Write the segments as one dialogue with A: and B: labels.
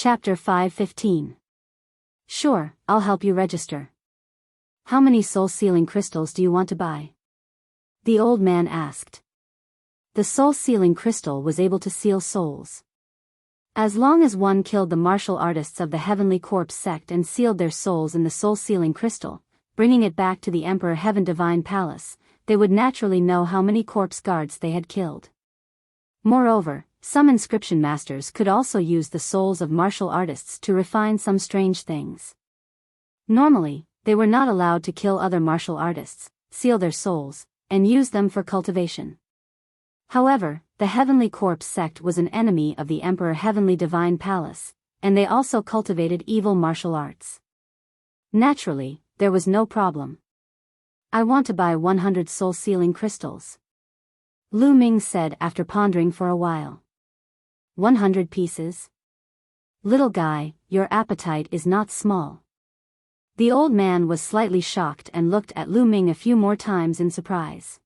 A: Chapter 5:15. Sure, I'll help you register. How many soul-sealing crystals do you want to buy? The old man asked. The soul-sealing crystal was able to seal souls. As long as one killed the martial artists of the Heavenly Corpse sect and sealed their souls in the soul-sealing crystal, bringing it back to the Emperor Heaven Divine Palace, they would naturally know how many corpse guards they had killed. Moreover, some inscription masters could also use the souls of martial artists to refine some strange things. Normally, they were not allowed to kill other martial artists, seal their souls, and use them for cultivation. However, the Heavenly Corpse sect was an enemy of the Emperor Heavenly Divine Palace, and they also cultivated evil martial arts. Naturally, there was no problem. I want to buy 100 soul-sealing crystals, Lu Ming said after pondering for a while. 100 pieces? Little guy, your appetite is not small. The old man was slightly shocked and looked at Lu Ming a few more times in surprise.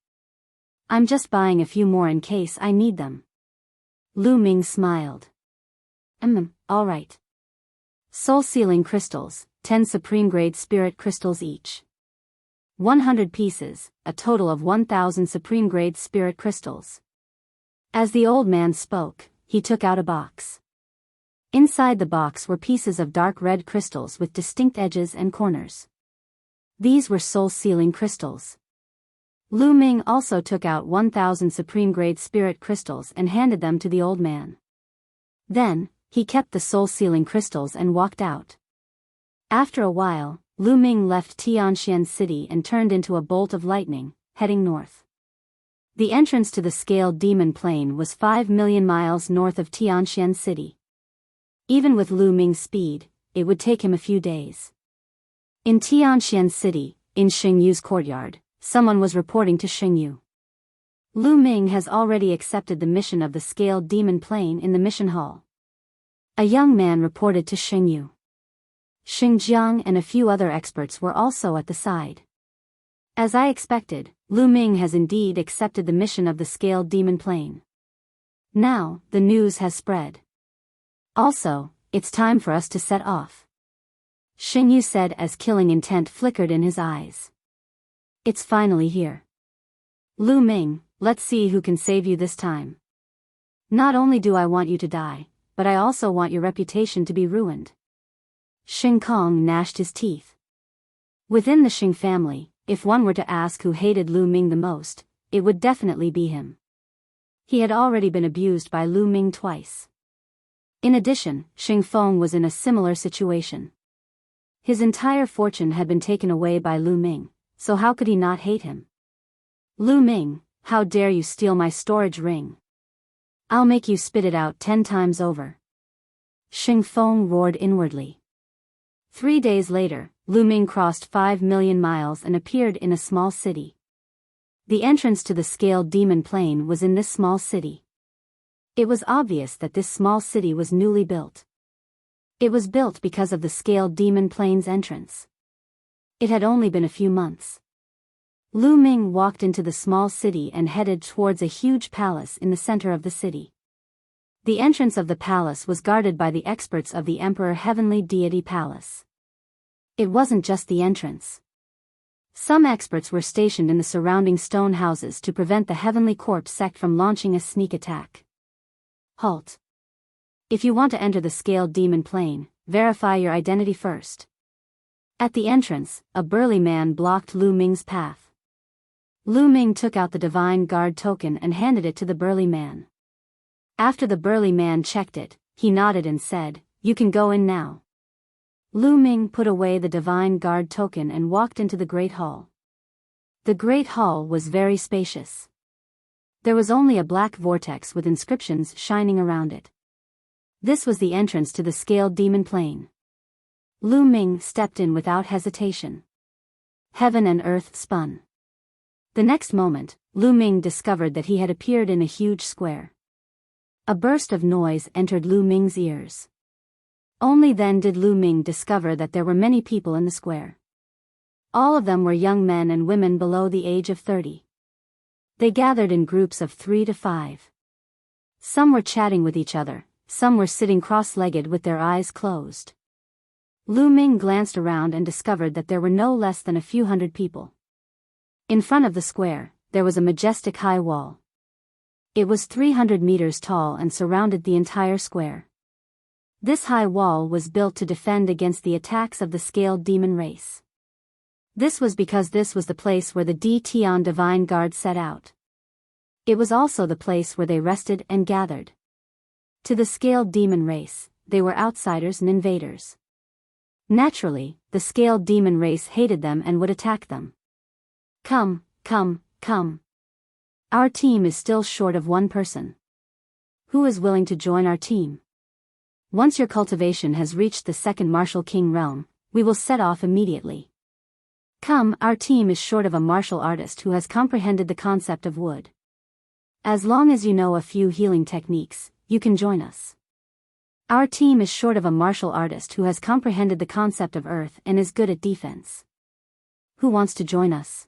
A: I'm just buying a few more in case I need them. Lu Ming smiled. All right. Soul-sealing crystals, 10 supreme-grade spirit crystals each. 100 pieces, a total of 1,000 supreme-grade spirit crystals. As the old man spoke, he took out a box. Inside the box were pieces of dark red crystals with distinct edges and corners. These were soul-sealing crystals. Lu Ming also took out 1,000 supreme-grade spirit crystals and handed them to the old man. Then, he kept the soul-sealing crystals and walked out. After a while, Lu Ming left Tianxian City and turned into a bolt of lightning, heading north. The entrance to the Scaled Demon Plain was 5 million miles north of Tianxian City. Even with Lu Ming's speed, it would take him a few days. In Tianxian City, in Xingyu's courtyard, someone was reporting to Xingyu. Lu Ming has already accepted the mission of the Scaled Demon Plain in the mission hall. A young man reported to Xingyu. Xingjiang and a few other experts were also at the side. As I expected, Lu Ming has indeed accepted the mission of the Scaled Demon Plain. Now, the news has spread. Also, it's time for us to set off. Xingyu said as killing intent flickered in his eyes. It's finally here. Lu Ming, let's see who can save you this time. Not only do I want you to die, but I also want your reputation to be ruined. Xing Kong gnashed his teeth. Within the Xing family, if one were to ask who hated Lu Ming the most, it would definitely be him. He had already been abused by Lu Ming twice. In addition, Xing Feng was in a similar situation. His entire fortune had been taken away by Lu Ming, so how could he not hate him? Lu Ming, how dare you steal my storage ring? I'll make you spit it out 10 times over. Xing Feng roared inwardly. 3 days later, Lu Ming crossed 5 million miles and appeared in a small city. The entrance to the Scaled Demon Plain was in this small city. It was obvious that this small city was newly built. It was built because of the Scaled Demon Plain's entrance. It had only been a few months. Lu Ming walked into the small city and headed towards a huge palace in the center of the city. The entrance of the palace was guarded by the experts of the Emperor Heavenly Deity Palace. It wasn't just the entrance. Some experts were stationed in the surrounding stone houses to prevent the Heavenly Corpse sect from launching a sneak attack. Halt. If you want to enter the Scaled Demon Plain, verify your identity first. At the entrance, a burly man blocked Lu Ming's path. Lu Ming took out the Divine Guard token and handed it to the burly man. After the burly man checked it, he nodded and said, "You can go in now." Lu Ming put away the Divine Guard token and walked into the Great Hall. The Great Hall was very spacious. There was only a black vortex with inscriptions shining around it. This was the entrance to the Scaled Demon Plain. Lu Ming stepped in without hesitation. Heaven and earth spun. The next moment, Lu Ming discovered that he had appeared in a huge square. A burst of noise entered Lu Ming's ears. Only then did Lu Ming discover that there were many people in the square. All of them were young men and women below the age of 30. They gathered in groups of 3 to 5. Some were chatting with each other, some were sitting cross-legged with their eyes closed. Lu Ming glanced around and discovered that there were no less than a few hundred people. In front of the square, there was a majestic high wall. It was 300 meters tall and surrounded the entire square. This high wall was built to defend against the attacks of the scaled demon race. This was because this was the place where the Tian divine guard set out. It was also the place where they rested and gathered. To the scaled demon race, they were outsiders and invaders. Naturally, the scaled demon race hated them and would attack them. Come, come, come. Our team is still short of one person. Who is willing to join our team? Once your cultivation has reached the second martial king realm, we will set off immediately. Come, our team is short of a martial artist who has comprehended the concept of wood. As long as you know a few healing techniques, you can join us. Our team is short of a martial artist who has comprehended the concept of earth and is good at defense. Who wants to join us?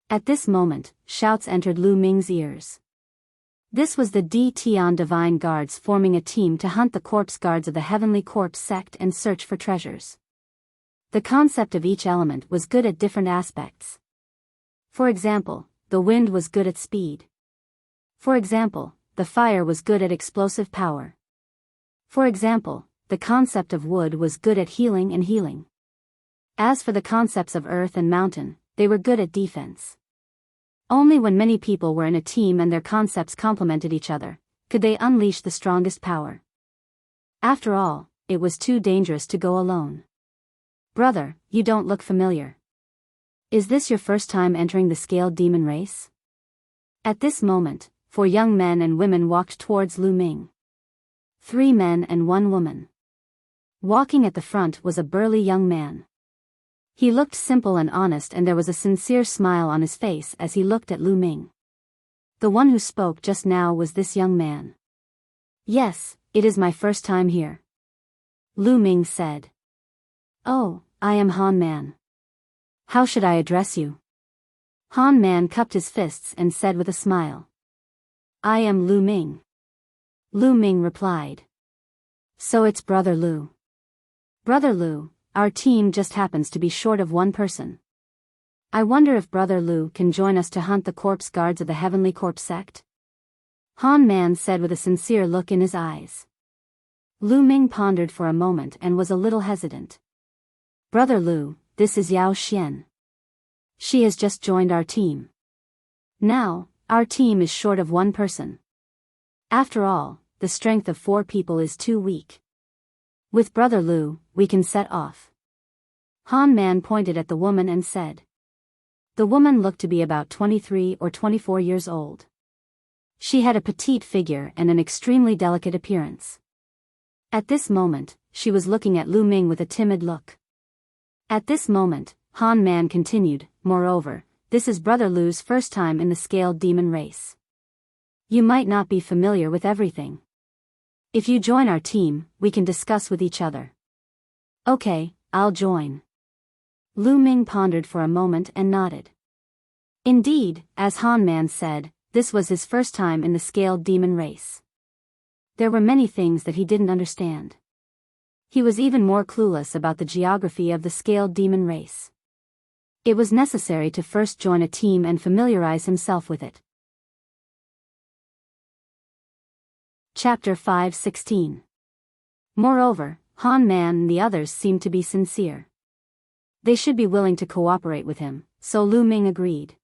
A: At this moment, shouts entered Lu Ming's ears. This was the Tian divine guards forming a team to hunt the corpse guards of the heavenly corpse sect and search for treasures. The concept of each element was good at different aspects. For example, the wind was good at speed. For example, the fire was good at explosive power. For example, the concept of wood was good at healing and healing. As for the concepts of earth and mountain, they were good at defense. Only when many people were in a team and their concepts complemented each other, could they unleash the strongest power. After all, it was too dangerous to go alone. Brother, you don't look familiar. Is this your first time entering the scaled demon race? At this moment, 4 young men and women walked towards Lu Ming. 3 men and 1 woman. Walking at the front was a burly young man. He looked simple and honest, and there was a sincere smile on his face as he looked at Lu Ming. The one who spoke just now was this young man. Yes, it is my first time here. Lu Ming said. Oh, I am Han Man. How should I address you? Han Man cupped his fists and said with a smile. I am Lu Ming. Lu Ming replied. So it's Brother Lu. Brother Lu, our team just happens to be short of one person. I wonder if Brother Lu can join us to hunt the corpse guards of the heavenly corpse sect? Han Man said with a sincere look in his eyes. Lu Ming pondered for a moment and was a little hesitant. Brother Lu, this is Yao Xian. She has just joined our team. Now, our team is short of one person. After all, the strength of 4 people is too weak. With Brother Lu, we can set off. Han Man pointed at the woman and said. The woman looked to be about 23 or 24 years old. She had a petite figure and an extremely delicate appearance. At this moment, she was looking at Lu Ming with a timid look. At this moment, Han Man continued, moreover, this is Brother Lu's first time in the scaled demon race. You might not be familiar with everything. If you join our team, we can discuss with each other. Okay, I'll join. Lu Ming pondered for a moment and nodded. Indeed, as Han Man said, this was his first time in the scaled demon race. There were many things that he didn't understand. He was even more clueless about the geography of the scaled demon race. It was necessary to first join a team and familiarize himself with it. Chapter 5:16. Moreover, Han Man and the others seemed to be sincere. They should be willing to cooperate with him, so Lu Ming agreed.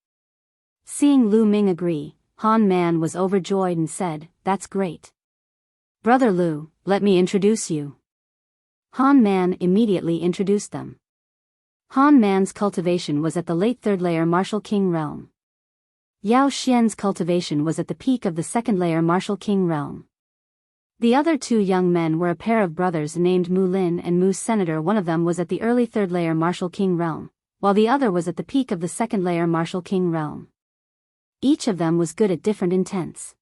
A: Seeing Lu Ming agree, Han Man was overjoyed and said, That's great. Brother Lu, let me introduce you. Han Man immediately introduced them. Han Man's cultivation was at the late 3rd layer Martial King realm. Yao Xian's cultivation was at the peak of the 2nd layer Martial King realm. The other 2 young men were a pair of brothers named Mu Lin and Mu Senator. One of them was at the early 3rd layer Martial King realm, while the other was at the peak of the 2nd layer Martial King realm. Each of them was good at different intents.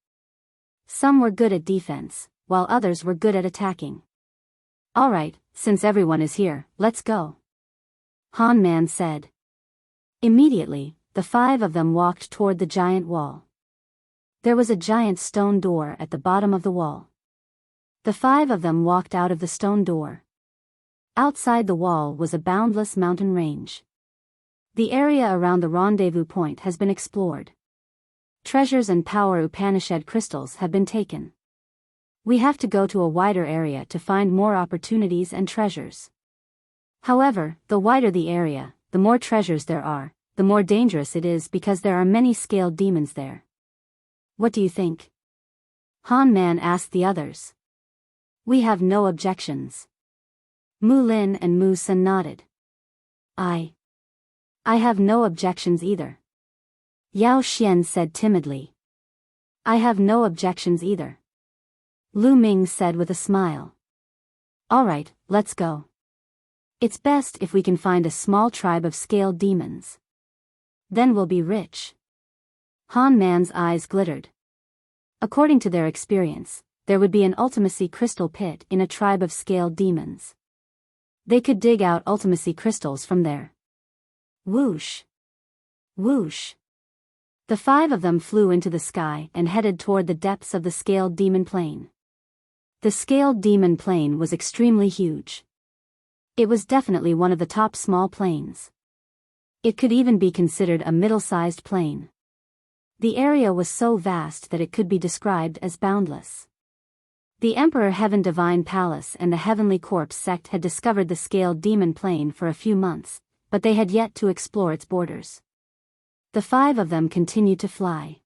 A: Some were good at defense, while others were good at attacking. Alright, since everyone is here, let's go. Han Man said. Immediately, the 5 of them walked toward the giant wall. There was a giant stone door at the bottom of the wall. The 5 of them walked out of the stone door. Outside the wall was a boundless mountain range. The area around the rendezvous point has been explored. Treasures and power Upanishad crystals have been taken. We have to go to a wider area to find more opportunities and treasures. However, the wider the area, the more treasures there are, the more dangerous it is because there are many scaled demons there. What do you think? Han Man asked the others. We have no objections. Mu Lin and Mu Sun nodded. I have no objections either. Yao Xian said timidly. I have no objections either. Lu Ming said with a smile. All right, let's go. It's best if we can find a small tribe of scaled demons. Then we'll be rich. Han Man's eyes glittered. According to their experience, there would be an ultimacy crystal pit in a tribe of scaled demons. They could dig out ultimacy crystals from there. Whoosh! Whoosh! The 5 of them flew into the sky and headed toward the depths of the scaled demon plain. The scaled demon plain was extremely huge. It was definitely one of the top small plains. It could even be considered a middle-sized plain. The area was so vast that it could be described as boundless. The Emperor Heaven Divine Palace and the Heavenly Corpse sect had discovered the scaled demon plain for a few months, but they had yet to explore its borders. The 5 of them continued to fly.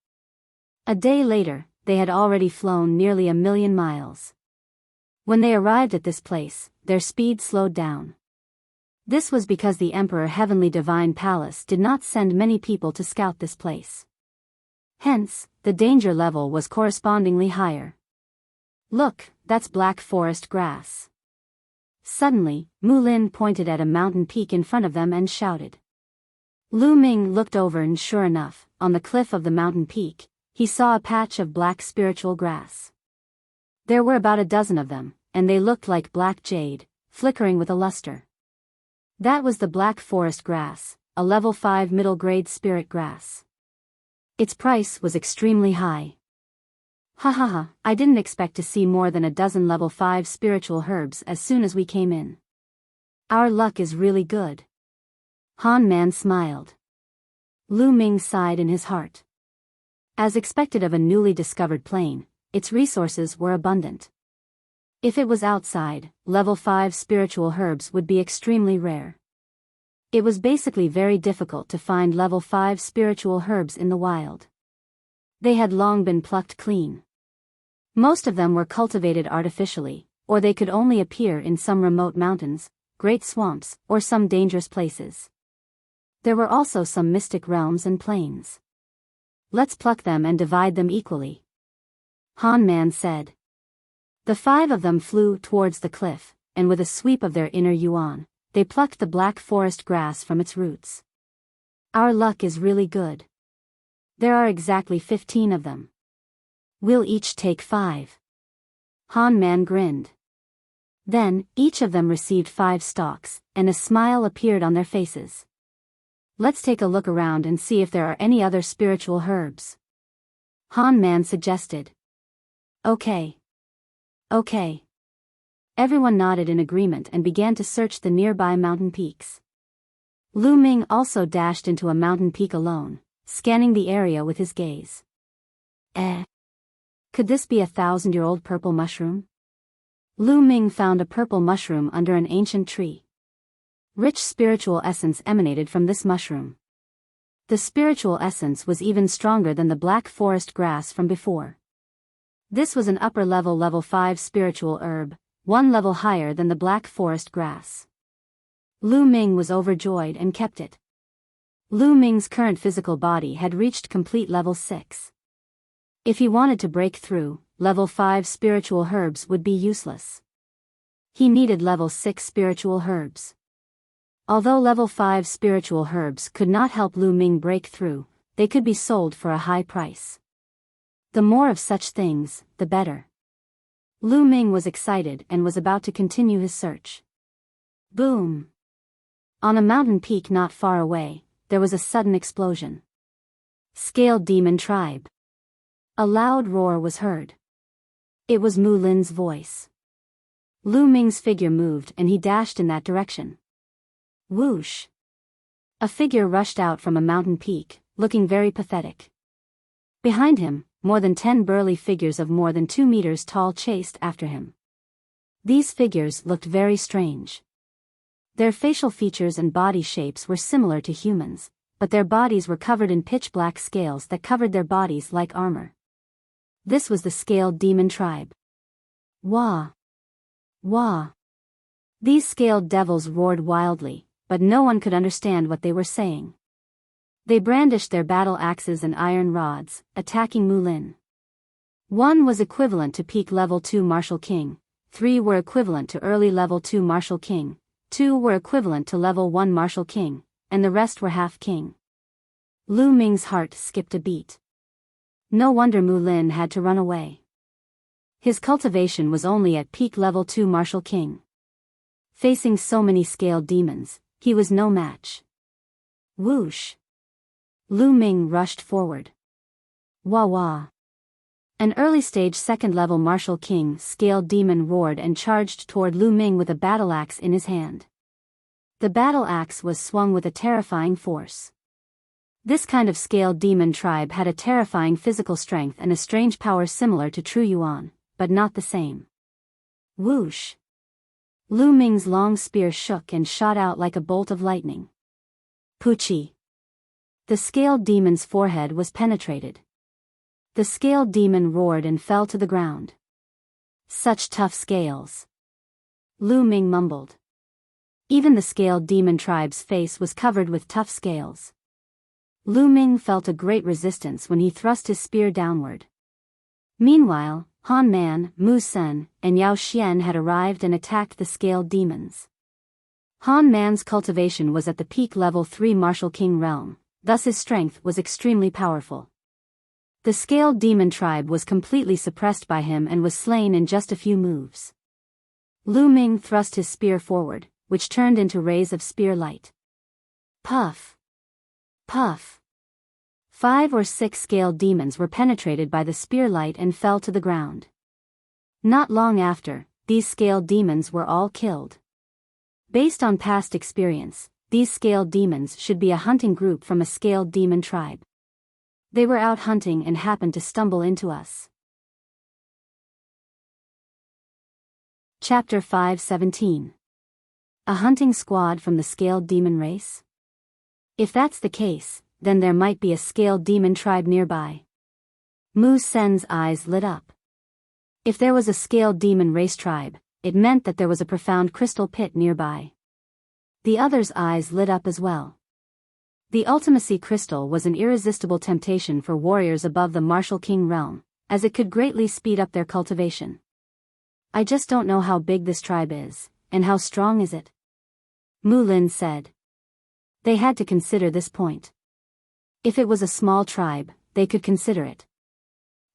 A: A day later, they had already flown nearly 1,000,000 miles. When they arrived at this place, their speed slowed down. This was because the Emperor Heavenly Divine Palace did not send many people to scout this place. Hence, the danger level was correspondingly higher. Look, that's black forest grass. Suddenly, Mu Lin pointed at a mountain peak in front of them and shouted. Lu Ming looked over and sure enough, on the cliff of the mountain peak, he saw a patch of black spiritual grass. There were about a dozen of them, and they looked like black jade, flickering with a luster. That was the black forest grass, a level 5 middle-grade spirit grass. Its price was extremely high. Ha ha ha, I didn't expect to see more than a dozen level 5 spiritual herbs as soon as we came in. Our luck is really good. Han Man smiled. Lu Ming sighed in his heart. As expected of a newly discovered plain, its resources were abundant. If it was outside, level 5 spiritual herbs would be extremely rare. It was basically very difficult to find level 5 spiritual herbs in the wild. They had long been plucked clean. Most of them were cultivated artificially, or they could only appear in some remote mountains, great swamps, or some dangerous places. There were also some mystic realms and plains. Let's pluck them and divide them equally. Han Man said. The 5 of them flew towards the cliff, and with a sweep of their inner yuan, they plucked the black forest grass from its roots. Our luck is really good. There are exactly 15 of them. We'll each take 5. Han Man grinned. Then, each of them received 5 stalks, and a smile appeared on their faces. Let's take a look around and see if there are any other spiritual herbs. Han Man suggested. Okay. Okay. Everyone nodded in agreement and began to search the nearby mountain peaks. Lu Ming also dashed into a mountain peak alone, scanning the area with his gaze. Could this be a 1,000-year-old purple mushroom? Lu Ming found a purple mushroom under an ancient tree. Rich spiritual essence emanated from this mushroom. The spiritual essence was even stronger than the black forest grass from before. This was an upper-level level 5 spiritual herb, 1 level higher than the black forest grass. Lu Ming was overjoyed and kept it. Lu Ming's current physical body had reached complete level 6. If he wanted to break through, level 5 spiritual herbs would be useless. He needed level 6 spiritual herbs. Although level 5 spiritual herbs could not help Lu Ming break through, they could be sold for a high price. The more of such things, the better. Lu Ming was excited and was about to continue his search. Boom! On a mountain peak not far away, there was a sudden explosion. Scaled Demon Tribe. A loud roar was heard. It was Mu Lin's voice. Lu Ming's figure moved and he dashed in that direction. Whoosh! A figure rushed out from a mountain peak, looking very pathetic. Behind him, more than 10 burly figures of more than 2 meters tall chased after him. These figures looked very strange. Their facial features and body shapes were similar to humans, but their bodies were covered in pitch-black scales that covered their bodies like armor. This was the Scaled Demon tribe. Wah! Wah! These scaled devils roared wildly, but no one could understand what they were saying. They brandished their battle axes and iron rods, attacking Mu Lin. 1 was equivalent to peak level 2 Martial King, 3 were equivalent to early level 2 Martial King, 2 were equivalent to level 1 Martial King, and the rest were half king. Lu Ming's heart skipped a beat. No wonder Mu Lin had to run away. His cultivation was only at peak level 2 Martial King. Facing so many scaled demons, he was no match. Whoosh! Lu Ming rushed forward. Wah wah! An early-stage second-level Martial King scaled demon roared and charged toward Lu Ming with a battle axe in his hand. The battle axe was swung with a terrifying force. This kind of scaled demon tribe had a terrifying physical strength and a strange power similar to True Yuan, but not the same. Whoosh! Lu Ming's long spear shook and shot out like a bolt of lightning. Poochie! The scaled demon's forehead was penetrated. The scaled demon roared and fell to the ground. Such tough scales! Lu Ming mumbled. Even the scaled demon tribe's face was covered with tough scales. Lu Ming felt a great resistance when he thrust his spear downward. Meanwhile, Han Man, Mu Sen, and Yao Xian had arrived and attacked the scaled demons. Han Man's cultivation was at the peak level 3 Martial King realm, thus his strength was extremely powerful. The scaled demon tribe was completely suppressed by him and was slain in just a few moves. Lu Ming thrust his spear forward, which turned into rays of spear light. Puff! Puff! 5 or 6 scaled demons were penetrated by the spear light and fell to the ground. Not long after, these scaled demons were all killed. Based on past experience, these scaled demons should be a hunting group from a scaled demon tribe. They were out hunting and happened to stumble into us. Chapter 5:17. A hunting squad from the scaled demon race? If that's the case, then there might be a scaled demon tribe nearby. Mu Sen's eyes lit up. If there was a scaled demon race tribe, it meant that there was a profound crystal pit nearby. The others' eyes lit up as well. The Ultimacy Crystal was an irresistible temptation for warriors above the Martial King realm, as it could greatly speed up their cultivation. I just don't know how big this tribe is, and how strong is it? Mu Lin said. They had to consider this point. If it was a small tribe, they could consider it.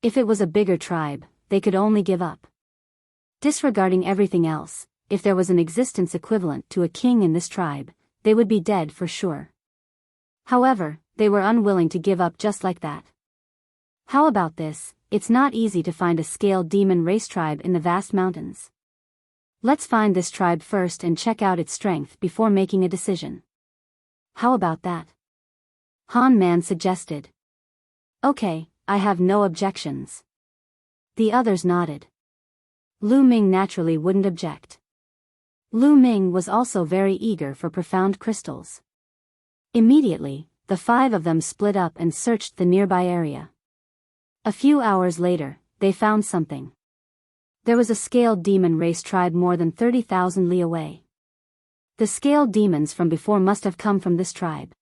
A: If it was a bigger tribe, they could only give up. Disregarding everything else, if there was an existence equivalent to a king in this tribe, they would be dead for sure. However, they were unwilling to give up just like that. How about this? It's not easy to find a scaled demon race tribe in the vast mountains. Let's find this tribe first and check out its strength before making a decision. How about that? Han Man suggested. Okay, I have no objections. The others nodded. Lu Ming naturally wouldn't object. Lu Ming was also very eager for profound crystals. Immediately, the 5 of them split up and searched the nearby area. A few hours later, they found something. There was a scaled demon race tribe more than 30,000 li away. The scaled demons from before must have come from this tribe.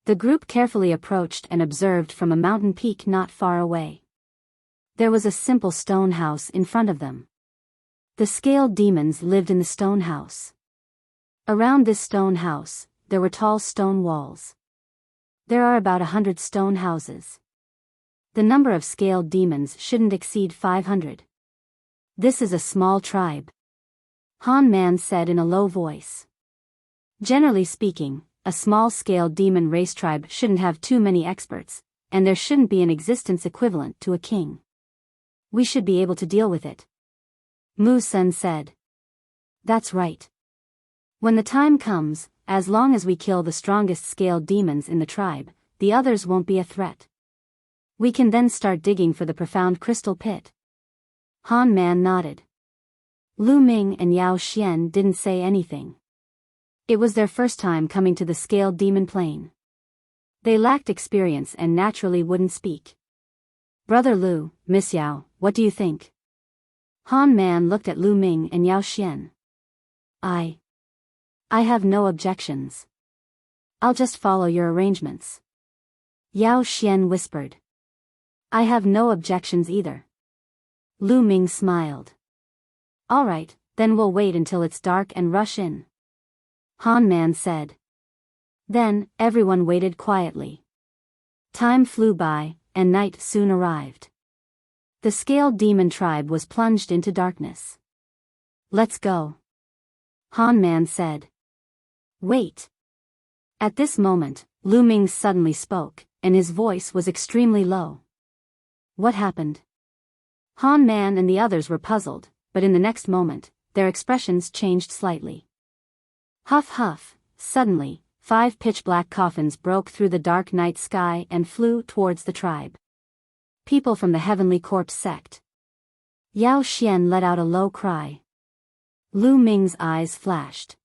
A: The group carefully approached and observed from a mountain peak not far away. There was a simple stone house in front of them. The scaled demons lived in the stone house. Around this stone house, there were tall stone walls. There are about 100 stone houses. The number of scaled demons shouldn't exceed 500. This is a small tribe. Han Man said in a low voice. Generally speaking, a small-scale demon race tribe shouldn't have too many experts, and there shouldn't be an existence equivalent to a king. We should be able to deal with it. Mu Sun said. That's right. When the time comes, as long as we kill the strongest scaled demons in the tribe, the others won't be a threat. We can then start digging for the profound crystal pit. Han Man nodded. Lu Ming and Yao Xian didn't say anything. It was their first time coming to the scaled demon plane. They lacked experience and naturally wouldn't speak. Brother Lu, Miss Yao, what do you think? Han Man looked at Lu Ming and Yao Xian. I have no objections. I'll just follow your arrangements. Yao Xian whispered. I have no objections either. Lu Ming smiled. All right, then we'll wait until it's dark and rush in. Han Man said. Then, everyone waited quietly. Time flew by, and night soon arrived. The scaled demon tribe was plunged into darkness. Let's go. Han Man said. Wait. At this moment, Lu Ming suddenly spoke, and his voice was extremely low. What happened? Han Man and the others were puzzled, but in the next moment, their expressions changed slightly. Huff huff, suddenly, 5 pitch-black coffins broke through the dark night sky and flew towards the tribe. People from the Heavenly Corpse sect. Yao Xian let out a low cry. Lu Ming's eyes flashed.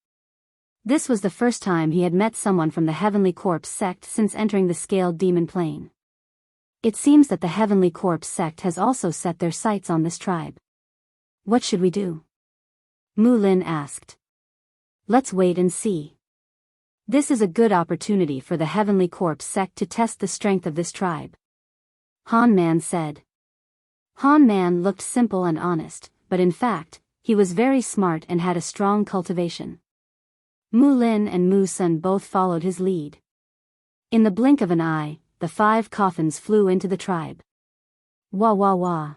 A: This was the first time he had met someone from the Heavenly Corpse sect since entering the scaled demon plane. It seems that the Heavenly Corpse sect has also set their sights on this tribe. What should we do? Mu Lin asked. Let's wait and see. This is a good opportunity for the Heavenly Corpse sect to test the strength of this tribe. Han Man said. Han Man looked simple and honest, but in fact, he was very smart and had a strong cultivation. Mu Lin and Mu Sun both followed his lead. In the blink of an eye, the 5 coffins flew into the tribe. Wah wah wah.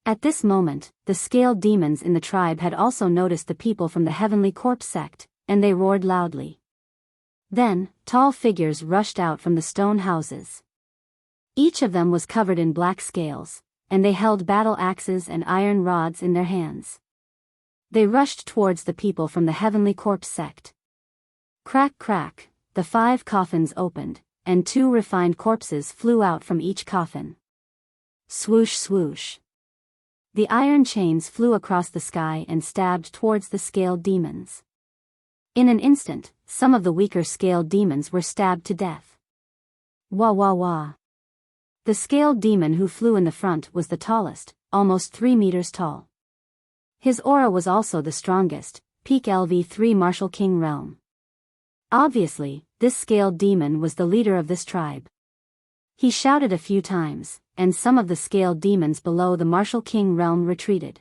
A: At this moment, the scaled demons in the tribe had also noticed the people from the Heavenly Corpse sect, and they roared loudly. Then, tall figures rushed out from the stone houses. Each of them was covered in black scales, and they held battle axes and iron rods in their hands. They rushed towards the people from the Heavenly Corpse sect. Crack crack, the 5 coffins opened, and 2 refined corpses flew out from each coffin. Swoosh swoosh. The iron chains flew across the sky and stabbed towards the scaled demons. In an instant, some of the weaker scaled demons were stabbed to death. Wah wah wah. The scaled demon who flew in the front was the tallest, almost 3 meters tall. His aura was also the strongest, peak LV3 Martial King realm. Obviously, this scaled demon was the leader of this tribe. He shouted a few times, and some of the scaled demons below the Martial King realm retreated.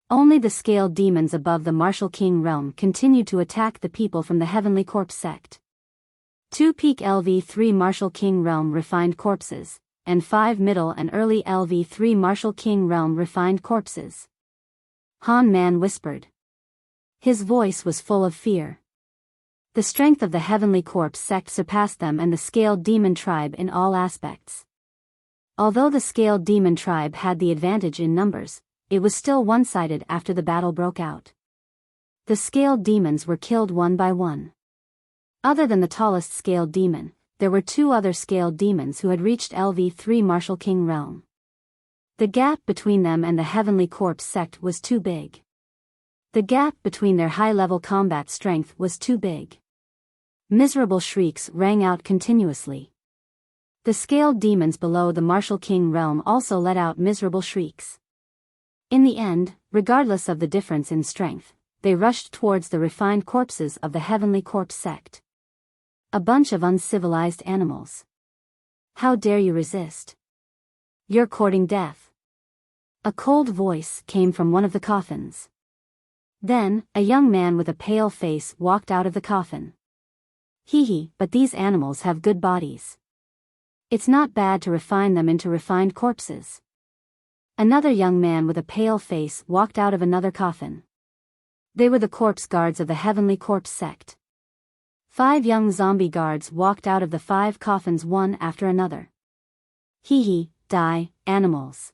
A: Only the scaled demons above the Martial King realm continued to attack the people from the Heavenly Corpse sect. 2 peak LV3 Martial King realm refined corpses, and 5 middle and early LV3 Martial King realm refined corpses. Han Man whispered. His voice was full of fear. The strength of the Heavenly Corpse sect surpassed them and the scaled demon tribe in all aspects. Although the scaled demon tribe had the advantage in numbers, it was still one-sided after the battle broke out. The scaled demons were killed one by one. Other than the tallest scaled demon, there were 2 other scaled demons who had reached LV3 Martial King realm. The gap between them and the Heavenly Corpse sect was too big. The gap between their high-level combat strength was too big. Miserable shrieks rang out continuously. The scaled demons below the Martial King realm also let out miserable shrieks. In the end, regardless of the difference in strength, they rushed towards the refined corpses of the Heavenly Corpse sect. A bunch of uncivilized animals. How dare you resist? You're courting death. A cold voice came from one of the coffins. Then, a young man with a pale face walked out of the coffin. Hee, but these animals have good bodies. It's not bad to refine them into refined corpses. Another young man with a pale face walked out of another coffin. They were the corpse guards of the Heavenly Corpse sect. 5 young zombie guards walked out of the 5 coffins one after another. Hee, die, animals.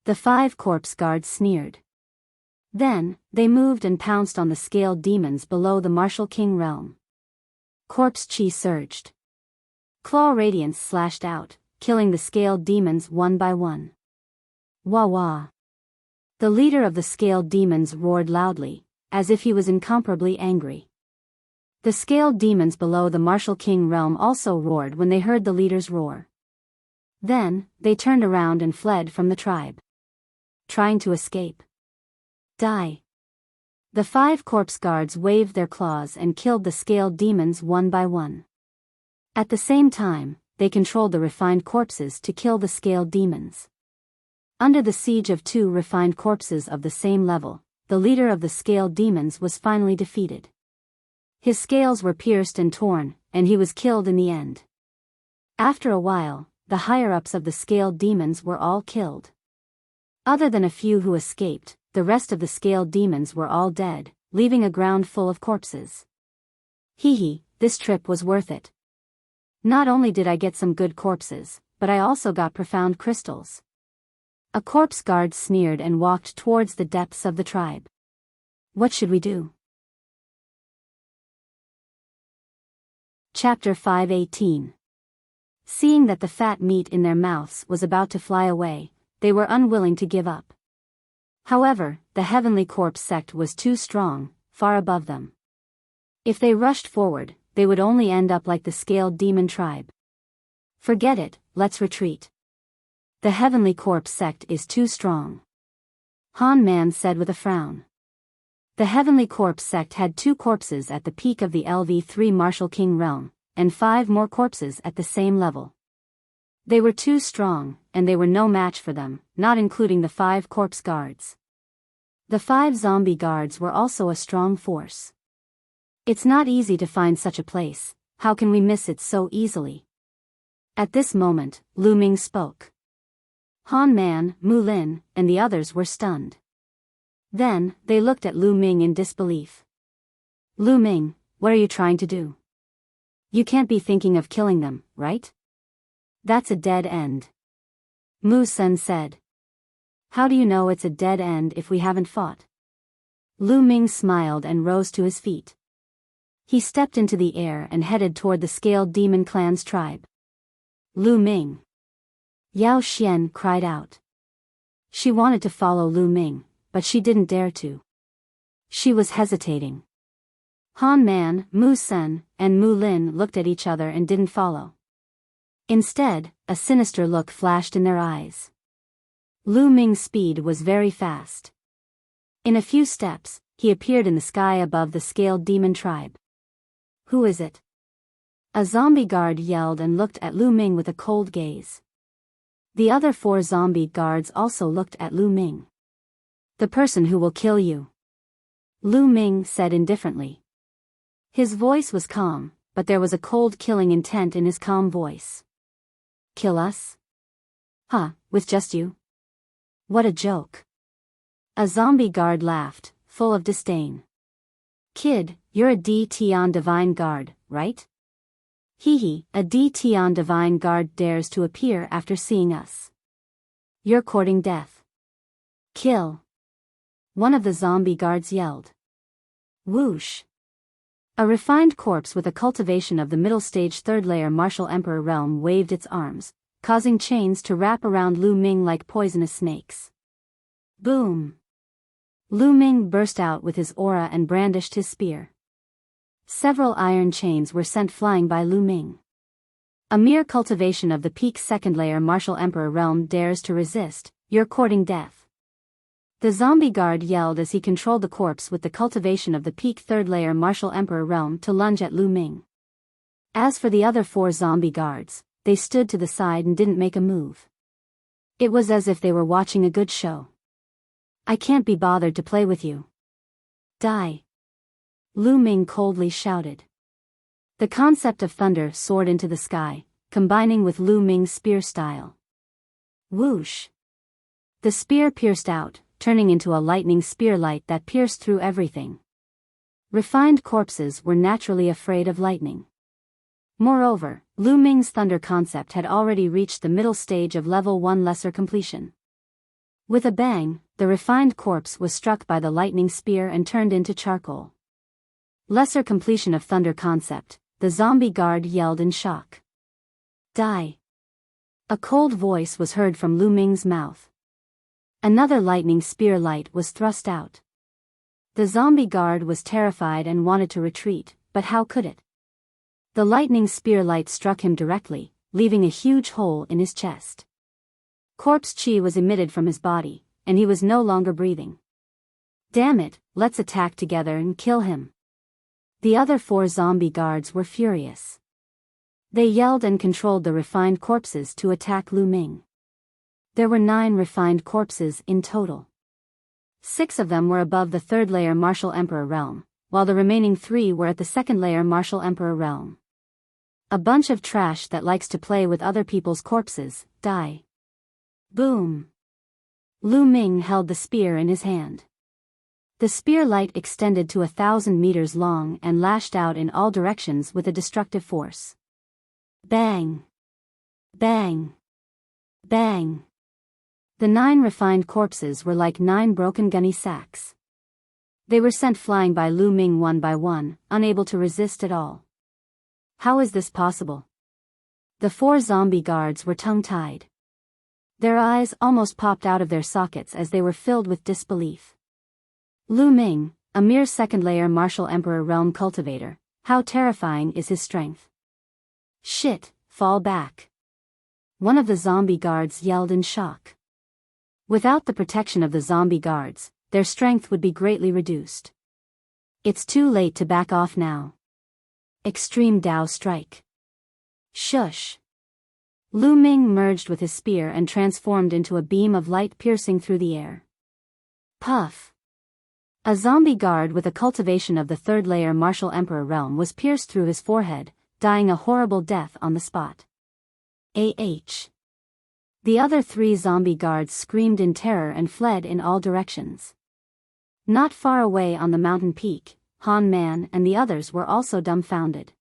A: The 5 corpse guards sneered. Then, they moved and pounced on the scaled demons below the Martial King realm. Corpse chi surged. Claw radiance slashed out, killing the scaled demons one by one. Wah wah. The leader of the scaled demons roared loudly, as if he was incomparably angry. The scaled demons below the Martial King realm also roared when they heard the leader's roar. Then, they turned around and fled from the tribe. Trying to escape. Die. The 5 corpse guards waved their claws and killed the scaled demons one by one. At the same time, they controlled the refined corpses to kill the scaled demons. Under the siege of 2 refined corpses of the same level, the leader of the scaled demons was finally defeated. His scales were pierced and torn, and he was killed in the end. After a while, the higher-ups of the scaled demons were all killed. Other than a few who escaped, the rest of the scaled demons were all dead, leaving a ground full of corpses. Hee hee, this trip was worth it. Not only did I get some good corpses, but I also got profound crystals. A corpse guard sneered and walked towards the depths of the tribe. What should we do? Chapter 5:18. Seeing that the fat meat in their mouths was about to fly away, they were unwilling to give up. However, the heavenly corpse sect was too strong, far above them. If they rushed forward, they would only end up like the scaled demon tribe. Forget it, let's retreat. The heavenly corpse sect is too strong. Han Man said with a frown. The heavenly corpse sect had 2 corpses at the peak of the LV3 Martial King realm, and 5 more corpses at the same level. They were too strong, and they were no match for them, not including the 5 corpse guards. The 5 zombie guards were also a strong force. It's not easy to find such a place, how can we miss it so easily? At this moment, Lu Ming spoke. Han Man, Mu Lin, and the others were stunned. Then, they looked at Lu Ming in disbelief. Lu Ming, what are you trying to do? You can't be thinking of killing them, right? That's a dead end. Mu Sen said. How do you know it's a dead end if we haven't fought? Lu Ming smiled and rose to his feet. He stepped into the air and headed toward the scaled demon clan's tribe. Lu Ming. Yao Xian cried out. She wanted to follow Lu Ming, but she didn't dare to. She was hesitating. Han Man, Mu Sen, and Mu Lin looked at each other and didn't follow. Instead, a sinister look flashed in their eyes. Lu Ming's speed was very fast. In a few steps, he appeared in the sky above the scaled demon tribe. Who is it? A zombie guard yelled and looked at Lu Ming with a cold gaze. The other 4 zombie guards also looked at Lu Ming. The person who will kill you. Lu Ming said indifferently. His voice was calm, but there was a cold killing intent in his calm voice. Kill us? Huh, with just you? What a joke. A zombie guard laughed, full of disdain. Kid, you're a DT Divine Guard, right? Hee hee, a DT Divine Guard dares to appear after seeing us. You're courting death. Kill. One of the zombie guards yelled. Whoosh. A refined corpse with a cultivation of the middle stage 3rd layer Martial Emperor realm waved its arms, causing chains to wrap around Lu Ming like poisonous snakes. Boom. Lu Ming burst out with his aura and brandished his spear. Several iron chains were sent flying by Lu Ming. A mere cultivation of the peak 2nd layer Martial Emperor realm dares to resist, you're courting death. The zombie guard yelled as he controlled the corpse with the cultivation of the peak 3rd layer Martial Emperor realm to lunge at Lu Ming. As for the other 4 zombie guards, they stood to the side and didn't make a move. It was as if they were watching a good show. I can't be bothered to play with you. Die. Lu Ming coldly shouted. The concept of thunder soared into the sky, combining with Lu Ming's spear style. Whoosh. The spear pierced out, turning into a lightning spear light that pierced through everything. Refined corpses were naturally afraid of lightning. Moreover, Lu Ming's thunder concept had already reached the middle stage of level 1 lesser completion. With a bang, the refined corpse was struck by the lightning spear and turned into charcoal. Lesser completion of thunder concept, the zombie guard yelled in shock. Die. A cold voice was heard from Lu Ming's mouth. Another lightning spear light was thrust out. The zombie guard was terrified and wanted to retreat, but how could it? The lightning spear light struck him directly, leaving a huge hole in his chest. Corpse chi was emitted from his body, and he was no longer breathing. Damn it, let's attack together and kill him. The other 4 zombie guards were furious. They yelled and controlled the refined corpses to attack Lu Ming. There were 9 refined corpses in total. 6 of them were above the 3rd layer Martial Emperor realm, while the remaining 3 were at the 2nd layer Martial Emperor realm. A bunch of trash that likes to play with other people's corpses, die. Boom. Lu Ming held the spear in his hand. The spear light extended to 1,000 meters long and lashed out in all directions with a destructive force. Bang. Bang. Bang. The 9 refined corpses were like 9 broken gunny sacks. They were sent flying by Lu Ming one by one, unable to resist at all. How is this possible? The 4 zombie guards were tongue-tied. Their eyes almost popped out of their sockets as they were filled with disbelief. Lu Ming, a mere 2nd layer Martial Emperor realm cultivator, how terrifying is his strength? Shit, fall back. One of the zombie guards yelled in shock. Without the protection of the zombie guards, their strength would be greatly reduced. It's too late to back off now. Extreme Dao Strike. Shush. Lu Ming merged with his spear and transformed into a beam of light piercing through the air. Puff. A zombie guard with a cultivation of the 3rd layer Martial Emperor realm was pierced through his forehead, dying a horrible death on the spot. The other 3 zombie guards screamed in terror and fled in all directions. Not far away on the mountain peak, Han Man and the others were also dumbfounded.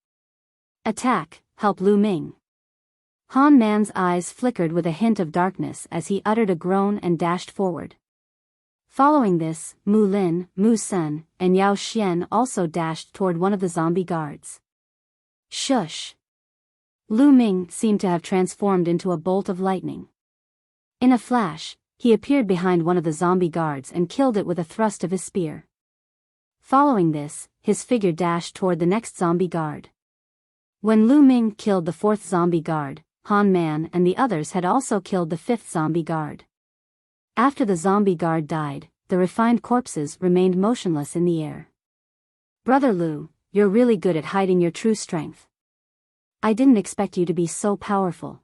A: Attack, help Lu Ming. Han Man's eyes flickered with a hint of darkness as he uttered a groan and dashed forward. Following this, Mu Lin, Mu Sun, and Yao Xian also dashed toward one of the zombie guards. Shush. Lu Ming seemed to have transformed into a bolt of lightning. In a flash, he appeared behind one of the zombie guards and killed it with a thrust of his spear. Following this, his figure dashed toward the next zombie guard. When Lu Ming killed the 4th zombie guard, Han Man and the others had also killed the 5th zombie guard. After the zombie guard died, the refined corpses remained motionless in the air. Brother Lu, you're really good at hiding your true strength. I didn't expect you to be so powerful.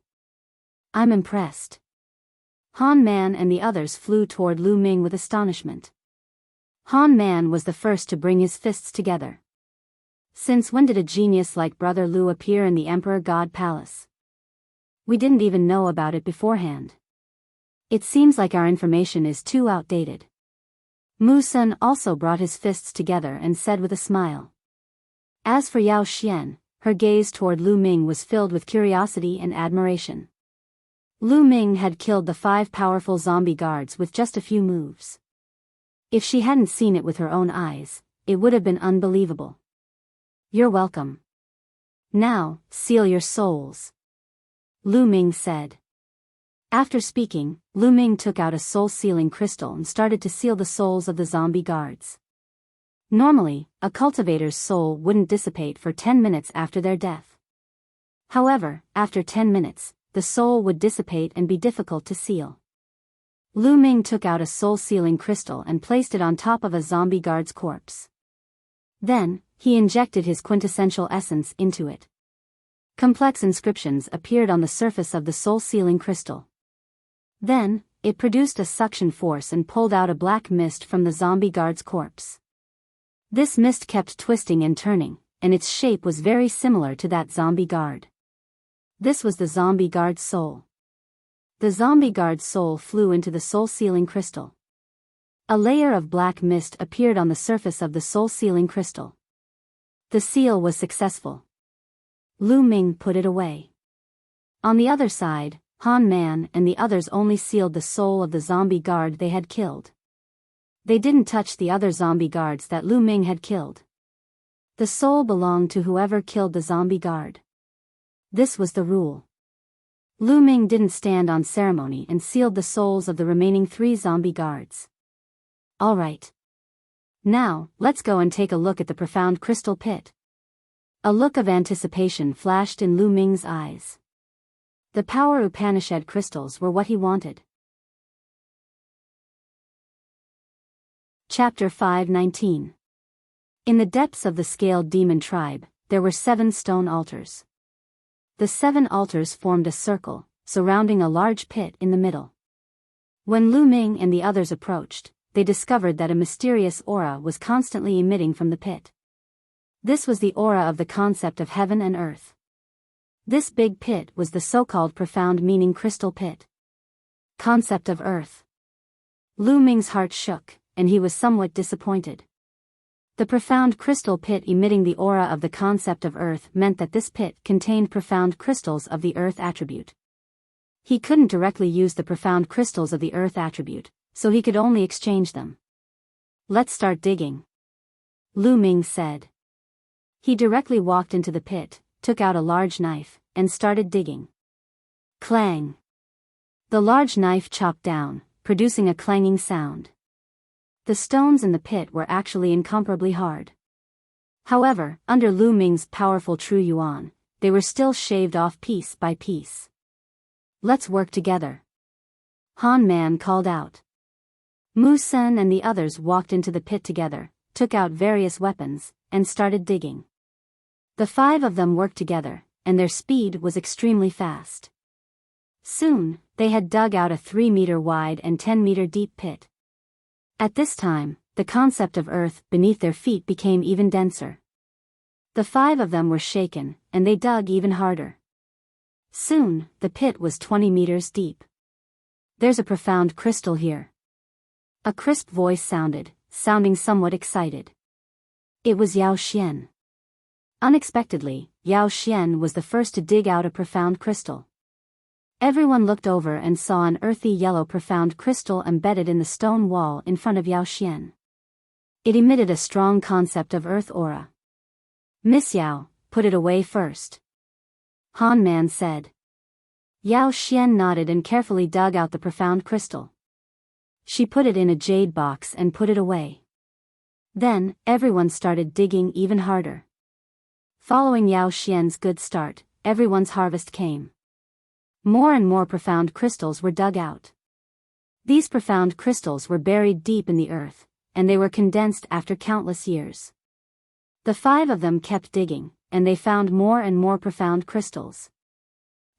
A: I'm impressed. Han Man and the others flew toward Lu Ming with astonishment. Han Man was the first to bring his fists together. Since when did a genius like Brother Lu appear in the Emperor God Palace? We didn't even know about it beforehand. It seems like our information is too outdated. Mu Sun also brought his fists together and said with a smile. As for Yao Xian, her gaze toward Lu Ming was filled with curiosity and admiration. Lu Ming had killed the 5 powerful zombie guards with just a few moves. If she hadn't seen it with her own eyes, it would have been unbelievable. You're welcome. Now, seal your souls. Lu Ming said. After speaking, Lu Ming took out a soul-sealing crystal and started to seal the souls of the zombie guards. Normally, a cultivator's soul wouldn't dissipate for 10 minutes after their death. However, after 10 minutes, the soul would dissipate and be difficult to seal. Lu Ming took out a soul-sealing crystal and placed it on top of a zombie guard's corpse. Then, he injected his quintessential essence into it. Complex inscriptions appeared on the surface of the soul-sealing crystal. Then, it produced a suction force and pulled out a black mist from the zombie guard's corpse. This mist kept twisting and turning, and its shape was very similar to that zombie guard. This was the zombie guard's soul. The zombie guard's soul flew into the soul-sealing crystal. A layer of black mist appeared on the surface of the soul-sealing crystal. The seal was successful. Lu Ming put it away. On the other side, Han Man and the others only sealed the soul of the zombie guard they had killed. They didn't touch the other zombie guards that Lu Ming had killed. The soul belonged to whoever killed the zombie guard. This was the rule. Lu Ming didn't stand on ceremony and sealed the souls of the remaining 3 zombie guards. Alright. Now, let's go and take a look at the profound crystal pit. A look of anticipation flashed in Lu Ming's eyes. The power Upanishad crystals were what he wanted. Chapter 5:19. In the depths of the scaled demon tribe, there were 7 stone altars. The 7 altars formed a circle, surrounding a large pit in the middle. When Lu Ming and the others approached, they discovered that a mysterious aura was constantly emitting from the pit. This was the aura of the concept of heaven and earth. This big pit was the so-called profound meaning crystal pit. Concept of earth. Lu Ming's heart shook, and he was somewhat disappointed. The profound crystal pit emitting the aura of the concept of earth meant that this pit contained profound crystals of the earth attribute. He couldn't directly use the profound crystals of the earth attribute, so he could only exchange them. Let's start digging, Lu Ming said. He directly walked into the pit, took out a large knife, and started digging. Clang! The large knife chopped down, producing a clanging sound. The stones in the pit were actually incomparably hard. However, under Lu Ming's powerful True Yuan, they were still shaved off piece by piece. Let's work together, Han Man called out. Mu Sen and the others walked into the pit together, took out various weapons, and started digging. The 5 of them worked together, and their speed was extremely fast. Soon, they had dug out a 3-meter wide and 10-meter deep pit. At this time, the concept of earth beneath their feet became even denser. The 5 of them were shaken, and they dug even harder. Soon, the pit was 20 meters deep. There's a profound crystal here. A crisp voice sounding somewhat excited. It was Yao Xian. Unexpectedly, Yao Xian was the first to dig out a profound crystal. Everyone looked over and saw an earthy yellow profound crystal embedded in the stone wall in front of Yao Xian. It emitted a strong concept of earth aura. Miss Yao, put it away first, Han Man said. Yao Xian nodded and carefully dug out the profound crystal. She put it in a jade box and put it away. Then, everyone started digging even harder. Following Yao Xian's good start, everyone's harvest came. More and more profound crystals were dug out. These profound crystals were buried deep in the earth, and they were condensed after countless years. The 5 of them kept digging, and they found more and more profound crystals.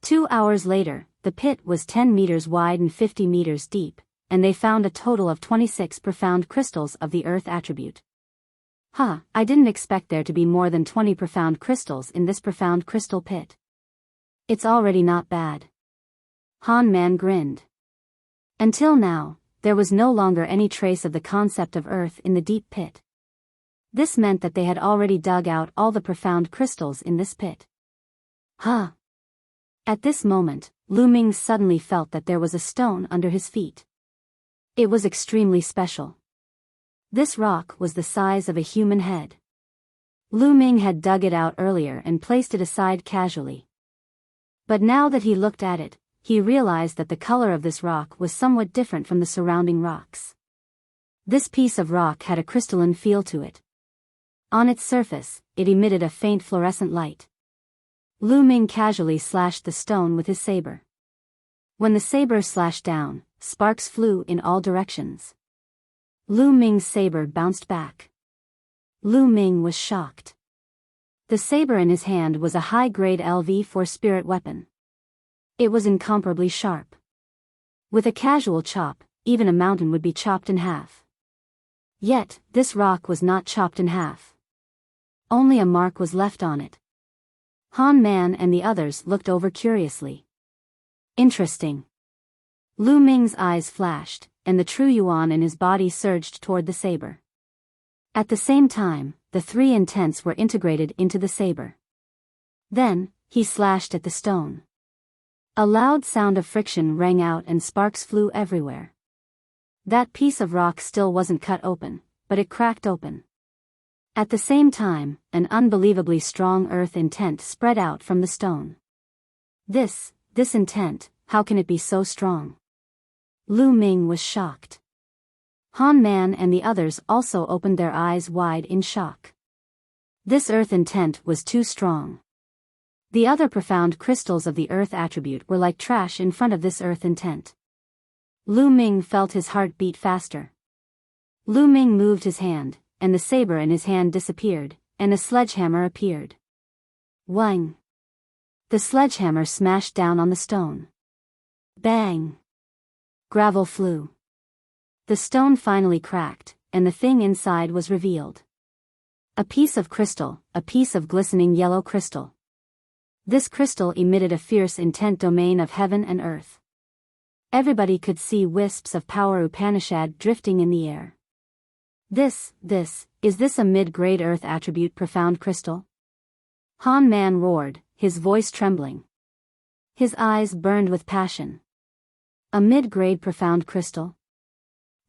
A: 2 hours later, the pit was 10 meters wide and 50 meters deep, and they found a total of 26 profound crystals of the earth attribute. I didn't expect there to be more than 20 profound crystals in this profound crystal pit. It's already not bad. Han Man grinned. Until now, there was no longer any trace of the concept of earth in the deep pit. This meant that they had already dug out all the profound crystals in this pit. At this moment, Lu Ming suddenly felt that there was a stone under his feet. It was extremely special. This rock was the size of a human head. Lu Ming had dug it out earlier and placed it aside casually. But now that he looked at it, he realized that the color of this rock was somewhat different from the surrounding rocks. This piece of rock had a crystalline feel to it. On its surface, it emitted a faint fluorescent light. Lu Ming casually slashed the stone with his saber. When the saber slashed down, sparks flew in all directions. Lu Ming's saber bounced back. Lu Ming was shocked. The saber in his hand was a high-grade LV-4 spirit weapon. It was incomparably sharp. With a casual chop, even a mountain would be chopped in half. Yet, this rock was not chopped in half. Only a mark was left on it. Han Man and the others looked over curiously. Interesting. Lu Ming's eyes flashed, and the true yuan in his body surged toward the saber. At the same time, the 3 intents were integrated into the saber. Then, he slashed at the stone. A loud sound of friction rang out and sparks flew everywhere. That piece of rock still wasn't cut open, but it cracked open. At the same time, an unbelievably strong earth intent spread out from the stone. This intent, how can it be so strong? Lu Ming was shocked. Han Man and the others also opened their eyes wide in shock. This earth intent was too strong. The other profound crystals of the earth attribute were like trash in front of this earth intent. Lu Ming felt his heart beat faster. Lu Ming moved his hand, and the saber in his hand disappeared, and a sledgehammer appeared. Whang! The sledgehammer smashed down on the stone. Bang! Gravel flew. The stone finally cracked, and the thing inside was revealed. A piece of crystal, a piece of glistening yellow crystal. This crystal emitted a fierce intent domain of heaven and earth. Everybody could see wisps of power Upanishad drifting in the air. Is this a mid-grade earth attribute profound crystal? Han Man roared, his voice trembling. His eyes burned with passion. A mid-grade profound crystal?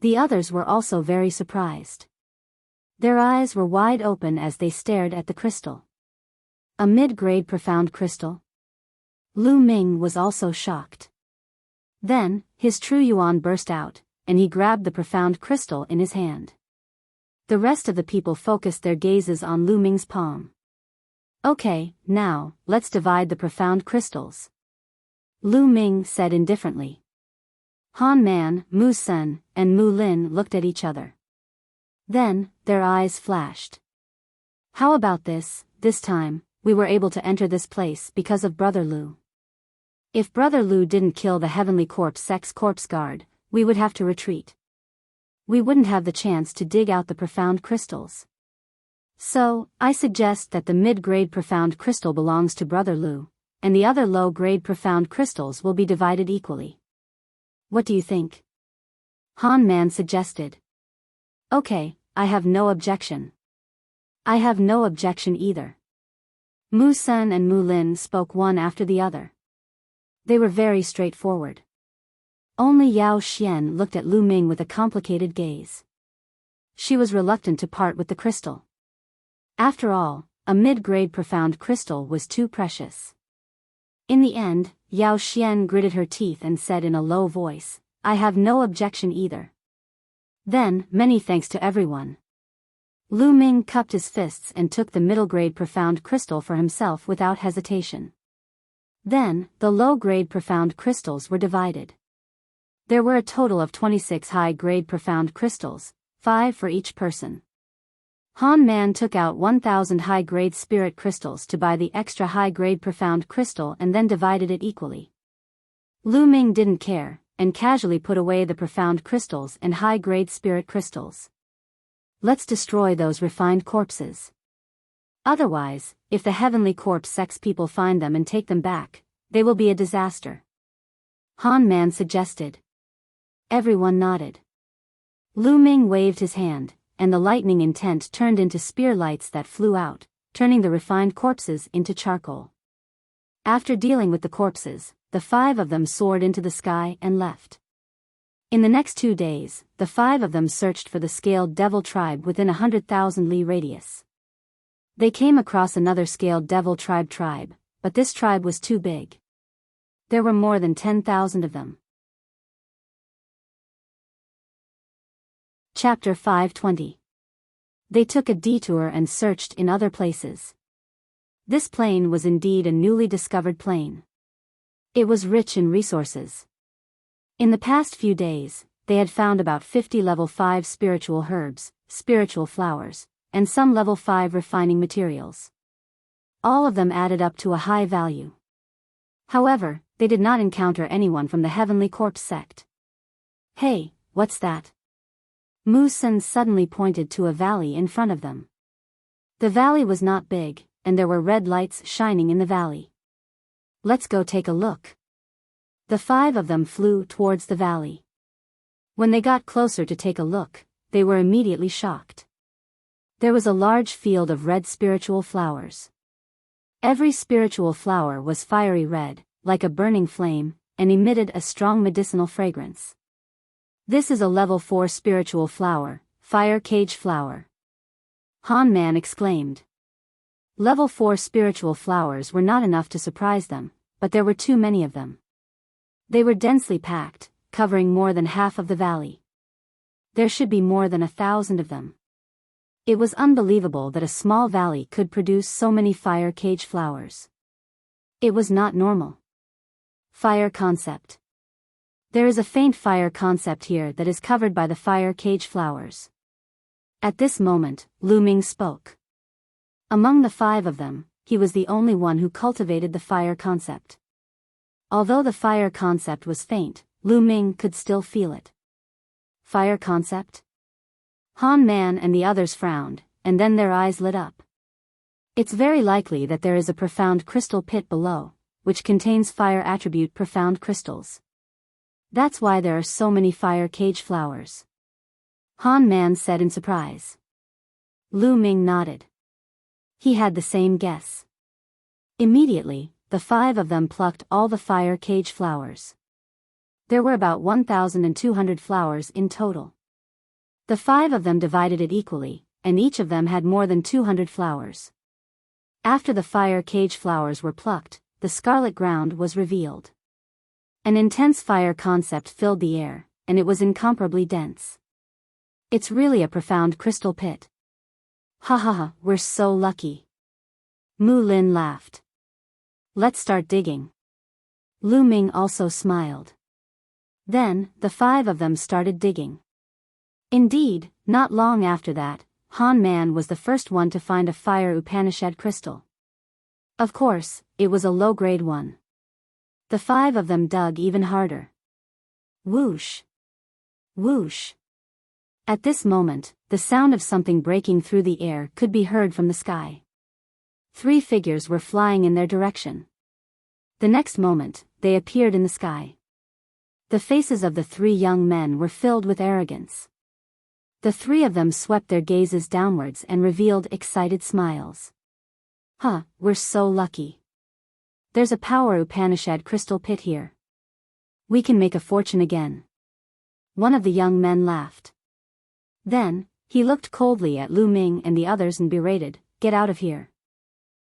A: The others were also very surprised. Their eyes were wide open as they stared at the crystal. A mid-grade profound crystal? Lu Ming was also shocked. Then, his true yuan burst out, and he grabbed the profound crystal in his hand. The rest of the people focused their gazes on Lu Ming's palm. Okay, now, let's divide the profound crystals. Lu Ming said indifferently. Han Man, Mu Sen, and Mu Lin looked at each other. Then, their eyes flashed. How about this time, we were able to enter this place because of Brother Lu. If Brother Lu didn't kill the Heavenly Corpse Sect's corpse guard, we would have to retreat. We wouldn't have the chance to dig out the profound crystals. So, I suggest that the mid-grade profound crystal belongs to Brother Lu, and the other low-grade profound crystals will be divided equally. What do you think? Han Man suggested. Okay, I have no objection. I have no objection either. Mu Sen and Mu Lin spoke one after the other. They were very straightforward. Only Yao Xian looked at Lu Ming with a complicated gaze. She was reluctant to part with the crystal. After all, a mid-grade profound crystal was too precious. In the end, Yao Xian gritted her teeth and said in a low voice, I have no objection either. Then, many thanks to everyone. Lu Ming cupped his fists and took the middle-grade profound crystal for himself without hesitation. Then, the low-grade profound crystals were divided. There were a total of 26 high-grade profound crystals, 5 for each person. Han Man took out 1,000 high-grade spirit crystals to buy the extra high-grade profound crystal and then divided it equally. Lu Ming didn't care, and casually put away the profound crystals and high-grade spirit crystals. Let's destroy those refined corpses. Otherwise, if the Heavenly Corpse Sect's people find them and take them back, they will be a disaster. Han Man suggested. Everyone nodded. Lu Ming waved his hand, and the lightning intent turned into spear lights that flew out, turning the refined corpses into charcoal. After dealing with the corpses, the 5 of them soared into the sky and left. In the next 2 days, the 5 of them searched for the scaled devil tribe within 100,000 li radius. They came across another scaled devil tribe, but this tribe was too big. There were more than 10,000 of them. Chapter 520. They took a detour and searched in other places. This plain was indeed a newly discovered plain. It was rich in resources. In the past few days, they had found about 50 level 5 spiritual herbs, spiritual flowers, and some level 5 refining materials. All of them added up to a high value. However, they did not encounter anyone from the Heavenly Corpse Sect. Hey, what's that? Mu Sen suddenly pointed to a valley in front of them. The valley was not big, and there were red lights shining in the valley. Let's go take a look. The 5 of them flew towards the valley. When they got closer to take a look, they were immediately shocked. There was a large field of red spiritual flowers. Every spiritual flower was fiery red, like a burning flame, and emitted a strong medicinal fragrance. This is a level 4 spiritual flower, fire cage flower. Han Man exclaimed. Level 4 spiritual flowers were not enough to surprise them, but there were too many of them. They were densely packed, covering more than half of the valley. There should be more than 1,000 of them. It was unbelievable that a small valley could produce so many fire cage flowers. It was not normal. Fire concept. There is a faint fire concept here that is covered by the fire cage flowers. At this moment, Lu Ming spoke. Among the 5 of them, he was the only one who cultivated the fire concept. Although the fire concept was faint, Lu Ming could still feel it. Fire concept? Han Man and the others frowned, and then their eyes lit up. It's very likely that there is a profound crystal pit below, which contains fire attribute profound crystals. That's why there are so many fire cage flowers. Han Man said in surprise. Lu Ming nodded. He had the same guess. Immediately, the 5 of them plucked all the fire cage flowers. There were about 1,200 flowers in total. The 5 of them divided it equally, and each of them had more than 200 flowers. After the fire cage flowers were plucked, the scarlet ground was revealed. An intense fire concept filled the air, and it was incomparably dense. It's really a profound crystal pit. Ha ha ha, we're so lucky. Mu Lin laughed. Let's start digging. Lu Ming also smiled. Then, the 5 of them started digging. Indeed, not long after that, Han Man was the first one to find a fire Upanishad crystal. Of course, it was a low-grade one. The 5 of them dug even harder. Whoosh! Whoosh! At this moment, the sound of something breaking through the air could be heard from the sky. 3 figures were flying in their direction. The next moment, they appeared in the sky. The faces of the 3 young men were filled with arrogance. The 3 of them swept their gazes downwards and revealed excited smiles. Huh, we're so lucky. There's a power Upanishad crystal pit here. We can make a fortune again. One of the young men laughed. Then, he looked coldly at Lu Ming and the others and berated, "Get out of here.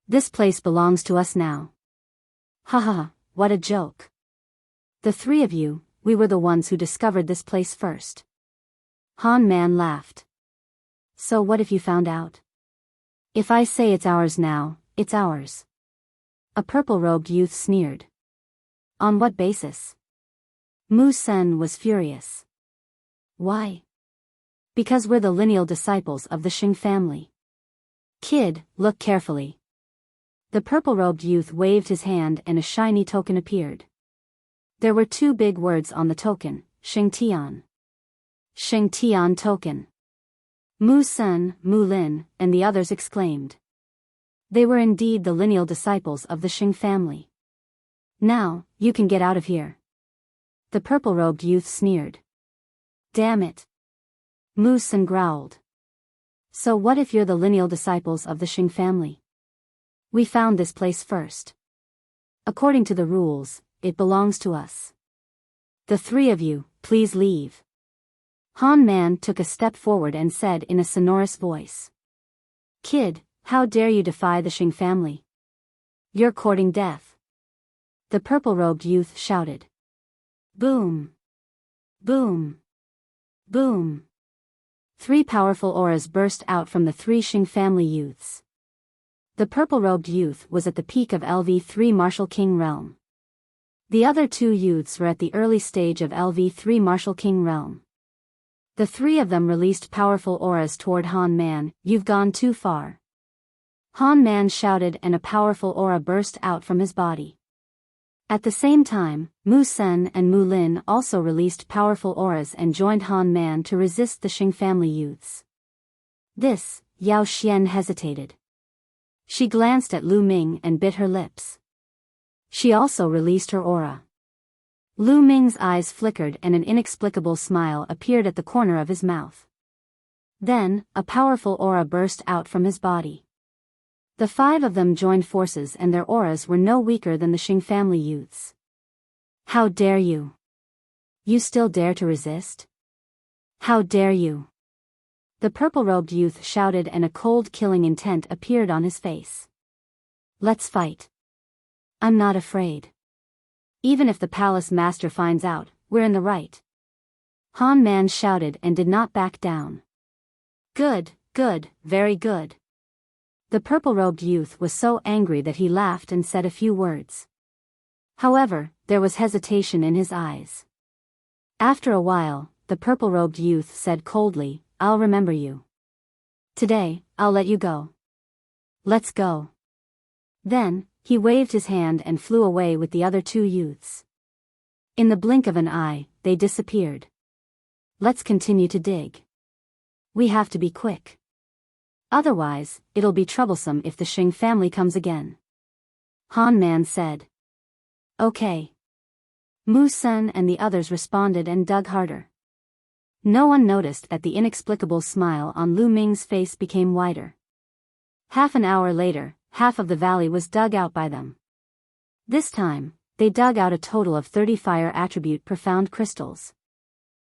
A: This place belongs to us now." Ha ha ha, what a joke. The 3 of you, we were the ones who discovered this place first. Han Man laughed. So what if you found out? If I say it's ours now, it's ours. A purple-robed youth sneered. On what basis? Mu Sen was furious. Why? Because we're the lineal disciples of the Xing family. Kid, look carefully. The purple-robed youth waved his hand and a shiny token appeared. There were 2 big words on the token, Xing Tian. Xing Tian token. Mu Sen, Mu Lin, and the others exclaimed. They were indeed the lineal disciples of the Xing family. Now, you can get out of here. The purple-robed youth sneered. Damn it. Mu Sen growled. So what if you're the lineal disciples of the Xing family? We found this place first. According to the rules, it belongs to us. The 3 of you, please leave. Han Man took a step forward and said in a sonorous voice. Kid, how dare you defy the Xing family? You're courting death. The purple-robed youth shouted. Boom! Boom! Boom! 3 powerful auras burst out from the 3 Xing family youths. The purple-robed youth was at the peak of LV3 Martial King realm. The other 2 youths were at the early stage of LV3 Martial King realm. The 3 of them released powerful auras toward Han Man. You've gone too far. Han Man shouted and a powerful aura burst out from his body. At the same time, Mu Sen and Mu Lin also released powerful auras and joined Han Man to resist the Xing family youths. This, Yao Xian hesitated. She glanced at Lu Ming and bit her lips. She also released her aura. Lu Ming's eyes flickered and an inexplicable smile appeared at the corner of his mouth. Then, a powerful aura burst out from his body. The 5 of them joined forces and their auras were no weaker than the Xing family youths. How dare you? You still dare to resist? How dare you? The purple-robed youth shouted and a cold killing intent appeared on his face. Let's fight. I'm not afraid. Even if the palace master finds out, we're in the right. Han Man shouted and did not back down. Good, good, very good. The purple-robed youth was so angry that he laughed and said a few words. However, there was hesitation in his eyes. After a while, the purple-robed youth said coldly, I'll remember you. Today, I'll let you go. Let's go. Then, he waved his hand and flew away with the other 2 youths. In the blink of an eye, they disappeared. Let's continue to dig. We have to be quick. Otherwise, it'll be troublesome if the Xing family comes again. Han Man said. Okay. Mu Sen and the others responded and dug harder. No one noticed that the inexplicable smile on Lu Ming's face became wider. Half an hour later, half of the valley was dug out by them. This time, they dug out a total of 30 fire attribute profound crystals.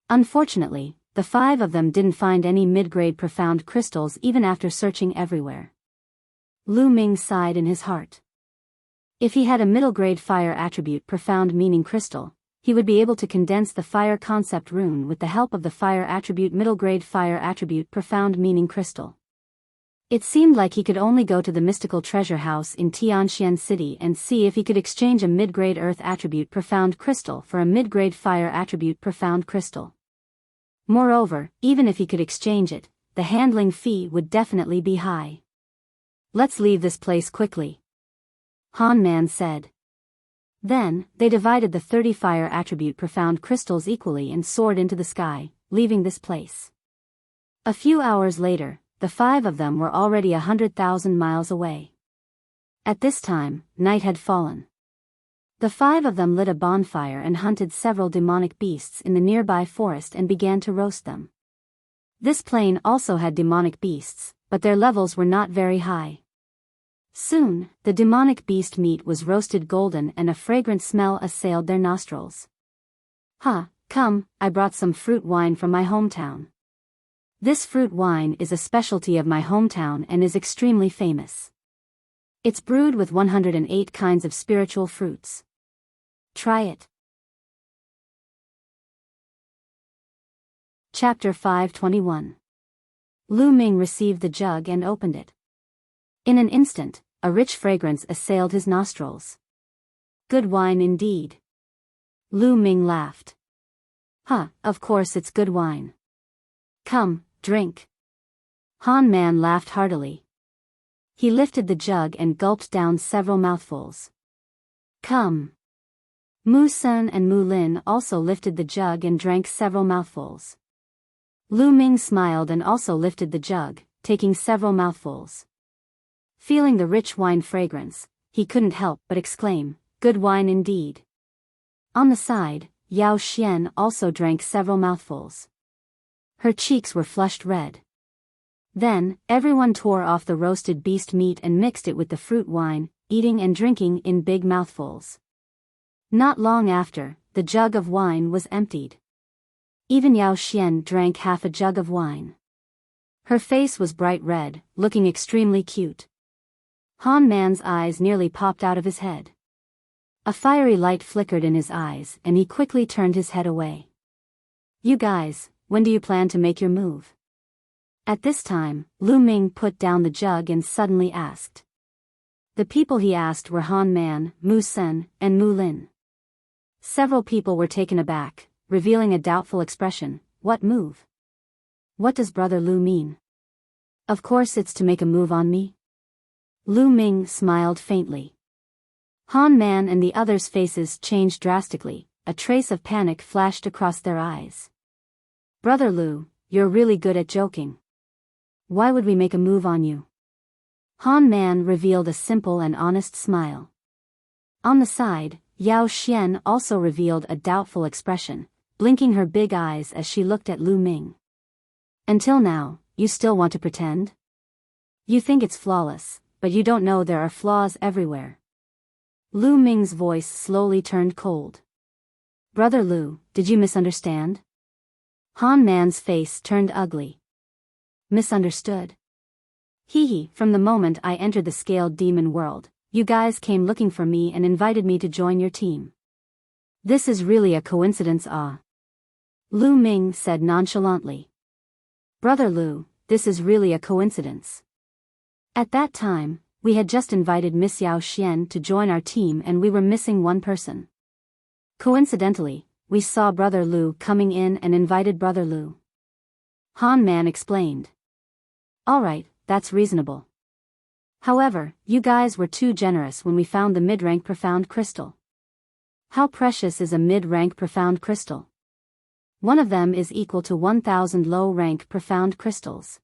A: Unfortunately, the 5 of them didn't find any mid-grade profound crystals even after searching everywhere. Lu Ming sighed in his heart. If he had a middle-grade fire attribute profound meaning crystal, he would be able to condense the fire concept rune with the help of the fire attribute middle-grade fire attribute profound meaning crystal. It seemed like he could only go to the mystical treasure house in Tianxian City and see if he could exchange a mid-grade earth attribute profound crystal for a mid-grade fire attribute profound crystal. Moreover, even if he could exchange it, the handling fee would definitely be high. Let's leave this place quickly. Han Man said. Then, they divided the 30 fire attribute profound crystals equally and soared into the sky, leaving this place. A few hours later, the 5 of them were already 100,000 miles away. At this time, night had fallen. The 5 of them lit a bonfire and hunted several demonic beasts in the nearby forest and began to roast them. This plain also had demonic beasts, but their levels were not very high. Soon, the demonic beast meat was roasted golden and a fragrant smell assailed their nostrils. Come, I brought some fruit wine from my hometown. This fruit wine is a specialty of my hometown and is extremely famous. It's brewed with 108 kinds of spiritual fruits. Try it. Chapter 521. Lu Ming received the jug and opened it. In an instant, a rich fragrance assailed his nostrils. Good wine indeed. Lu Ming laughed. Of course it's good wine. Come, drink. Han Man laughed heartily. He lifted the jug and gulped down several mouthfuls. Come. Mu Sen and Mu Lin also lifted the jug and drank several mouthfuls. Lu Ming smiled and also lifted the jug, taking several mouthfuls. Feeling the rich wine fragrance, he couldn't help but exclaim, good wine indeed. On the side, Yao Xian also drank several mouthfuls. Her cheeks were flushed red. Then, everyone tore off the roasted beast meat and mixed it with the fruit wine, eating and drinking in big mouthfuls. Not long after, the jug of wine was emptied. Even Yao Xian drank half a jug of wine. Her face was bright red, looking extremely cute. Han Man's eyes nearly popped out of his head. A fiery light flickered in his eyes and he quickly turned his head away. You guys, when do you plan to make your move? At this time, Lu Ming put down the jug and suddenly asked. The people he asked were Han Man, Mu Sen, and Mu Lin. Several people were taken aback, revealing a doubtful expression. What move? What does Brother Lu mean? Of course it's to make a move on me. Lu Ming smiled faintly. Han Man and the others' faces changed drastically, a trace of panic flashed across their eyes. Brother Lu, you're really good at joking. Why would we make a move on you? Han Man revealed a simple and honest smile. On the side, Yao Xian also revealed a doubtful expression, blinking her big eyes as she looked at Lu Ming. Until now, you still want to pretend? You think it's flawless, but you don't know there are flaws everywhere. Lu Ming's voice slowly turned cold. Brother Lu, did you misunderstand? Han Man's face turned ugly. Misunderstood? Hee, from the moment I entered the scaled demon world, you guys came looking for me and invited me to join your team. This is really a coincidence, ah. Lu Ming said nonchalantly. Brother Lu, this is really a coincidence. At that time, we had just invited Miss Yao Xian to join our team and we were missing one person. Coincidentally, we saw Brother Lu coming in and invited Brother Lu. Han Man explained. Alright, that's reasonable. However, you guys were too generous when we found the mid-rank profound crystal. How precious is a mid-rank profound crystal? One of them is equal to 1,000 low-rank profound crystals.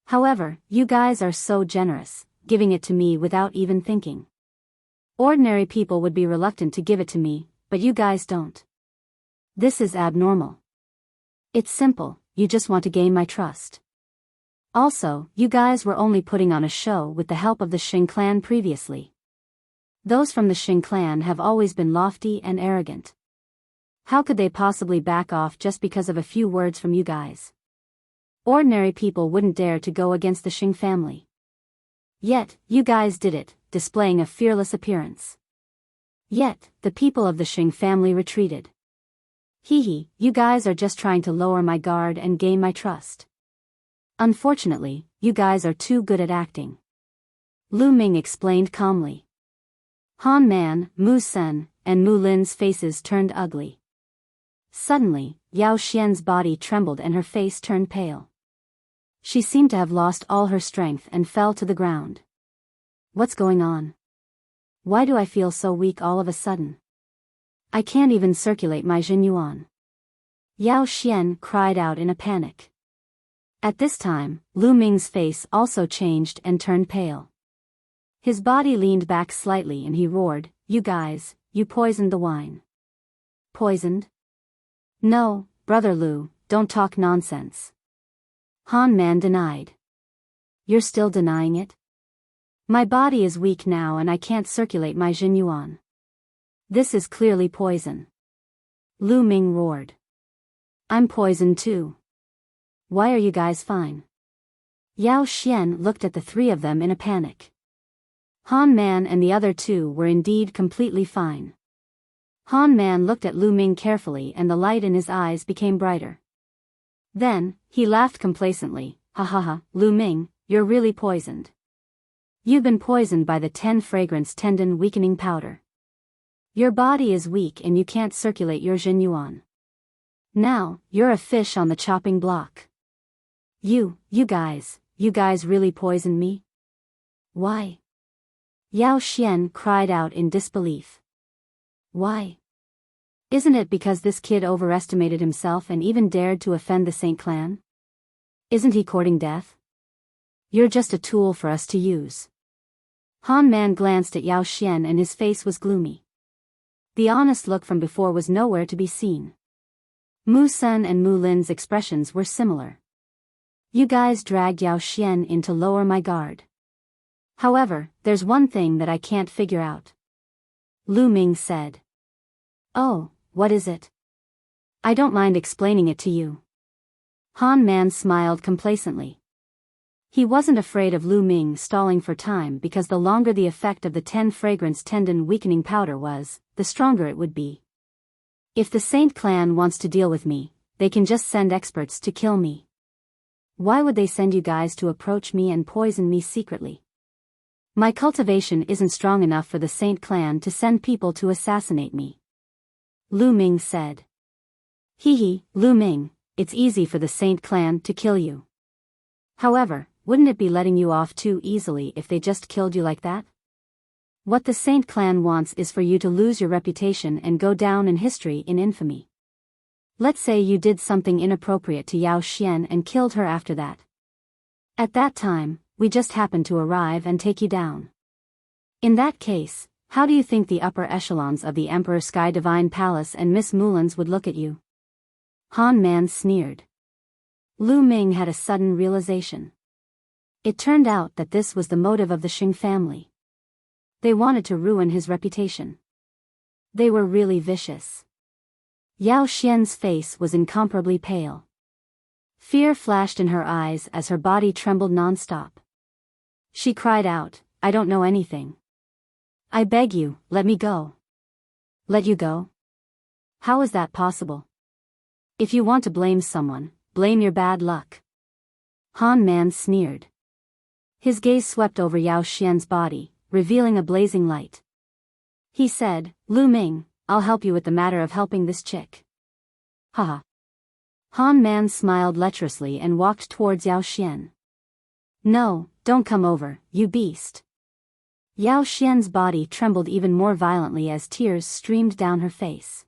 A: However, you guys are so generous, giving it to me without even thinking. Ordinary people would be reluctant to give it to me, but you guys don't. This is abnormal. It's simple, you just want to gain my trust. Also, you guys were only putting on a show with the help of the Xing clan previously. Those from the Xing clan have always been lofty and arrogant. How could they possibly back off just because of a few words from you guys? Ordinary people wouldn't dare to go against the Xing family. Yet, you guys did it, displaying a fearless appearance. Yet, the people of the Xing family retreated. Hee, you guys are just trying to lower my guard and gain my trust. Unfortunately, you guys are too good at acting. Lu Ming explained calmly. Han Man, Mu Sen, and Mu Lin's faces turned ugly. Suddenly, Yao Xian's body trembled and her face turned pale. She seemed to have lost all her strength and fell to the ground. What's going on? Why do I feel so weak all of a sudden? I can't even circulate my Jin Yuan. Yao Xian cried out in a panic. At this time, Lu Ming's face also changed and turned pale. His body leaned back slightly and he roared, You guys, you poisoned the wine. Poisoned? No, Brother Lu, don't talk nonsense. Han Man denied. You're still denying it? My body is weak now and I can't circulate my Jin Yuan. This is clearly poison. Lu Ming roared. I'm poisoned too. Why are you guys fine? Yao Xian looked at the three of them in a panic. Han Man and the other two were indeed completely fine. Han Man looked at Lu Ming carefully and the light in his eyes became brighter. Then, he laughed complacently, Ha ha ha, Lu Ming, you're really poisoned. You've been poisoned by the 10 fragrance tendon weakening powder. Your body is weak and you can't circulate your Jin Yuan. Now, you're a fish on the chopping block. You guys really poisoned me? Why? Yao Xian cried out in disbelief. Why? Isn't it because this kid overestimated himself and even dared to offend the Saint clan? Isn't he courting death? You're just a tool for us to use. Han Man glanced at Yao Xian and his face was gloomy. The honest look from before was nowhere to be seen. Mu Sen and Mu Lin's expressions were similar. You guys dragged Yao Xian in to lower my guard. However, there's one thing that I can't figure out. Lu Ming said. Oh, what is it? I don't mind explaining it to you. Han Man smiled complacently. He wasn't afraid of Lu Ming stalling for time because the longer the effect of the 10 fragrance tendon weakening powder was, the stronger it would be. If the Saint clan wants to deal with me, they can just send experts to kill me. Why would they send you guys to approach me and poison me secretly? My cultivation isn't strong enough for the Saint clan to send people to assassinate me. Lu Ming said. Hee, Lu Ming, it's easy for the Saint clan to kill you. However, wouldn't it be letting you off too easily if they just killed you like that? What the Saint clan wants is for you to lose your reputation and go down in history in infamy. Let's say you did something inappropriate to Yao Xian and killed her after that. At that time, we just happened to arrive and take you down. In that case, how do you think the upper echelons of the Emperor Sky Divine Palace and Miss Mulan's would look at you? Han Man sneered. Lu Ming had a sudden realization. It turned out that this was the motive of the Xing family. They wanted to ruin his reputation. They were really vicious. Yao Xian's face was incomparably pale. Fear flashed in her eyes as her body trembled non-stop. She cried out, "I don't know anything. I beg you, let me go." "Let you go? How is that possible? If you want to blame someone, blame your bad luck." Han Man sneered. His gaze swept over Yao Xian's body, revealing a blazing light. He said, "Lu Ming, I'll help you with the matter of helping this chick." Haha. Han Man smiled lecherously and walked towards Yao Xian. "No, don't come over, you beast." Yao Xian's body trembled even more violently as tears streamed down her face.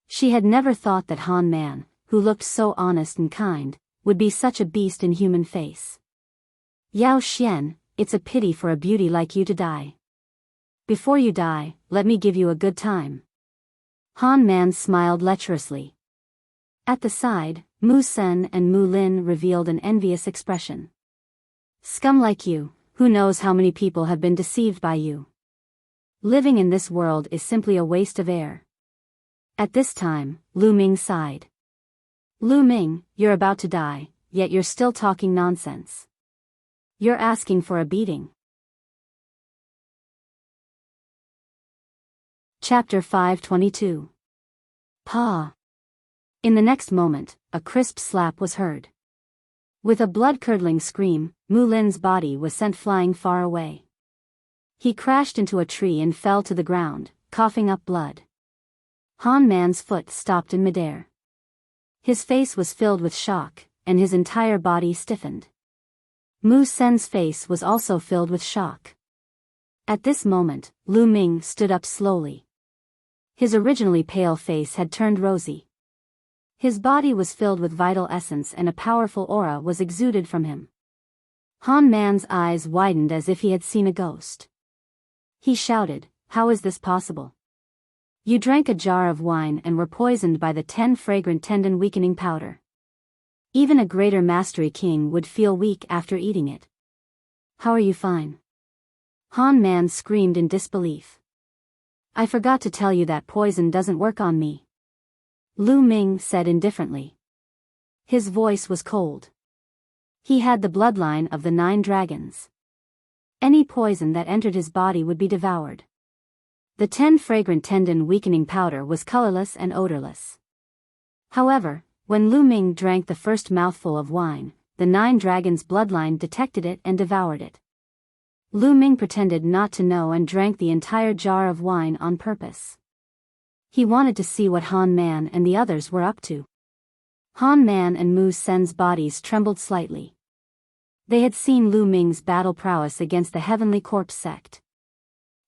A: She had never thought that Han Man, who looked so honest and kind, would be such a beast in human face. "Yao Xian, it's a pity for a beauty like you to die. Before you die, let me give you a good time." Han Man smiled lecherously. At the side, Mu Sen and Mu Lin revealed an envious expression. "Scum like you, who knows how many people have been deceived by you? Living in this world is simply a waste of air." At this time, Lu Ming sighed. "Lu Ming, you're about to die, yet you're still talking nonsense. You're asking for a beating." Chapter 522. Pa. In the next moment, a crisp slap was heard. With a blood-curdling scream, Mu Lin's body was sent flying far away. He crashed into a tree and fell to the ground, coughing up blood. Han Man's foot stopped in midair. His face was filled with shock, and his entire body stiffened. Mu Sen's face was also filled with shock. At this moment, Lu Ming stood up slowly. His originally pale face had turned rosy. His body was filled with vital essence and a powerful aura was exuded from him. Han Man's eyes widened as if he had seen a ghost. He shouted, "How is this possible? You drank a jar of wine and were poisoned by the 10 fragrant tendon weakening powder. Even a greater mastery king would feel weak after eating it. How are you fine?" Han Man screamed in disbelief. "I forgot to tell you that poison doesn't work on me," Lu Ming said indifferently. His voice was cold. He had the bloodline of the 9 dragons. Any poison that entered his body would be devoured. The 10 fragrant tendon weakening powder was colorless and odorless. However, when Lu Ming drank the first mouthful of wine, the 9 dragons' bloodline detected it and devoured it. Lu Ming pretended not to know and drank the entire jar of wine on purpose. He wanted to see what Han Man and the others were up to. Han Man and Mu Sen's bodies trembled slightly. They had seen Lu Ming's battle prowess against the Heavenly Corpse sect.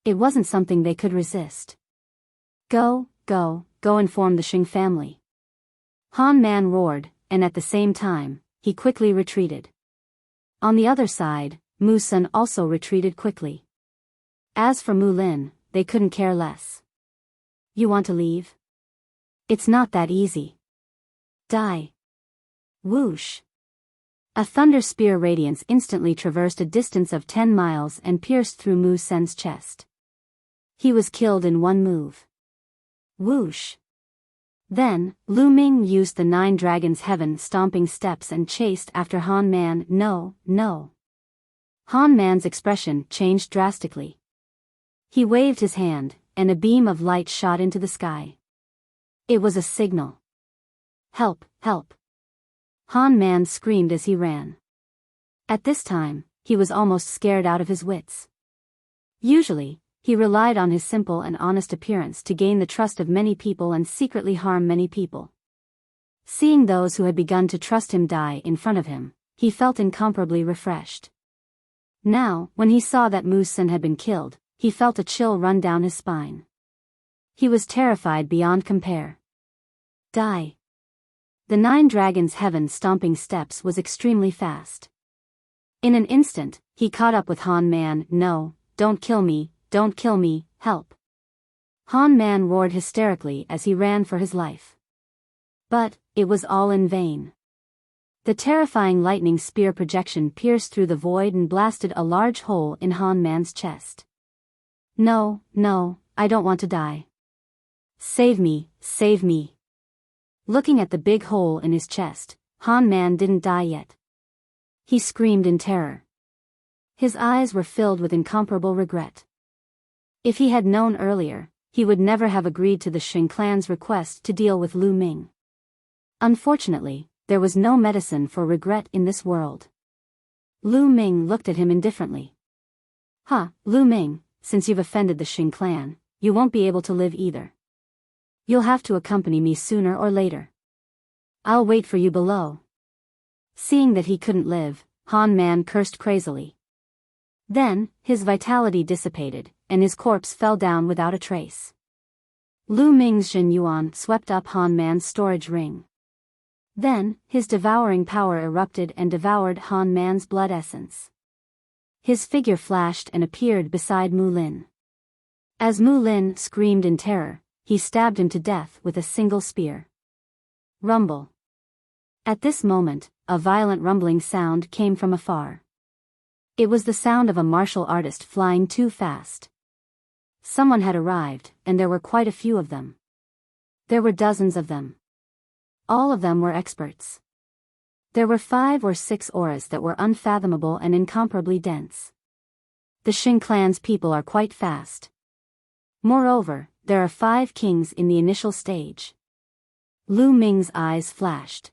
A: It wasn't something they could resist. Go inform the Xing family." Han Man roared, and at the same time, he quickly retreated. On the other side, Mu Sen also retreated quickly. As for Mu Lin, they couldn't care less. "You want to leave? It's not that easy. Die." Whoosh! A thunder spear radiance instantly traversed a distance of 10 miles and pierced through Mu Sen's chest. He was killed in one move. Whoosh! Then, Lu Ming used the 9 dragons' heaven-stomping steps and chased after Han Man. No. Han Man's expression changed drastically. He waved his hand, and a beam of light shot into the sky. It was a signal. "Help! Help!" Han Man screamed as he ran. At this time, he was almost scared out of his wits. Usually, he relied on his simple and honest appearance to gain the trust of many people and secretly harm many people. Seeing those who had begun to trust him die in front of him, he felt incomparably refreshed. Now, when he saw that Mu Sen had been killed, he felt a chill run down his spine. He was terrified beyond compare. Die. The 9 dragons' heaven-stomping steps was extremely fast. In an instant, he caught up with Han Man. "No, don't kill me, help." Han Man roared hysterically as he ran for his life. But, it was all in vain. The terrifying lightning spear projection pierced through the void and blasted a large hole in Han Man's chest. No, no, I don't want to die. Save me, save me. Looking at the big hole in his chest, Han Man didn't die yet. He screamed in terror. His eyes were filled with incomparable regret. If he had known earlier, he would never have agreed to the Xing clan's request to deal with Lu Ming. Unfortunately, there was no medicine for regret in this world. Lu Ming looked at him indifferently. Lu Ming, since you've offended the Xing clan, you won't be able to live either. You'll have to accompany me sooner or later. I'll wait for you below. Seeing that he couldn't live, Han Man cursed crazily. Then, his vitality dissipated, and his corpse fell down without a trace. Lu Ming's Jin Yuan swept up Han Man's storage ring. Then, his devouring power erupted and devoured Han Man's blood essence. His figure flashed and appeared beside Mu Lin. As Mu Lin screamed in terror, he stabbed him to death with a single spear. Rumble. At this moment, a violent rumbling sound came from afar. It was the sound of a martial artist flying too fast. Someone had arrived, and there were quite a few of them. There were dozens of them. All of them were experts. There were 5 or 6 auras that were unfathomable and incomparably dense. The Xing clan's people are quite fast. Moreover, there are 5 kings in the initial stage. Lu Ming's eyes flashed.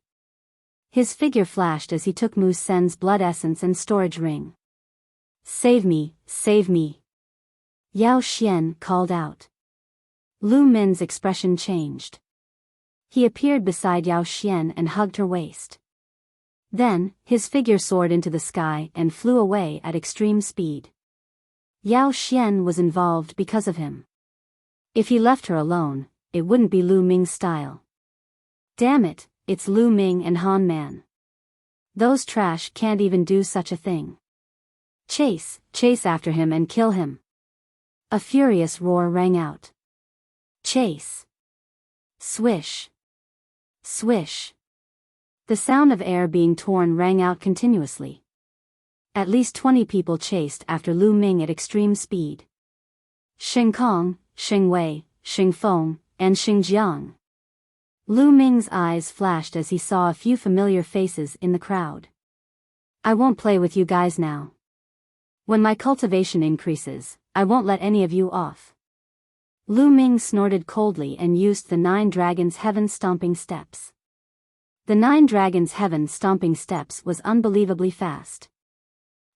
A: His figure flashed as he took Mu Sen's blood essence and storage ring. Save me, save me. Yao Xian called out. Lu Min's expression changed. He appeared beside Yao Xian and hugged her waist. Then, his figure soared into the sky and flew away at extreme speed. Yao Xian was involved because of him. If he left her alone, it wouldn't be Lu Ming's style. Damn it, it's Lu Ming and Han Man. Those trash can't even do such a thing. Chase after him and kill him. A furious roar rang out. Chase. Swish. Swish. The sound of air being torn rang out continuously. At least 20 people chased after Lu Ming at extreme speed. Xing Kong, Xing Wei, Xing Feng, and Xing Jiang. Lu Ming's eyes flashed as he saw a few familiar faces in the crowd. I won't play with you guys now. When my cultivation increases, I won't let any of you off. Lu Ming snorted coldly and used the 9 Dragons' Heaven Stomping Steps. The 9 Dragons' Heaven Stomping Steps was unbelievably fast.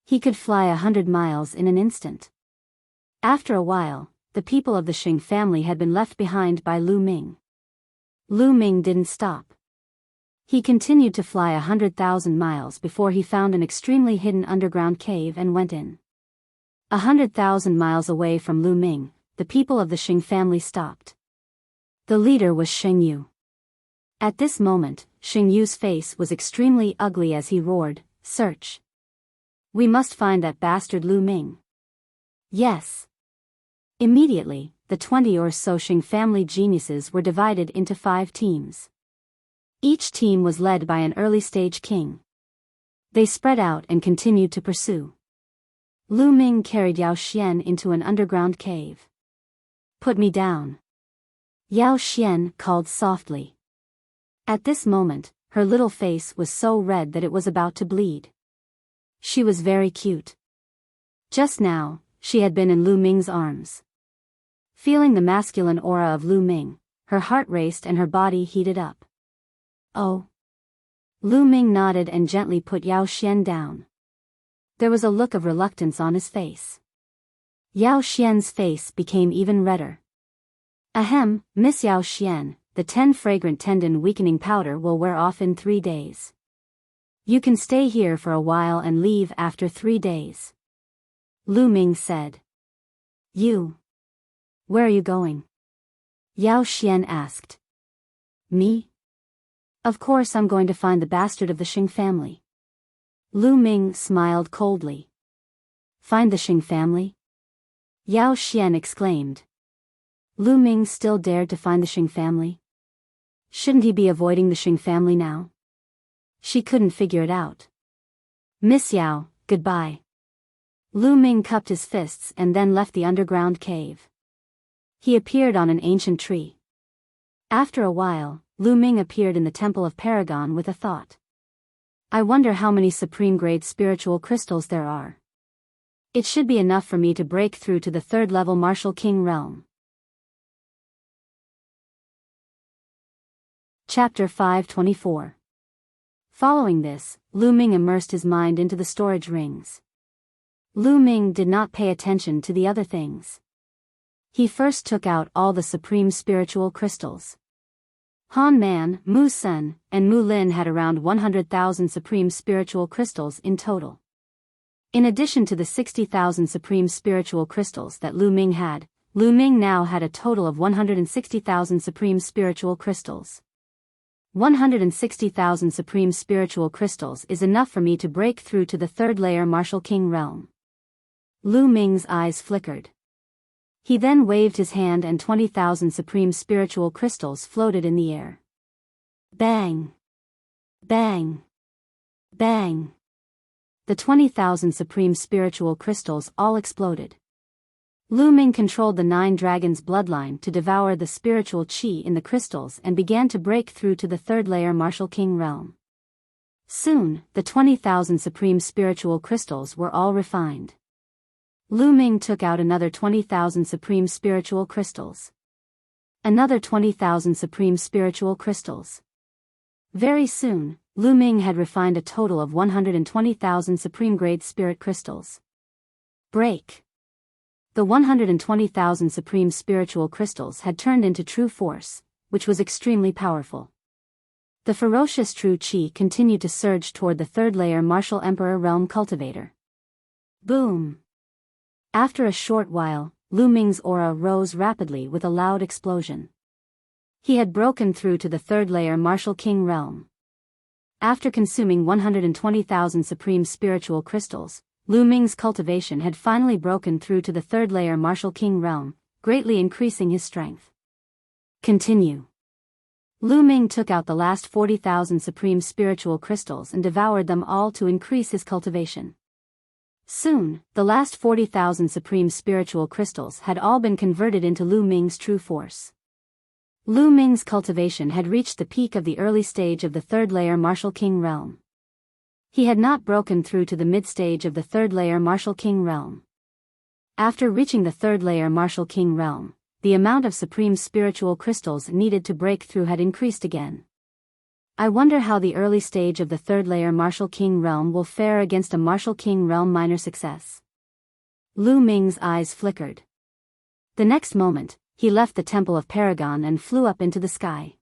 A: He could fly 100 miles in an instant. After a while, the people of the Xing family had been left behind by Lu Ming. Lu Ming didn't stop. He continued to fly 100,000 miles before he found an extremely hidden underground cave and went in. 100,000 miles away from Lu Ming, the people of the Xing family stopped. The leader was Xing Yu. At this moment, Xing Yu's face was extremely ugly as he roared, "Search! We must find that bastard Lu Ming." Yes. Immediately, the 20 or so Xing family geniuses were divided into 5 teams. Each team was led by an early-stage king. They spread out and continued to pursue. Lu Ming carried Yao Xian into an underground cave. "Put me down." Yao Xian called softly. At this moment, her little face was so red that it was about to bleed. She was very cute. Just now, she had been in Lu Ming's arms. Feeling the masculine aura of Lu Ming, her heart raced and her body heated up. Oh. Lu Ming nodded and gently put Yao Xian down. There was a look of reluctance on his face. Yao Xian's face became even redder. Ahem, Miss Yao Xian, the 10 fragrant tendon weakening powder will wear off in 3 days. You can stay here for a while and leave after 3 days. Lu Ming said. You. Where are you going? Yao Xian asked. Me? Of course I'm going to find the bastard of the Xing family. Lu Ming smiled coldly. Find the Xing family? Yao Xian exclaimed. Lu Ming still dared to find the Xing family? Shouldn't he be avoiding the Xing family now? She couldn't figure it out. Miss Yao, goodbye. Lu Ming cupped his fists and then left the underground cave. He appeared on an ancient tree. After a while, Lu Ming appeared in the Temple of Paragon with a thought. I wonder how many supreme-grade spiritual crystals there are. It should be enough for me to break through to the third-level Martial King realm. Chapter 524. Following this, Lu Ming immersed his mind into the storage rings. Lu Ming did not pay attention to the other things. He first took out all the supreme spiritual crystals. Han Man, Mu Sen, and Mu Lin had around 100,000 supreme spiritual crystals in total. In addition to the 60,000 supreme spiritual crystals that Lu Ming had, Lu Ming now had a total of 160,000 supreme spiritual crystals. 160,000 supreme spiritual crystals is enough for me to break through to the third layer Martial King realm. Lu Ming's eyes flickered. He then waved his hand and 20,000 supreme spiritual crystals floated in the air. Bang! Bang! Bang! The 20,000 supreme spiritual crystals all exploded. Lu Ming controlled the 9 dragons' bloodline to devour the spiritual qi in the crystals and began to break through to the third layer Martial King realm. Soon, the 20,000 supreme spiritual crystals were all refined. Lu Ming took out another 20,000 supreme spiritual crystals. Another 20,000 supreme spiritual crystals. Very soon, Lu Ming had refined a total of 120,000 supreme-grade spirit crystals. Break! The 120,000 supreme spiritual crystals had turned into true force, which was extremely powerful. The ferocious true qi continued to surge toward the third layer Martial Emperor Realm Cultivator. Boom! After a short while, Lu Ming's aura rose rapidly with a loud explosion. He had broken through to the third layer Martial King realm. After consuming 120,000 supreme spiritual crystals, Lu Ming's cultivation had finally broken through to the third layer Martial King realm, greatly increasing his strength. Continue. Lu Ming took out the last 40,000 supreme spiritual crystals and devoured them all to increase his cultivation. Soon, the last 40,000 supreme spiritual crystals had all been converted into Lu Ming's true force. Lu Ming's cultivation had reached the peak of the early stage of the third layer Martial King realm. He had not broken through to the mid-stage of the third layer Martial King realm. After reaching the third layer Martial King realm, the amount of supreme spiritual crystals needed to break through had increased again. I wonder how the early stage of the third layer Martial King realm will fare against a Martial King realm minor success. Lu Ming's eyes flickered. The next moment, he left the Temple of Paragon and flew up into the sky.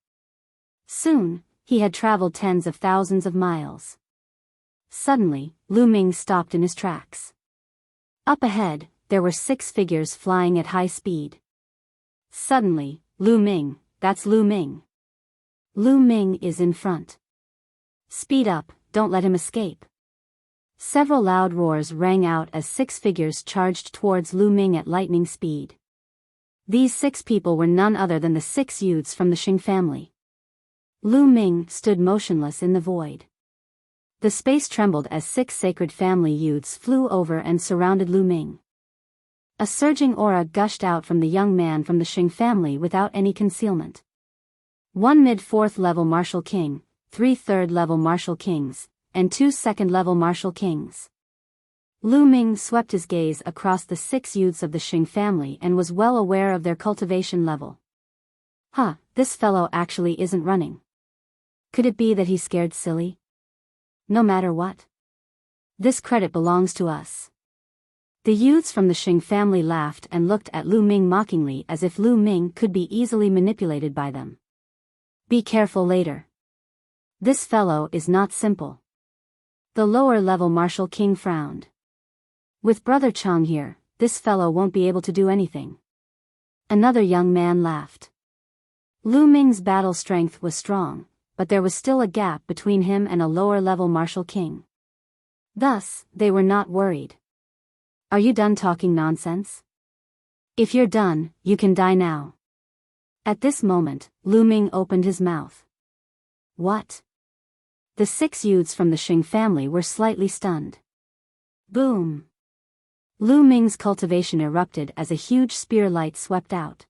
A: Soon, he had traveled tens of thousands of miles. Suddenly, Lu Ming stopped in his tracks. Up ahead, there were 6 figures flying at high speed. Suddenly, Lu Ming, that's Lu Ming. Lu Ming is in front. Speed up, don't let him escape. Several loud roars rang out as 6 figures charged towards Lu Ming at lightning speed. These 6 people were none other than the 6 youths from the Xing family. Lu Ming stood motionless in the void. The space trembled as 6 sacred family youths flew over and surrounded Lu Ming. A surging aura gushed out from the young man from the Xing family without any concealment. 1 mid-4th level Martial King, 3 3rd-level Martial Kings, and 2 2nd-level Martial Kings. Lu Ming swept his gaze across the 6 youths of the Xing family and was well aware of their cultivation level. This fellow actually isn't running. Could it be that he's scared silly? No matter what. This credit belongs to us. The youths from the Xing family laughed and looked at Lu Ming mockingly as if Lu Ming could be easily manipulated by them. Be careful later. This fellow is not simple. The lower-level Martial King frowned. With Brother Chang here, this fellow won't be able to do anything. Another young man laughed. Lu Ming's battle strength was strong, but there was still a gap between him and a lower-level Martial King. Thus, they were not worried. Are you done talking nonsense? If you're done, you can die now. At this moment, Lu Ming opened his mouth. What? The 6 youths from the Xing family were slightly stunned. Boom! Lu Ming's cultivation erupted as a huge spear light swept out.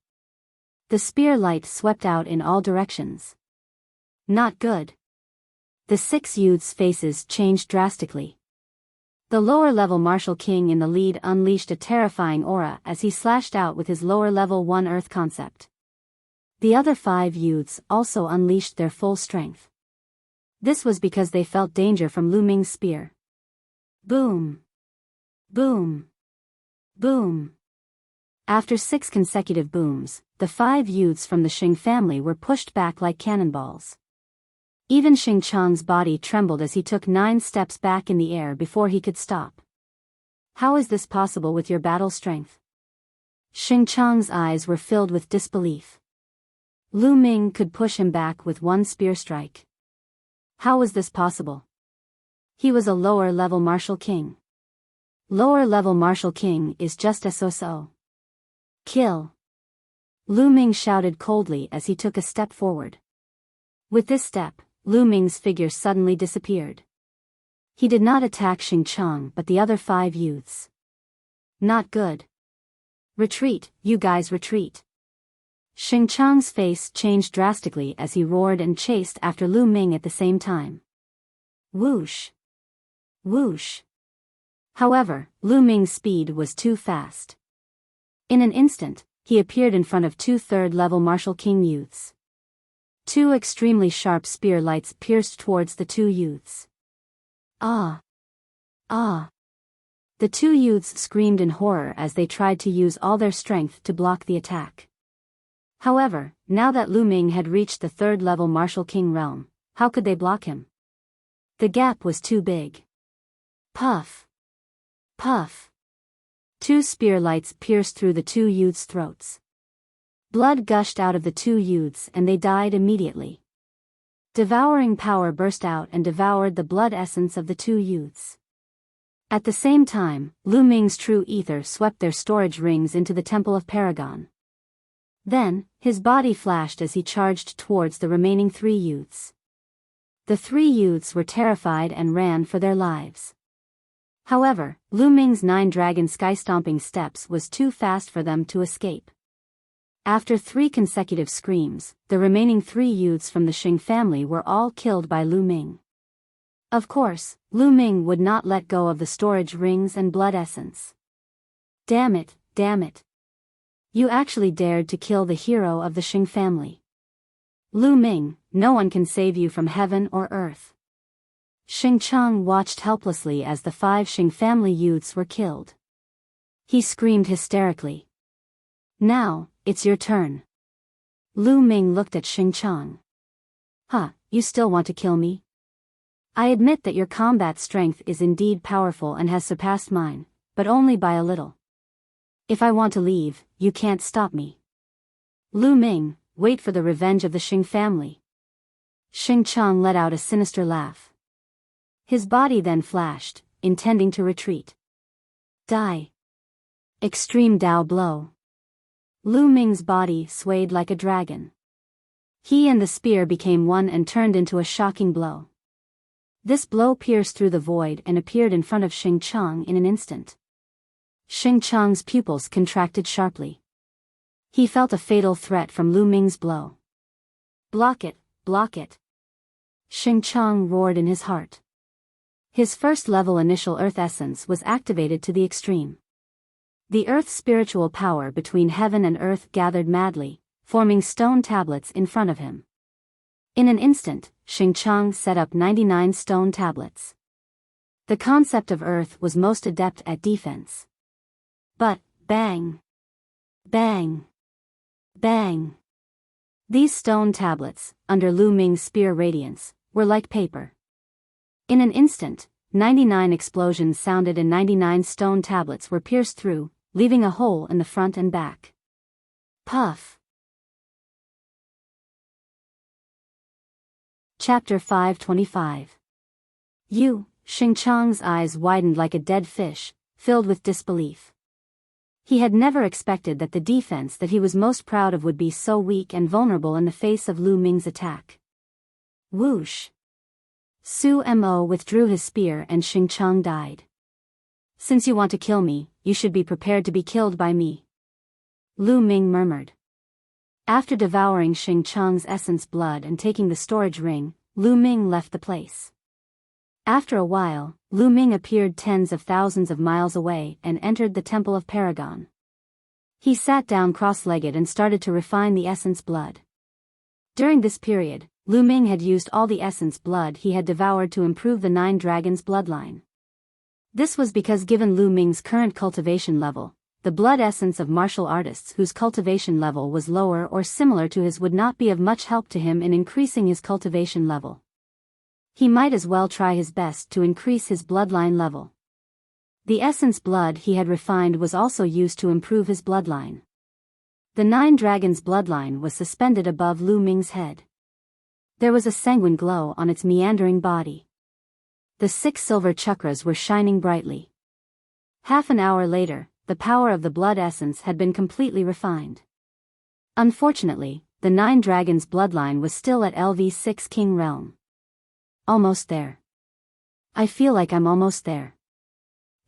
A: The spear light swept out in all directions. Not good. The 6 youths' faces changed drastically. The lower-level martial king in the lead unleashed a terrifying aura as he slashed out with his lower-level 1 earth concept. The other 5 youths also unleashed their full strength. This was because they felt danger from Lu Ming's spear. Boom! Boom! Boom! After 6 consecutive booms, the 5 youths from the Xing family were pushed back like cannonballs. Even Xing Chang's body trembled as he took 9 steps back in the air before he could stop. How is this possible with your battle strength? Xing Chang's eyes were filled with disbelief. Lu Ming could push him back with 1 spear strike. How was this possible? He was a lower-level martial king. Lower-level martial king is just so. Kill! Lu Ming shouted coldly as he took a step forward. With this step, Lu Ming's figure suddenly disappeared. He did not attack Xing Chang but the other 5 youths. Not good. Retreat, you guys retreat. Xing Chang's face changed drastically as he roared and chased after Lu Ming at the same time. Whoosh! Whoosh! However, Lu Ming's speed was too fast. In an instant, he appeared in front of 2 third-level martial king youths. 2 extremely sharp spear lights pierced towards the 2 youths. Ah! Ah! The 2 youths screamed in horror as they tried to use all their strength to block the attack. However, now that Lu Ming had reached the 3rd-level martial king realm, how could they block him? The gap was too big. Puff! Puff! 2 spear lights pierced through the 2 youths' throats. Blood gushed out of the 2 youths and they died immediately. Devouring power burst out and devoured the blood essence of the 2 youths. At the same time, Lu Ming's true ether swept their storage rings into the Temple of Paragon. Then, his body flashed as he charged towards the remaining 3 youths. The 3 youths were terrified and ran for their lives. However, Lu Ming's 9-dragon sky-stomping steps was too fast for them to escape. After 3 consecutive screams, the remaining 3 youths from the Xing family were all killed by Lu Ming. Of course, Lu Ming would not let go of the storage rings and blood essence. Damn it, damn it. You actually dared to kill the hero of the Xing family. Lu Ming, no one can save you from heaven or earth. Xing Chang watched helplessly as the 5 Xing family youths were killed. He screamed hysterically. Now, it's your turn. Lu Ming looked at Xing Chang. Huh, you still want to kill me? I admit that your combat strength is indeed powerful and has surpassed mine, but only by a little. If I want to leave, you can't stop me. Lu Ming, wait for the revenge of the Xing family. Xing Chang let out a sinister laugh. His body then flashed, intending to retreat. Die. Extreme Dao blow. Lu Ming's body swayed like a dragon. He and the spear became one and turned into a shocking blow. This blow pierced through the void and appeared in front of Xing Chang in an instant. Xing Chang's pupils contracted sharply. He felt a fatal threat from Lu Ming's blow. Block it, block it. Xing Chang roared in his heart. His 1st-level initial earth essence was activated to the extreme. The earth's spiritual power between heaven and earth gathered madly, forming stone tablets in front of him. In an instant, Xing Chang set up 99 stone tablets. The concept of earth was most adept at defense. But, bang! Bang! Bang! These stone tablets, under Lu Ming's spear radiance, were like paper. In an instant, 99 explosions sounded and 99 stone tablets were pierced through, leaving a hole in the front and back. Puff! Chapter 525. Xing Chang's eyes widened like a dead fish, filled with disbelief. He had never expected that the defense that he was most proud of would be so weak and vulnerable in the face of Lu Ming's attack. Whoosh! Su Mo withdrew his spear and Xingqiang died. Since you want to kill me, you should be prepared to be killed by me. Lu Ming murmured. After devouring Xingqiang's essence blood and taking the storage ring, Lu Ming left the place. After a while, Lu Ming appeared tens of thousands of miles away and entered the Temple of Paragon. He sat down cross-legged and started to refine the essence blood. During this period, Lu Ming had used all the essence blood he had devoured to improve the 9 dragons' bloodline. This was because given Lu Ming's current cultivation level, the blood essence of martial artists whose cultivation level was lower or similar to his would not be of much help to him in increasing his cultivation level. He might as well try his best to increase his bloodline level. The essence blood he had refined was also used to improve his bloodline. The 9 dragons' bloodline was suspended above Lu Ming's head. There was a sanguine glow on its meandering body. The 6 silver chakras were shining brightly. Half an hour later, the power of the blood essence had been completely refined. Unfortunately, the 9 dragons' bloodline was still at LV6 King Realm. Almost there. I feel like I'm almost there.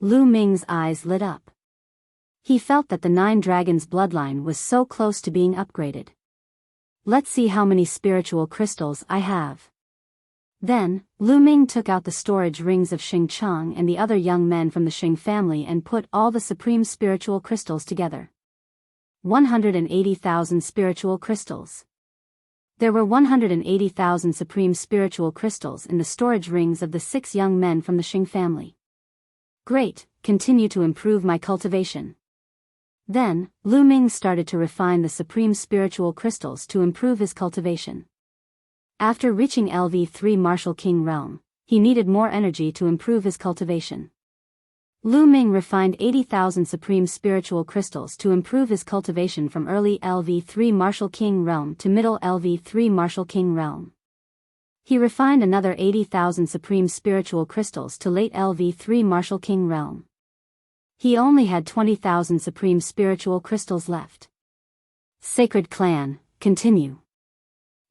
A: Lu Ming's eyes lit up. He felt that the 9 dragons' bloodline was so close to being upgraded. Let's see how many spiritual crystals I have. Then, Lu Ming took out the storage rings of Xingqiang and the other young men from the Xing family and put all the supreme spiritual crystals together. 180,000 spiritual crystals. There were 180,000 supreme spiritual crystals in the storage rings of the 6 young men from the Xing family. Great, continue to improve my cultivation. Then, Lu Ming started to refine the supreme spiritual crystals to improve his cultivation. After reaching LV3 Martial King Realm, he needed more energy to improve his cultivation. Lu Ming refined 80,000 supreme spiritual crystals to improve his cultivation from early LV3 Martial King Realm to middle LV3 Martial King Realm. He refined another 80,000 supreme spiritual crystals to late LV3 Martial King Realm. He only had 20,000 supreme spiritual crystals left. Sacred Clan, continue.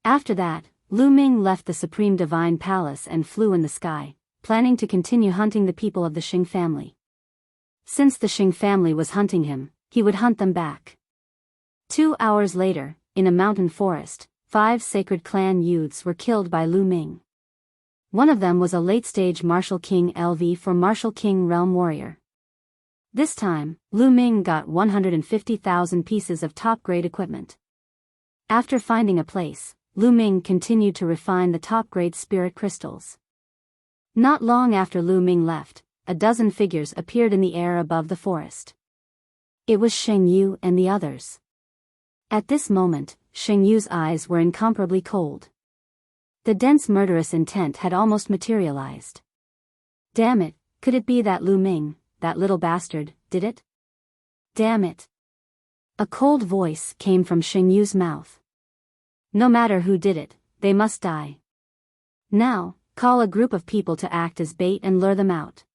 A: After that, Lu Ming left the Supreme Divine Palace and flew in the sky, planning to continue hunting the people of the Xing family. Since the Xing family was hunting him, he would hunt them back. 2 hours later, in a mountain forest, 5 sacred clan youths were killed by Lu Ming. One of them was a late-stage Martial King LV for Martial King Realm warrior. This time, Lu Ming got 150,000 pieces of top-grade equipment. After finding a place, Lu Ming continued to refine the top-grade spirit crystals. Not long after Lu Ming left, a dozen figures appeared in the air above the forest. It was Sheng Yu and the others. At this moment, Sheng Yu's eyes were incomparably cold. The dense murderous intent had almost materialized. Damn it, could it be that Lu Ming, that little bastard, did it? Damn it. A cold voice came from Sheng Yu's mouth. No matter who did it, they must die. Now, call a group of people to act as bait and lure them out.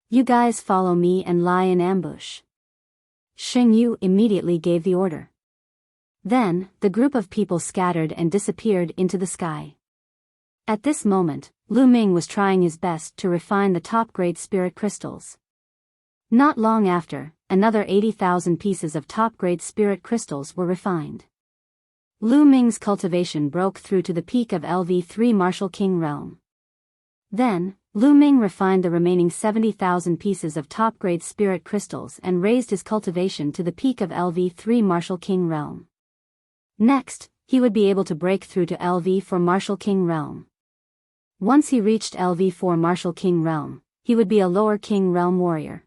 A: You guys follow me and lie in ambush. Sheng Yu immediately gave the order. Then, the group of people scattered and disappeared into the sky. At this moment, Lu Ming was trying his best to refine the top-grade spirit crystals. Not long after, another 80,000 pieces of top-grade spirit crystals were refined. Lu Ming's cultivation broke through to the peak of LV3 Martial King Realm. Then, Lu Ming refined the remaining 70,000 pieces of top-grade spirit crystals and raised his cultivation to the peak of LV3 Martial King Realm. Next, he would be able to break through to LV4 Martial King Realm. Once he reached LV4 Martial King Realm, he would be a Lower King Realm warrior.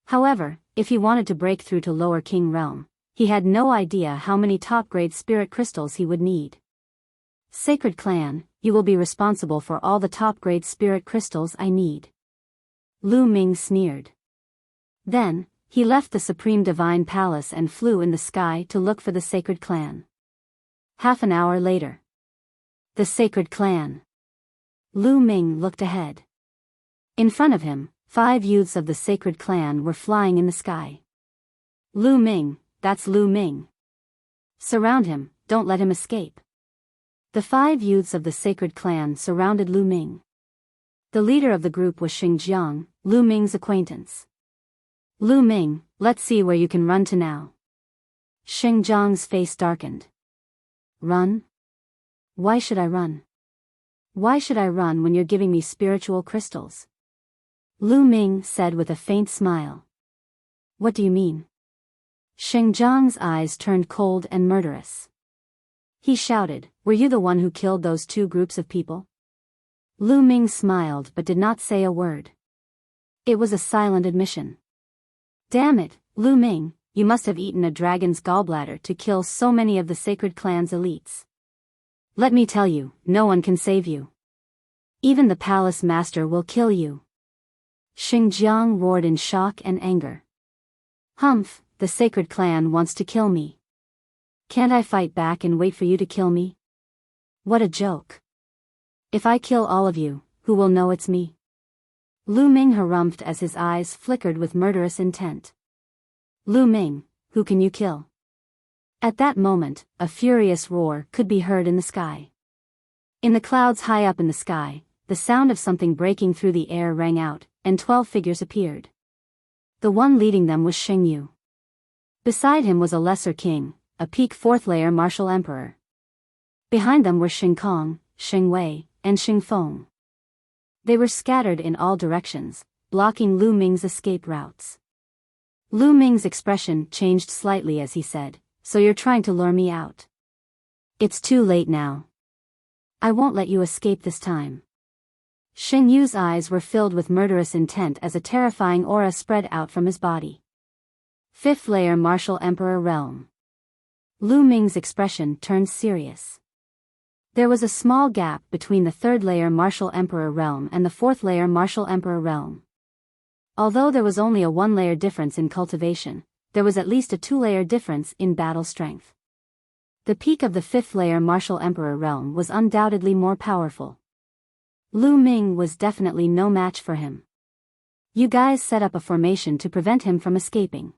A: However, if he wanted to break through to Lower King Realm, he had no idea how many top-grade spirit crystals he would need. Sacred Clan, you will be responsible for all the top-grade spirit crystals I need. Lu Ming sneered. Then, he left the Supreme Divine Palace and flew in the sky to look for the Sacred Clan. Half an hour later. The Sacred Clan. Lu Ming looked ahead. In front of him, 5 youths of the Sacred Clan were flying in the sky. Lu Ming, that's Lu Ming. Surround him, don't let him escape. The 5 youths of the sacred clan surrounded Lu Ming. The leader of the group was Xingjiang, Lu Ming's acquaintance. Lu Ming, let's see where you can run to now. Xingjiang's face darkened. Run? Why should I run? Why should I run when you're giving me spiritual crystals? Lu Ming said with a faint smile. What do you mean? Xingjiang's eyes turned cold and murderous. He shouted, were you the one who killed those 2 groups of people? Lu Ming smiled but did not say a word. It was a silent admission. Damn it, Lu Ming, you must have eaten a dragon's gallbladder to kill so many of the sacred clan's elites. Let me tell you, no one can save you. Even the palace master will kill you. Xingjiang roared in shock and anger. Humph, the sacred clan wants to kill me. Can't I fight back and wait for you to kill me? What a joke. If I kill all of you, who will know it's me? Lu Ming harumphed as his eyes flickered with murderous intent. Lu Ming, who can you kill? At that moment, a furious roar could be heard in the sky. In the clouds high up in the sky, the sound of something breaking through the air rang out, and 12 figures appeared. The one leading them was Xing Yu. Beside him was a lesser king, a peak 4th layer martial emperor. Behind them were Xing Kong, Xing Wei, and Xing Feng. They were scattered in all directions, blocking Lu Ming's escape routes. Lu Ming's expression changed slightly as he said, so you're trying to lure me out. It's too late now. I won't let you escape this time. Xing Yu's eyes were filled with murderous intent as a terrifying aura spread out from his body. 5th layer martial emperor realm. Lu Ming's expression turned serious. There was a small gap between the 3rd layer martial emperor realm and the 4th layer martial emperor realm. Although there was only a 1-layer difference in cultivation, there was at least a 2-layer difference in battle strength. The peak of the 5th layer martial emperor realm was undoubtedly more powerful. Lu Ming was definitely no match for him. You guys set up a formation to prevent him from escaping.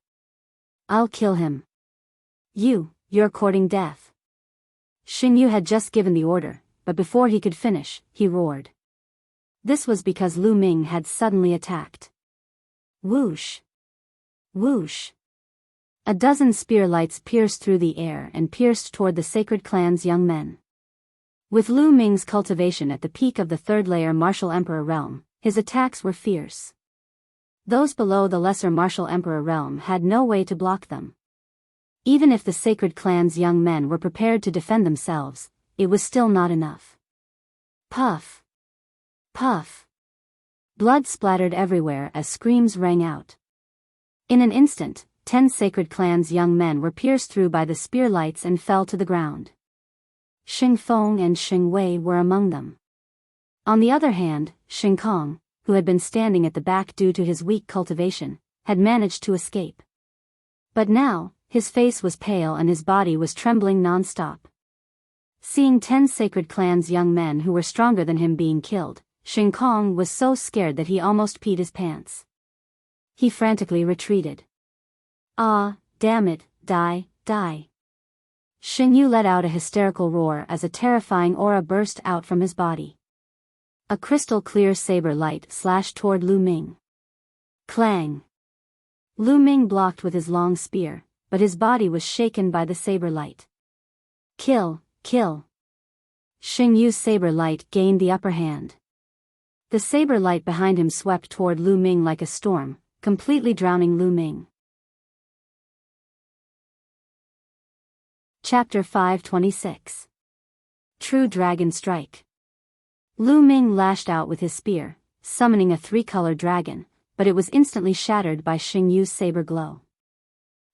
A: I'll kill him. You're courting death. Xing Yu had just given the order, but before he could finish, he roared. This was because Lu Ming had suddenly attacked. Whoosh! Whoosh! A dozen spear lights pierced through the air and pierced toward the sacred clan's young men. With Lu Ming's cultivation at the peak of the 3rd layer martial emperor realm, his attacks were fierce. Those below the lesser martial emperor realm had no way to block them. Even if the sacred clan's young men were prepared to defend themselves, it was still not enough. Puff! Puff! Blood splattered everywhere as screams rang out. In an instant, 10 sacred clan's young men were pierced through by the spear lights and fell to the ground. Xing Feng and Xing Wei were among them. On the other hand, Xing Kong, who had been standing at the back due to his weak cultivation, had managed to escape. But now, his face was pale and his body was trembling non-stop. Seeing 10 sacred clan's young men who were stronger than him being killed, Xing Kong was so scared that he almost peed his pants. He frantically retreated. Ah, damn it, die, die. Xing Yu let out a hysterical roar as a terrifying aura burst out from his body. A crystal-clear saber light slashed toward Lu Ming. Clang! Lu Ming blocked with his long spear, but his body was shaken by the saber light. Kill, kill! Xing Yu's saber light gained the upper hand. The saber light behind him swept toward Lu Ming like a storm, completely drowning Lu Ming. Chapter 526. True Dragon Strike. Lu Ming lashed out with his spear, summoning a 3-colored dragon, but it was instantly shattered by Xing Yu's saber glow.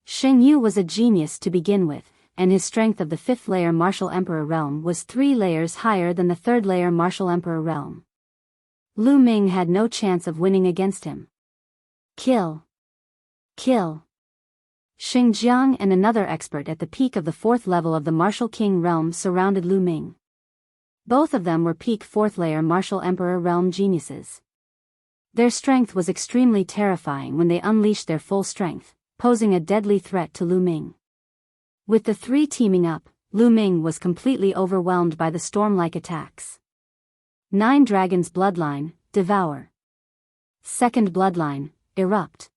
A: Xing Yu was a genius to begin with, and his strength of the 5th layer martial emperor realm was 3 layers higher than the 3rd layer martial emperor realm. Lu Ming had no chance of winning against him. Kill! Kill! Xingjiang and another expert at the peak of the 4th level of the martial king realm surrounded Lu Ming. Both of them were peak 4th layer martial emperor realm geniuses. Their strength was extremely terrifying when they unleashed their full strength, posing a deadly threat to Lu Ming. With the 3 teaming up, Lu Ming was completely overwhelmed by the storm-like attacks. 9 Dragons Bloodline, Devour. Second Bloodline, Erupt.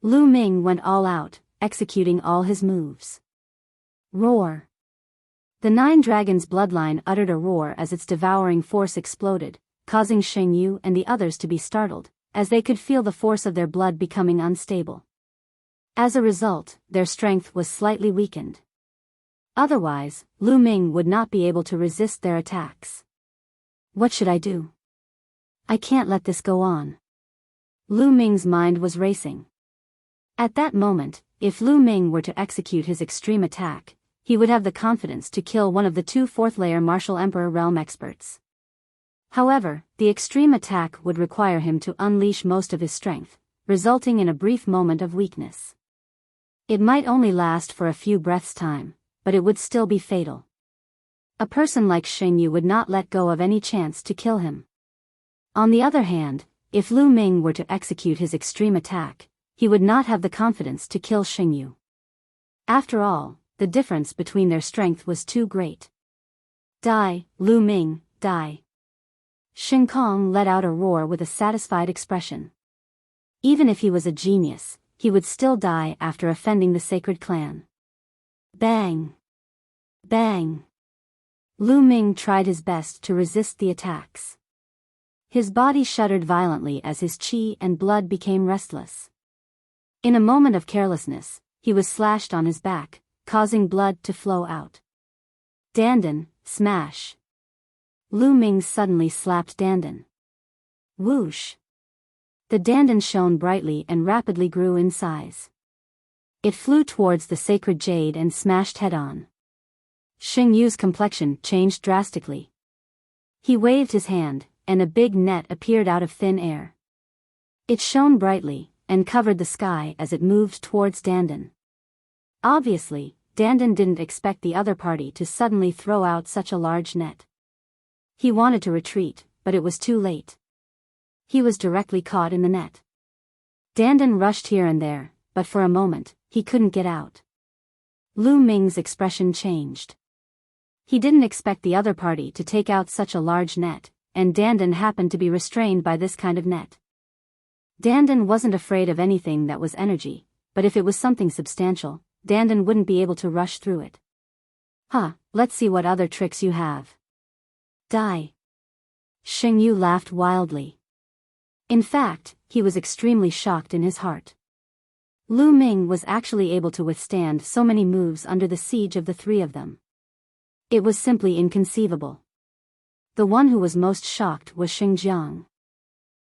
A: Lu Ming went all out, executing all his moves. Roar. The 9 Dragons Bloodline uttered a roar as its devouring force exploded, causing Xing Yu and the others to be startled, as they could feel the force of their blood becoming unstable. As a result, their strength was slightly weakened. Otherwise, Lu Ming would not be able to resist their attacks. What should I do? I can't let this go on. Lu Ming's mind was racing. At that moment, if Lu Ming were to execute his extreme attack, he would have the confidence to kill one of the 2 4th-layer Martial Emperor realm experts. However, the extreme attack would require him to unleash most of his strength, resulting in a brief moment of weakness. It might only last for a few breaths' time, but it would still be fatal. A person like Xing Yu would not let go of any chance to kill him. On the other hand, if Lu Ming were to execute his extreme attack, he would not have the confidence to kill Xing Yu. After all, the difference between their strength was too great. Die, Lu Ming, die. Xing Kong let out a roar with a satisfied expression. Even if he was a genius, he would still die after offending the sacred clan. Bang! Bang! Lu Ming tried his best to resist the attacks. His body shuddered violently as his qi and blood became restless. In a moment of carelessness, he was slashed on his back, causing blood to flow out. Dandan, smash! Lu Ming suddenly slapped Dandan. Whoosh! The Dandan shone brightly and rapidly grew in size. It flew towards the sacred jade and smashed head-on. Xing Yu's complexion changed drastically. He waved his hand, and a big net appeared out of thin air. It shone brightly, and covered the sky as it moved towards Dandan. Obviously, Dandan didn't expect the other party to suddenly throw out such a large net. He wanted to retreat, but it was too late. He was directly caught in the net. Dandan rushed here and there, but for a moment, he couldn't get out. Lu Ming's expression changed. He didn't expect the other party to take out such a large net, and Dandan happened to be restrained by this kind of net. Dandan wasn't afraid of anything that was energy, but if it was something substantial, Dandan wouldn't be able to rush through it. Let's see what other tricks you have. Die. Xing Yu laughed wildly. In fact, he was extremely shocked in his heart. Lu Ming was actually able to withstand so many moves under the siege of the 3 of them. It was simply inconceivable. The one who was most shocked was Xingjiang.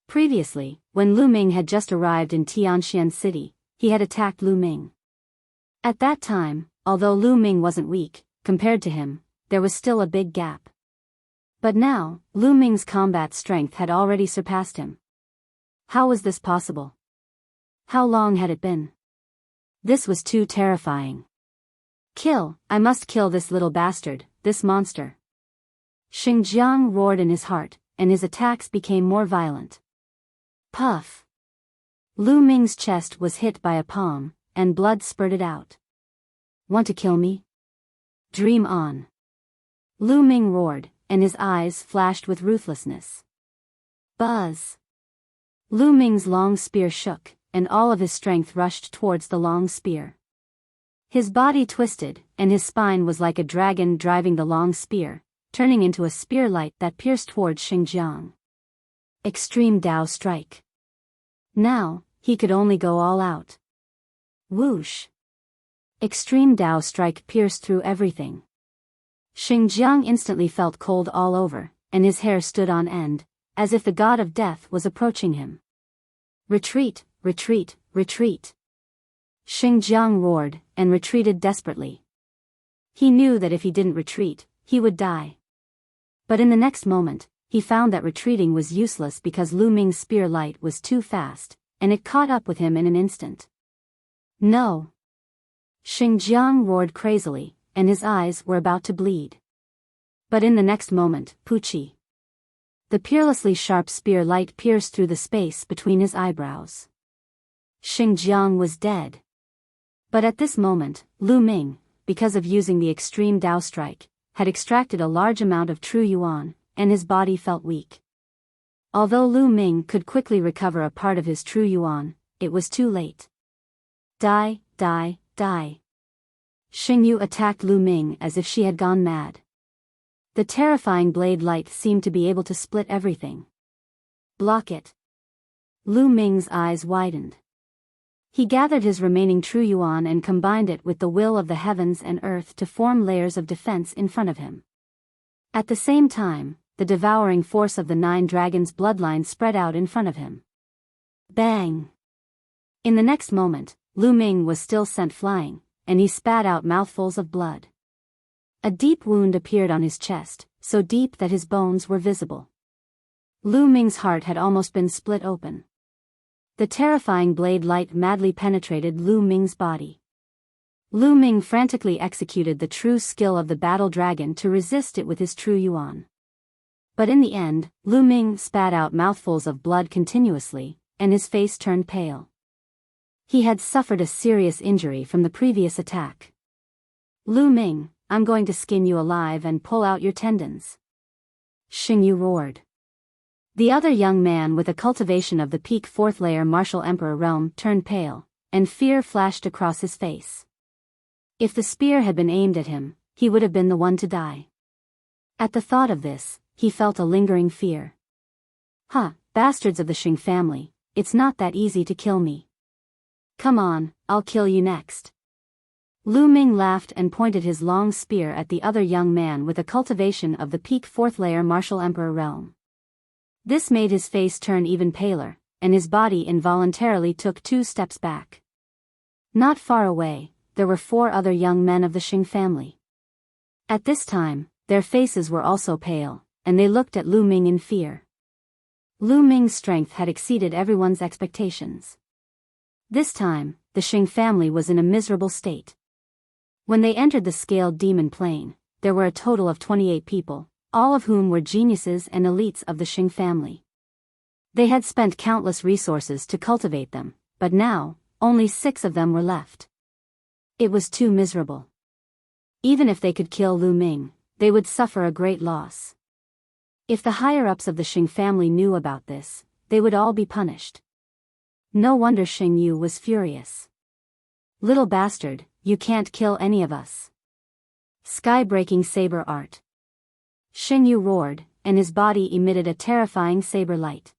A: Previously, when Lu Ming had just arrived in Tianxian City, he had attacked Lu Ming. At that time, although Lu Ming wasn't weak, compared to him, there was still a big gap. But now, Lu Ming's combat strength had already surpassed him. How was this possible? How long had it been? This was too terrifying. I must kill this little bastard, this monster. Xingjiang roared in his heart, and his attacks became more violent. Puff! Lu Ming's chest was hit by a palm, and blood spurted out. Want to kill me? Dream on. Lu Ming roared, and his eyes flashed with ruthlessness. Buzz! Lu Ming's long spear shook, and all of his strength rushed towards the long spear. His body twisted, and his spine was like a dragon driving the long spear, turning into a spear light that pierced towards Xingjiang. Extreme Dao Strike. Now, he could only go all out. Whoosh! Extreme Dao Strike pierced through everything. Xingjiang instantly felt cold all over, and his hair stood on end, as if the god of death was approaching him. Retreat, retreat, retreat! Xingjiang roared, and retreated desperately. He knew that if he didn't retreat, he would die. But in the next moment, he found that retreating was useless because Lu Ming's spear light was too fast, and it caught up with him in an instant. No! Xingjiang roared crazily, and his eyes were about to bleed. But in the next moment, Puchi! The peerlessly sharp spear light pierced through the space between his eyebrows. Xingjiang was dead. But at this moment, Lu Ming, because of using the extreme Dao strike, had extracted a large amount of true yuan, and his body felt weak. Although Lu Ming could quickly recover a part of his true yuan, it was too late. Die, die, die. Xingyu attacked Lu Ming as if she had gone mad. The terrifying blade light seemed to be able to split everything. Block it. Lu Ming's eyes widened. He gathered his remaining true yuan and combined it with the will of the heavens and earth to form layers of defense in front of him. At the same time, the devouring force of the 9 dragons' bloodline spread out in front of him. Bang! In the next moment, Lu Ming was still sent flying, and he spat out mouthfuls of blood. A deep wound appeared on his chest, so deep that his bones were visible. Lu Ming's heart had almost been split open. The terrifying blade light madly penetrated Lu Ming's body. Lu Ming frantically executed the true skill of the battle dragon to resist it with his true yuan. But in the end, Lu Ming spat out mouthfuls of blood continuously, and his face turned pale. He had suffered a serious injury from the previous attack. Lu Ming, I'm going to skin you alive and pull out your tendons. Xingyu roared. The other young man with a cultivation of the peak 4th layer martial emperor realm turned pale, and fear flashed across his face. If the spear had been aimed at him, he would have been the one to die. At the thought of this, he felt a lingering fear. Bastards of the Xing family, it's not that easy to kill me. Come on, I'll kill you next. Lu Ming laughed and pointed his long spear at the other young man with a cultivation of the peak 4th layer martial emperor realm. This made his face turn even paler, and his body involuntarily took 2 steps back. Not far away, there were 4 other young men of the Xing family. At this time, their faces were also pale, and they looked at Lu Ming in fear. Lu Ming's strength had exceeded everyone's expectations. This time, the Xing family was in a miserable state. When they entered the scaled demon plane, there were a total of 28 people, all of whom were geniuses and elites of the Xing family. They had spent countless resources to cultivate them, but now, only 6 of them were left. It was too miserable. Even if they could kill Lu Ming, they would suffer a great loss. If the higher-ups of the Xing family knew about this, they would all be punished. No wonder Xingyu was furious. Little bastard, you can't kill any of us. Sky-breaking saber art. Xingyu roared, and his body emitted a terrifying saber light.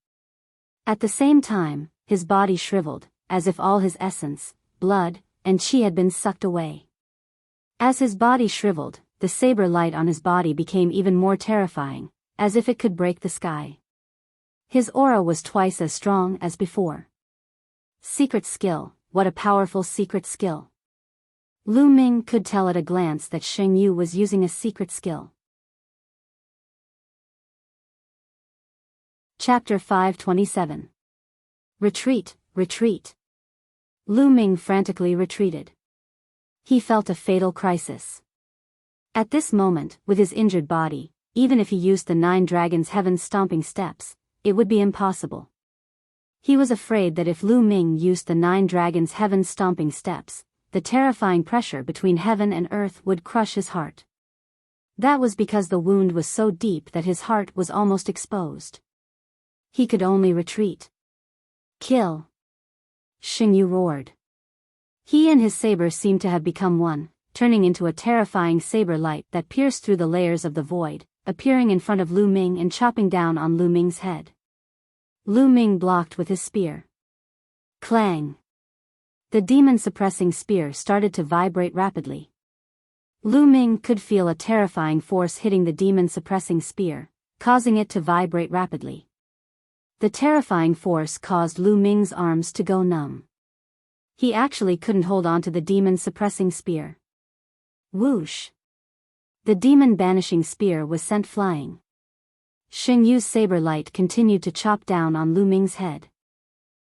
A: At the same time, his body shriveled, as if all his essence, blood, and qi had been sucked away. As his body shriveled, the saber light on his body became even more terrifying, as if it could break the sky. His aura was twice as strong as before. Secret skill, what a powerful secret skill. Lu Ming could tell at a glance that Xingyu was using a secret skill. Chapter 527. Retreat, retreat. Lu Ming frantically retreated. He felt a fatal crisis. At this moment, with his injured body, even if he used the 9 dragons' heaven-stomping steps, it would be impossible. He was afraid that if Lu Ming used the 9 dragons' heaven-stomping steps, the terrifying pressure between heaven and earth would crush his heart. That was because the wound was so deep that his heart was almost exposed. He could only retreat. Kill! Xingyu roared. He and his saber seemed to have become one, turning into a terrifying saber light that pierced through the layers of the void, appearing in front of Lu Ming and chopping down on Lu Ming's head. Lu Ming blocked with his spear. Clang! The demon-suppressing spear started to vibrate rapidly. Lu Ming could feel a terrifying force hitting the demon-suppressing spear, causing it to vibrate rapidly. The terrifying force caused Lu Ming's arms to go numb. He actually couldn't hold on to the demon-suppressing spear. Whoosh! The demon-banishing spear was sent flying. Xingyu's saber light continued to chop down on Lu Ming's head.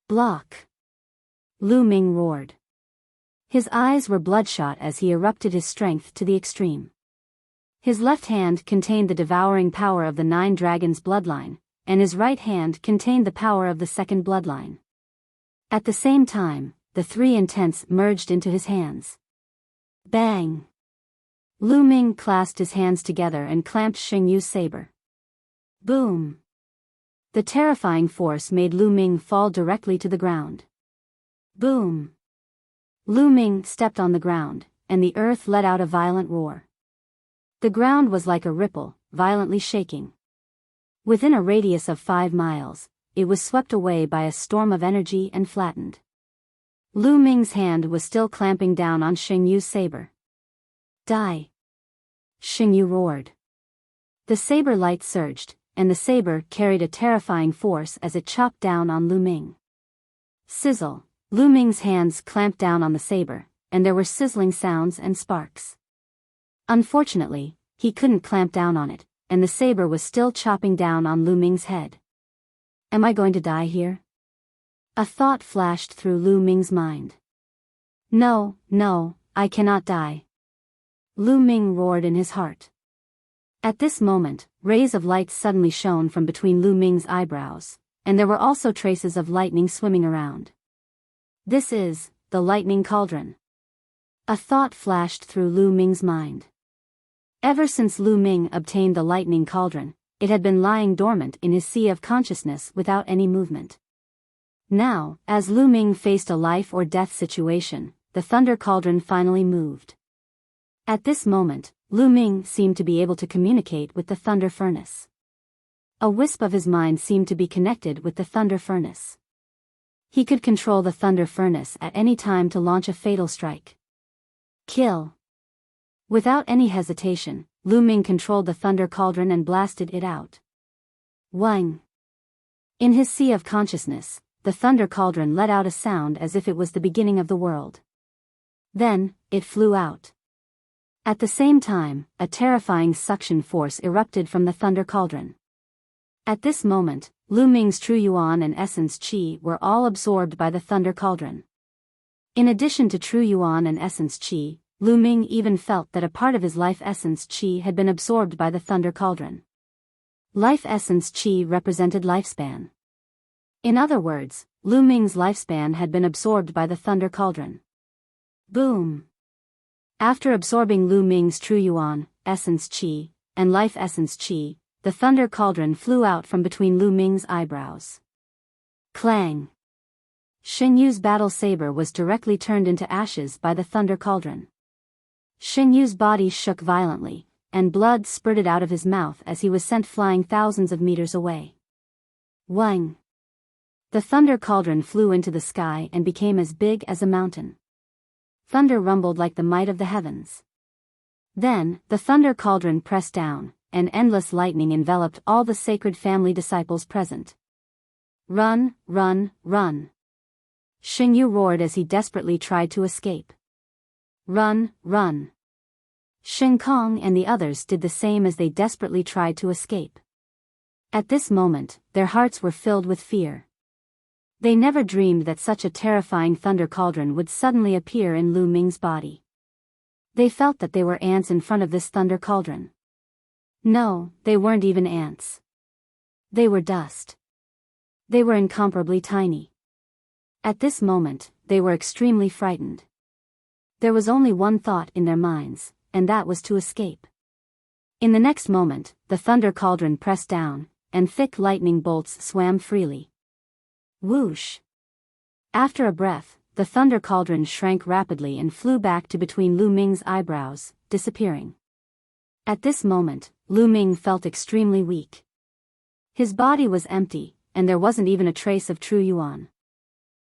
A: Block! Lu Ming roared. His eyes were bloodshot as he erupted his strength to the extreme. His left hand contained the devouring power of the 9 dragons' bloodline, and his right hand contained the power of the 2nd bloodline. At the same time, the 3 intents merged into his hands. Bang! Lu Ming clasped his hands together and clamped Xing Yu's saber. Boom! The terrifying force made Lu Ming fall directly to the ground. Boom! Lu Ming stepped on the ground, and the earth let out a violent roar. The ground was like a ripple, violently shaking. Within a radius of 5 miles, it was swept away by a storm of energy and flattened. Lu Ming's hand was still clamping down on Xing Yu's saber. Die! Xing Yu roared. The saber light surged, and the saber carried a terrifying force as it chopped down on Lu Ming. Sizzle! Lu Ming's hands clamped down on the saber, and there were sizzling sounds and sparks. Unfortunately, he couldn't clamp down on it, and the saber was still chopping down on Lu Ming's head. Am I going to die here? A thought flashed through Lu Ming's mind. No, I cannot die. Lu Ming roared in his heart. At this moment, rays of light suddenly shone from between Lu Ming's eyebrows, and there were also traces of lightning swimming around. This is the lightning cauldron. A thought flashed through Lu Ming's mind. Ever since Lu Ming obtained the lightning cauldron, it had been lying dormant in his sea of consciousness without any movement. Now, as Lu Ming faced a life or death situation, the thunder cauldron finally moved. At this moment, Lu Ming seemed to be able to communicate with the thunder furnace. A wisp of his mind seemed to be connected with the thunder furnace. He could control the thunder furnace at any time to launch a fatal strike. Kill! Without any hesitation, Lu Ming controlled the thunder cauldron and blasted it out. Wang! In his sea of consciousness, the thunder cauldron let out a sound as if it was the beginning of the world. Then, it flew out. At the same time, a terrifying suction force erupted from the thunder cauldron. At this moment, Lu Ming's true yuan and essence qi were all absorbed by the thunder cauldron. In addition to true yuan and essence qi, Lu Ming even felt that a part of his life essence qi had been absorbed by the thunder cauldron. Life essence qi represented lifespan. In other words, Lu Ming's lifespan had been absorbed by the thunder cauldron. Boom! After absorbing Lu Ming's true yuan, essence qi, and life essence qi, the thunder cauldron flew out from between Lu Ming's eyebrows. Clang! Xing Yu's battle saber was directly turned into ashes by the thunder cauldron. Xing Yu's body shook violently, and blood spurted out of his mouth as he was sent flying thousands of meters away. Wang! The thunder cauldron flew into the sky and became as big as a mountain. Thunder rumbled like the might of the heavens. Then, the thunder cauldron pressed down, and endless lightning enveloped all the sacred family disciples present. Run, run, run! Xing Yu roared as he desperately tried to escape. Run, run! Xing Kong and the others did the same as they desperately tried to escape. At this moment, their hearts were filled with fear. They never dreamed that such a terrifying thunder cauldron would suddenly appear in Lu Ming's body. They felt that they were ants in front of this thunder cauldron. No, they weren't even ants. They were dust. They were incomparably tiny. At this moment, they were extremely frightened. There was only one thought in their minds, and that was to escape. In the next moment, the thunder cauldron pressed down, and thick lightning bolts swam freely. Whoosh! After a breath, the thunder cauldron shrank rapidly and flew back to between Lu Ming's eyebrows, disappearing. At this moment, Lu Ming felt extremely weak. His body was empty, and there wasn't even a trace of true yuan.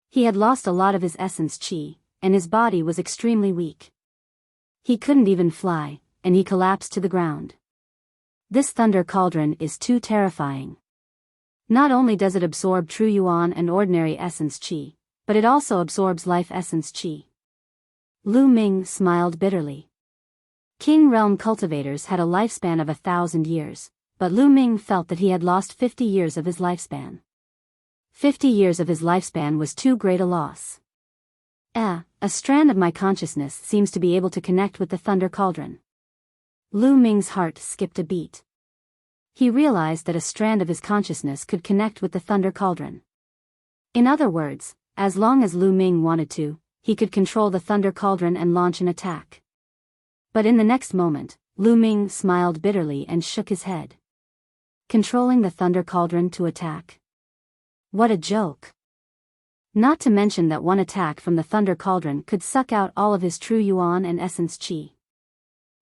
A: He had lost a lot of his essence qi, and his body was extremely weak. He couldn't even fly, and he collapsed to the ground. This thunder cauldron is too terrifying. Not only does it absorb true yuan and ordinary essence qi, but it also absorbs life essence qi. Lu Ming smiled bitterly. King Realm cultivators had a lifespan of 1,000 years, but Lu Ming felt that he had lost 50 years of his lifespan. 50 years of his lifespan was too great a loss. A strand of my consciousness seems to be able to connect with the thunder cauldron. Lu Ming's heart skipped a beat. He realized that a strand of his consciousness could connect with the thunder cauldron. In other words, as long as Lu Ming wanted to, he could control the thunder cauldron and launch an attack. But in the next moment, Lu Ming smiled bitterly and shook his head. Controlling the thunder cauldron to attack. What a joke. Not to mention that one attack from the thunder cauldron could suck out all of his true yuan and essence qi.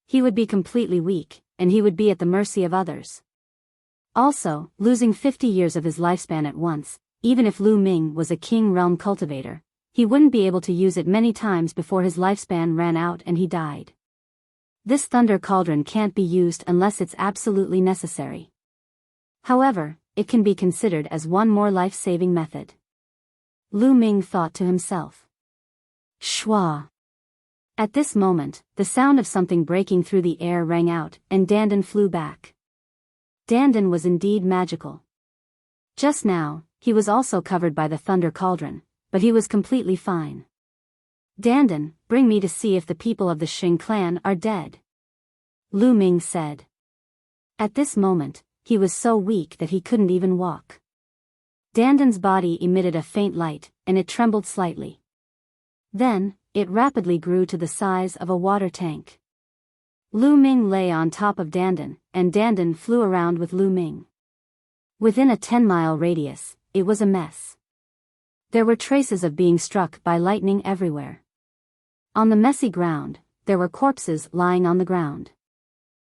A: He would be completely weak, and he would be at the mercy of others. Also, losing 50 years of his lifespan at once, even if Lu Ming was a king realm cultivator, he wouldn't be able to use it many times before his lifespan ran out and he died. This thunder cauldron can't be used unless it's absolutely necessary. However, it can be considered as one more life-saving method. Lu Ming thought to himself. Shwa. At this moment, the sound of something breaking through the air rang out, and Dandan flew back. Dandan was indeed magical. Just now, he was also covered by the thunder cauldron, but he was completely fine. Dandan, bring me to see if the people of the Xing clan are dead. Lu Ming said. At this moment, he was so weak that he couldn't even walk. Dandan's body emitted a faint light, and it trembled slightly. Then, it rapidly grew to the size of a water tank. Lu Ming lay on top of Dandan, and Dandan flew around with Lu Ming. Within a 10-mile radius, it was a mess. There were traces of being struck by lightning everywhere. On the messy ground, there were corpses lying on the ground.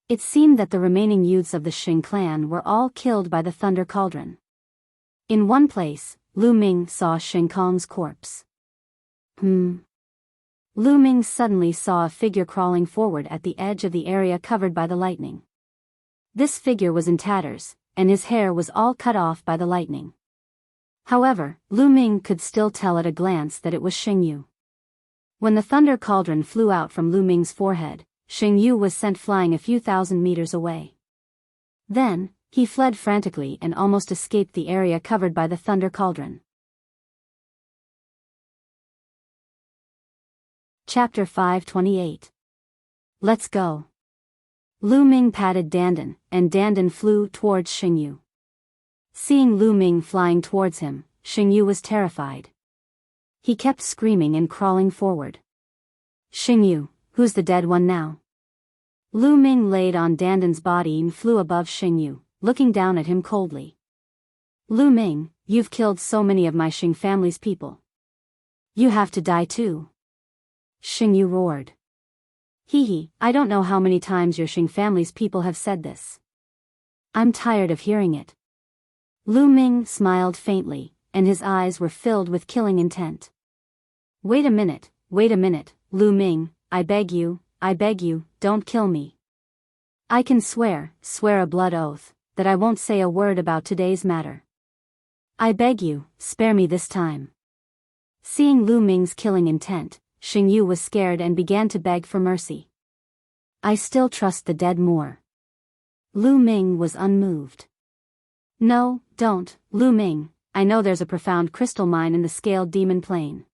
A: It seemed that the remaining youths of the Xing clan were all killed by the thunder cauldron. In one place, Lu Ming saw Xing Kong's corpse. Lu Ming suddenly saw a figure crawling forward at the edge of the area covered by the lightning. This figure was in tatters, and his hair was all cut off by the lightning. However, Lu Ming could still tell at a glance that it was Xing Yu. When the thunder cauldron flew out from Lu Ming's forehead, Xing Yu was sent flying a few thousand meters away. Then, he fled frantically and almost escaped the area covered by the thunder cauldron. Chapter 528. Let's go. Lu Ming patted Dandan, and Dandan flew towards Xing Yu. Seeing Lu Ming flying towards him, Xing Yu was terrified. He kept screaming and crawling forward. Xing Yu, who's the dead one now? Lu Ming laid on Dandan's body and flew above Xing Yu, looking down at him coldly. Lu Ming, you've killed so many of my Xing family's people. You have to die too. Xing Yu roared. Hee, I don't know how many times your Xing family's people have said this. I'm tired of hearing it. Lu Ming smiled faintly, and his eyes were filled with killing intent. Wait a minute, Lu Ming, I beg you, don't kill me. I can swear a blood oath, that I won't say a word about today's matter. I beg you, spare me this time. Seeing Lu Ming's killing intent, Xing Yu was scared and began to beg for mercy. I still trust the dead more. Lu Ming was unmoved. No, don't, Lu Ming, I know there's a profound crystal mine in the scaled demon plain.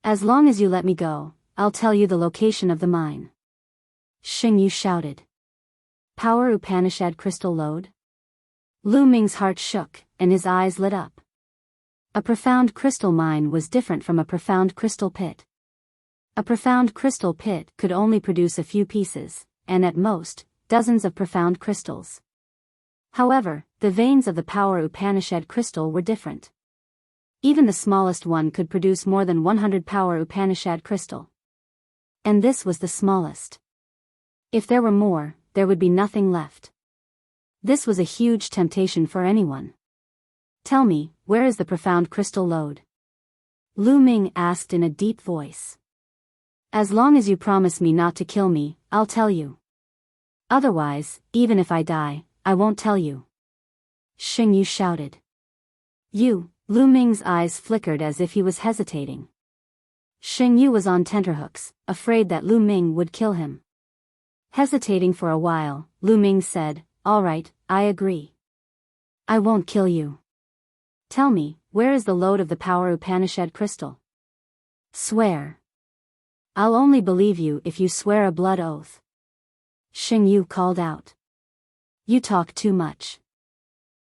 A: As long as you let me go, I'll tell you the location of the mine. Xing Yu shouted. Power Upanishad crystal lode? Lu Ming's heart shook, and his eyes lit up. A profound crystal mine was different from a profound crystal pit. A profound crystal pit could only produce a few pieces, and at most, dozens of profound crystals. However, the veins of the Power Upanishad crystal were different. Even the smallest one could produce more than 100 Power Upanishad crystal. And this was the smallest. If there were more, there would be nothing left. This was a huge temptation for anyone. Tell me, where is the profound crystal lode? Lu Ming asked in a deep voice. As long as you promise me not to kill me, I'll tell you. Otherwise, even if I die, I won't tell you. Xing Yu shouted. You, Lu Ming's eyes flickered as if he was hesitating. Xing Yu was on tenterhooks, afraid that Lu Ming would kill him. Hesitating for a while, Lu Ming said, All right, I agree. I won't kill you. Tell me, where is the lode of the Power Upanishad crystal? Swear. I'll only believe you if you swear a blood oath. Xing Yu called out. You talk too much.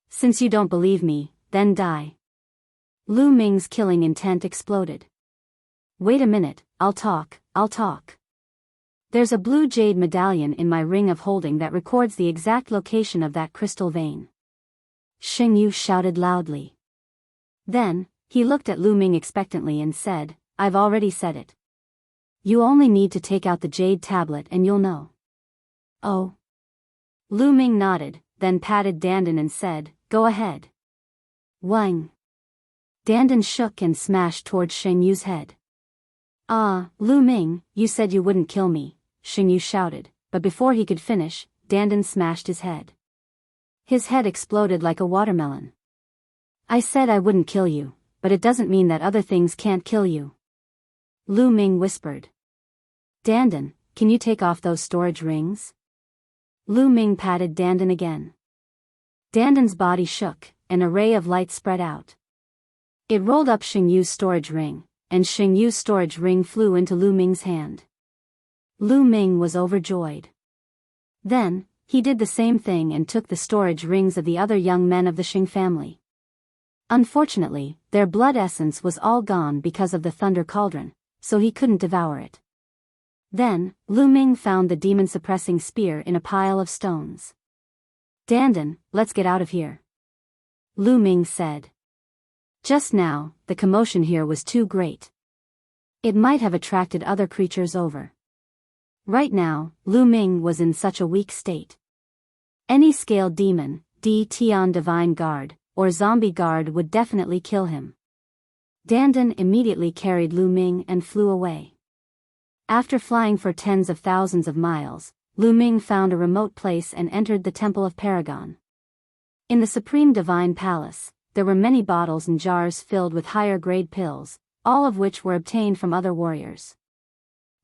A: Since you don't believe me, then die. Lu Ming's killing intent exploded. Wait a minute, I'll talk. There's a blue jade medallion in my ring of holding that records the exact location of that crystal vein. Xingyu shouted loudly. Then, he looked at Lu Ming expectantly and said, I've already said it. You only need to take out the jade tablet and you'll know. Oh. Lu Ming nodded, then patted Dandan and said, Go ahead. Wang. Dandan shook and smashed towards Xingyu's head. Ah, Lu Ming, you said you wouldn't kill me, Xingyu shouted, but before he could finish, Dandan smashed his head. His head exploded like a watermelon. I said I wouldn't kill you, but it doesn't mean that other things can't kill you. Lu Ming whispered. Dandan, can you take off those storage rings? Lu Ming patted Dandan again. Dandan's body shook, an array of light spread out. It rolled up Xingyu's storage ring, and Xingyu's storage ring flew into Lu Ming's hand. Lu Ming was overjoyed. Then, he did the same thing and took the storage rings of the other young men of the Xing family. Unfortunately, their blood essence was all gone because of the thunder cauldron, so he couldn't devour it. Then, Lu Ming found the demon-suppressing spear in a pile of stones. Dandan, let's get out of here. Lu Ming said. Just now, the commotion here was too great. It might have attracted other creatures over. Right now, Lu Ming was in such a weak state. Any scaled demon, Tian Divine Guard, or zombie guard would definitely kill him. Dandan immediately carried Lu Ming and flew away. After flying for tens of thousands of miles, Lu Ming found a remote place and entered the Temple of Paragon. In the Supreme Divine Palace, there were many bottles and jars filled with higher-grade pills, all of which were obtained from other warriors.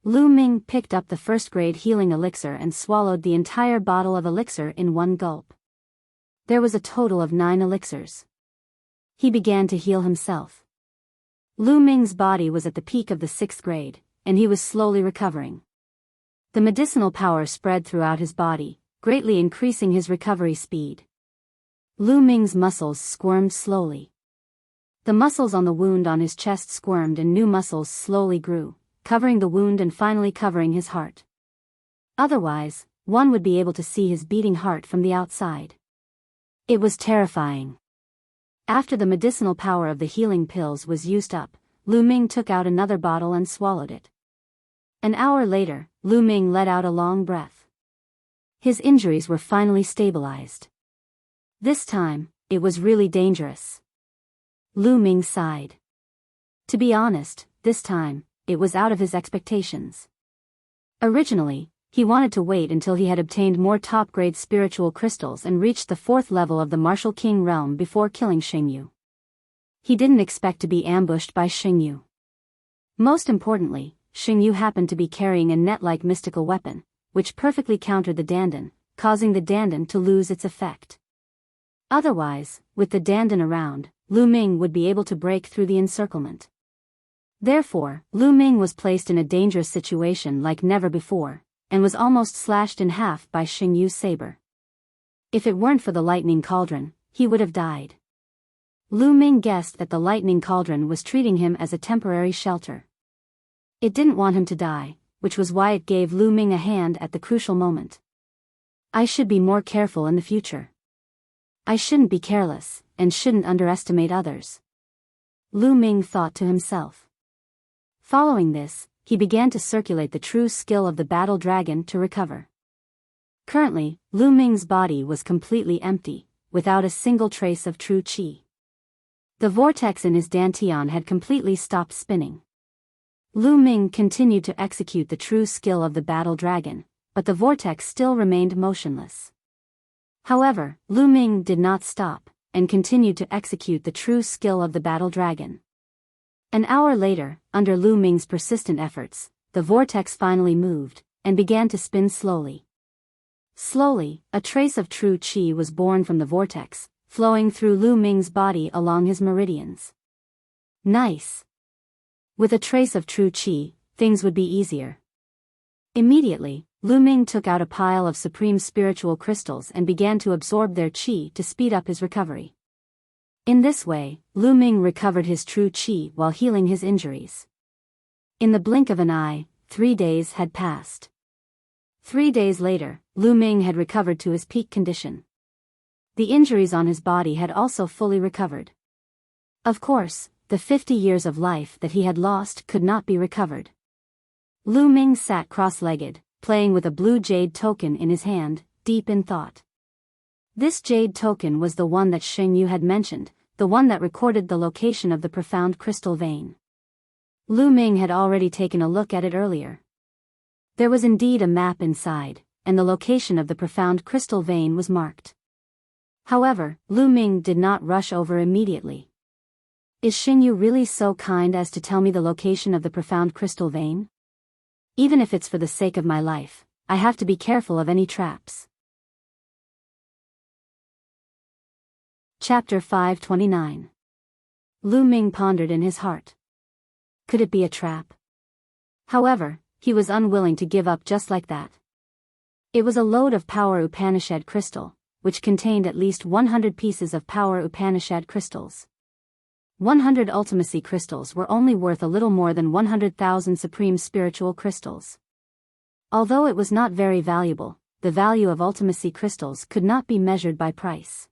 A: Lu Ming picked up the first-grade healing elixir and swallowed the entire bottle of elixir in one gulp. There was a total of 9 elixirs. He began to heal himself. Lu Ming's body was at the peak of the 6th grade, and he was slowly recovering. The medicinal power spread throughout his body, greatly increasing his recovery speed. Lu Ming's muscles squirmed slowly. The muscles on the wound on his chest squirmed and new muscles slowly grew, covering the wound and finally covering his heart. Otherwise, one would be able to see his beating heart from the outside. It was terrifying. After the medicinal power of the healing pills was used up, Lu Ming took out another bottle and swallowed it. An hour later, Lu Ming let out a long breath. His injuries were finally stabilized. This time, it was really dangerous. Lu Ming sighed. To be honest, this time, it was out of his expectations. Originally, he wanted to wait until he had obtained more top-grade spiritual crystals and reached the 4th level of the Martial King realm before killing Xingyu. He didn't expect to be ambushed by Xingyu. Most importantly, Xingyu happened to be carrying a net-like mystical weapon, which perfectly countered the Dandan, causing the Dandan to lose its effect. Otherwise, with the Dandan around, Lu Ming would be able to break through the encirclement. Therefore, Lu Ming was placed in a dangerous situation like never before, and was almost slashed in half by Xingyu's saber. If it weren't for the lightning cauldron, he would have died. Lu Ming guessed that the lightning cauldron was treating him as a temporary shelter. It didn't want him to die, which was why it gave Lu Ming a hand at the crucial moment. I should be more careful in the future. I shouldn't be careless, and shouldn't underestimate others. Lu Ming thought to himself. Following this, he began to circulate the true skill of the battle dragon to recover. Currently, Lu Ming's body was completely empty, without a single trace of true qi. The vortex in his dantian had completely stopped spinning. Lu Ming continued to execute the true skill of the battle dragon, but the vortex still remained motionless. However, Lu Ming did not stop, and continued to execute the true skill of the battle dragon. An hour later, under Lu Ming's persistent efforts, the vortex finally moved, and began to spin slowly. Slowly, a trace of true qi was born from the vortex, flowing through Lu Ming's body along his meridians. Nice. With a trace of true qi, things would be easier. Immediately, Lu Ming took out a pile of supreme spiritual crystals and began to absorb their qi to speed up his recovery. In this way, Lu Ming recovered his true qi while healing his injuries. In the blink of an eye, 3 days had passed. 3 days later, Lu Ming had recovered to his peak condition. The injuries on his body had also fully recovered. Of course, the 50 years of life that he had lost could not be recovered. Lu Ming sat cross-legged, playing with a blue jade token in his hand, deep in thought. This jade token was the one that Sheng Yu had mentioned, the one that recorded the location of the profound crystal vein. Lu Ming had already taken a look at it earlier. There was indeed a map inside, and the location of the profound crystal vein was marked. However, Lu Ming did not rush over immediately. Is Sheng Yu really so kind as to tell me the location of the profound crystal vein? Even if it's for the sake of my life, I have to be careful of any traps. Chapter 529. Lu Ming pondered in his heart. Could it be a trap? However, he was unwilling to give up just like that. It was a load of power Upanishad crystal, which contained at least 100 pieces of power Upanishad crystals. 100 ultimacy crystals were only worth a little more than 100,000 supreme spiritual crystals. Although it was not very valuable, the value of ultimacy crystals could not be measured by price.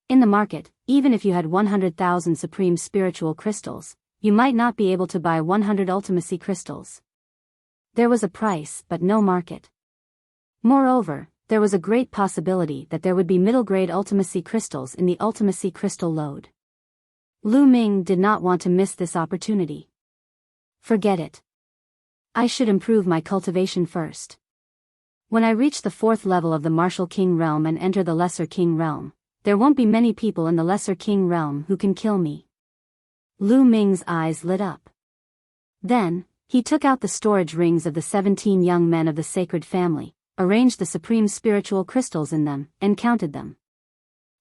A: In the market, even if you had 100,000 supreme spiritual crystals, you might not be able to buy 100 ultimacy crystals. There was a price but no market. Moreover, there was a great possibility that there would be middle-grade ultimacy crystals in the ultimacy crystal load. Lu Ming did not want to miss this opportunity. Forget it. I should improve my cultivation first. When I reach the 4th level of the Martial King realm and enter the Lesser King realm, there won't be many people in the Lesser King realm who can kill me. Lu Ming's eyes lit up. Then, he took out the storage rings of the 17 young men of the sacred family, arranged the supreme spiritual crystals in them, and counted them.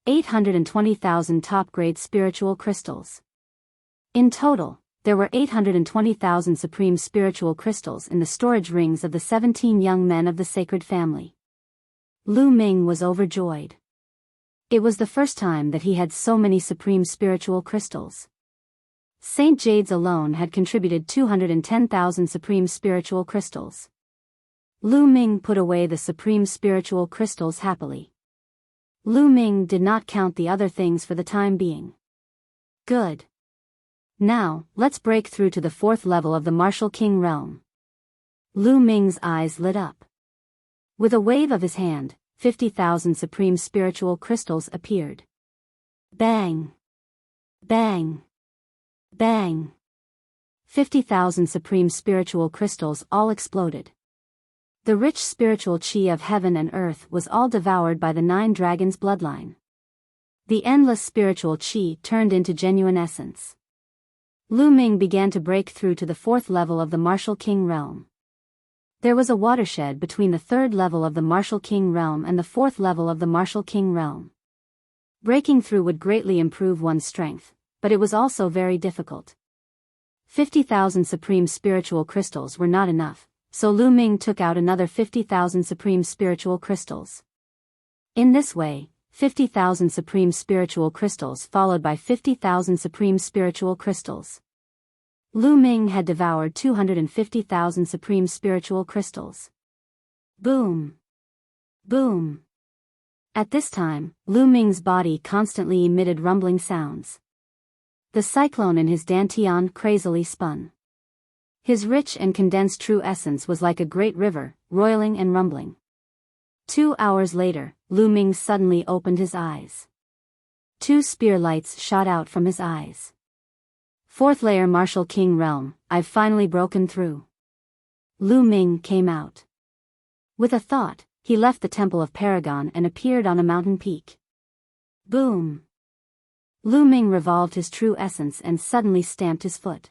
A: 820,000 top-grade spiritual crystals. In total, there were 820,000 supreme spiritual crystals in the storage rings of the 17 young men of the sacred family. Lu Ming was overjoyed. It was the first time that he had so many supreme spiritual crystals. Saint Jades alone had contributed 210,000 supreme spiritual crystals. Lu Ming put away the supreme spiritual crystals happily. Lu Ming did not count the other things for the time being. Good. Now, let's break through to the 4th level of the Martial King realm. Lu Ming's eyes lit up. With a wave of his hand, 50,000 supreme spiritual crystals appeared. Bang! Bang! Bang! 50,000 supreme spiritual crystals all exploded. The rich spiritual chi of heaven and earth was all devoured by the 9 dragons' bloodline. The endless spiritual chi turned into genuine essence. Lu Ming began to break through to the 4th level of the Martial King realm. There was a watershed between the 3rd level of the Martial King realm and the 4th level of the Martial King realm. Breaking through would greatly improve one's strength, but it was also very difficult. 50,000 supreme spiritual crystals were not enough, so Lu Ming took out another 50,000 supreme spiritual crystals. In this way, 50,000 supreme spiritual crystals followed by 50,000 supreme spiritual crystals. Lu Ming had devoured 250,000 supreme spiritual crystals. Boom! Boom! At this time, Lu Ming's body constantly emitted rumbling sounds. The cyclone in his dantian crazily spun. His rich and condensed true essence was like a great river, roiling and rumbling. 2 hours later, Lu Ming suddenly opened his eyes. 2 spear lights shot out from his eyes. 4th layer Martial King realm, I've finally broken through. Lu Ming came out. With a thought, he left the Temple of Paragon and appeared on a mountain peak. Boom! Lu Ming revolved his true essence and suddenly stamped his foot.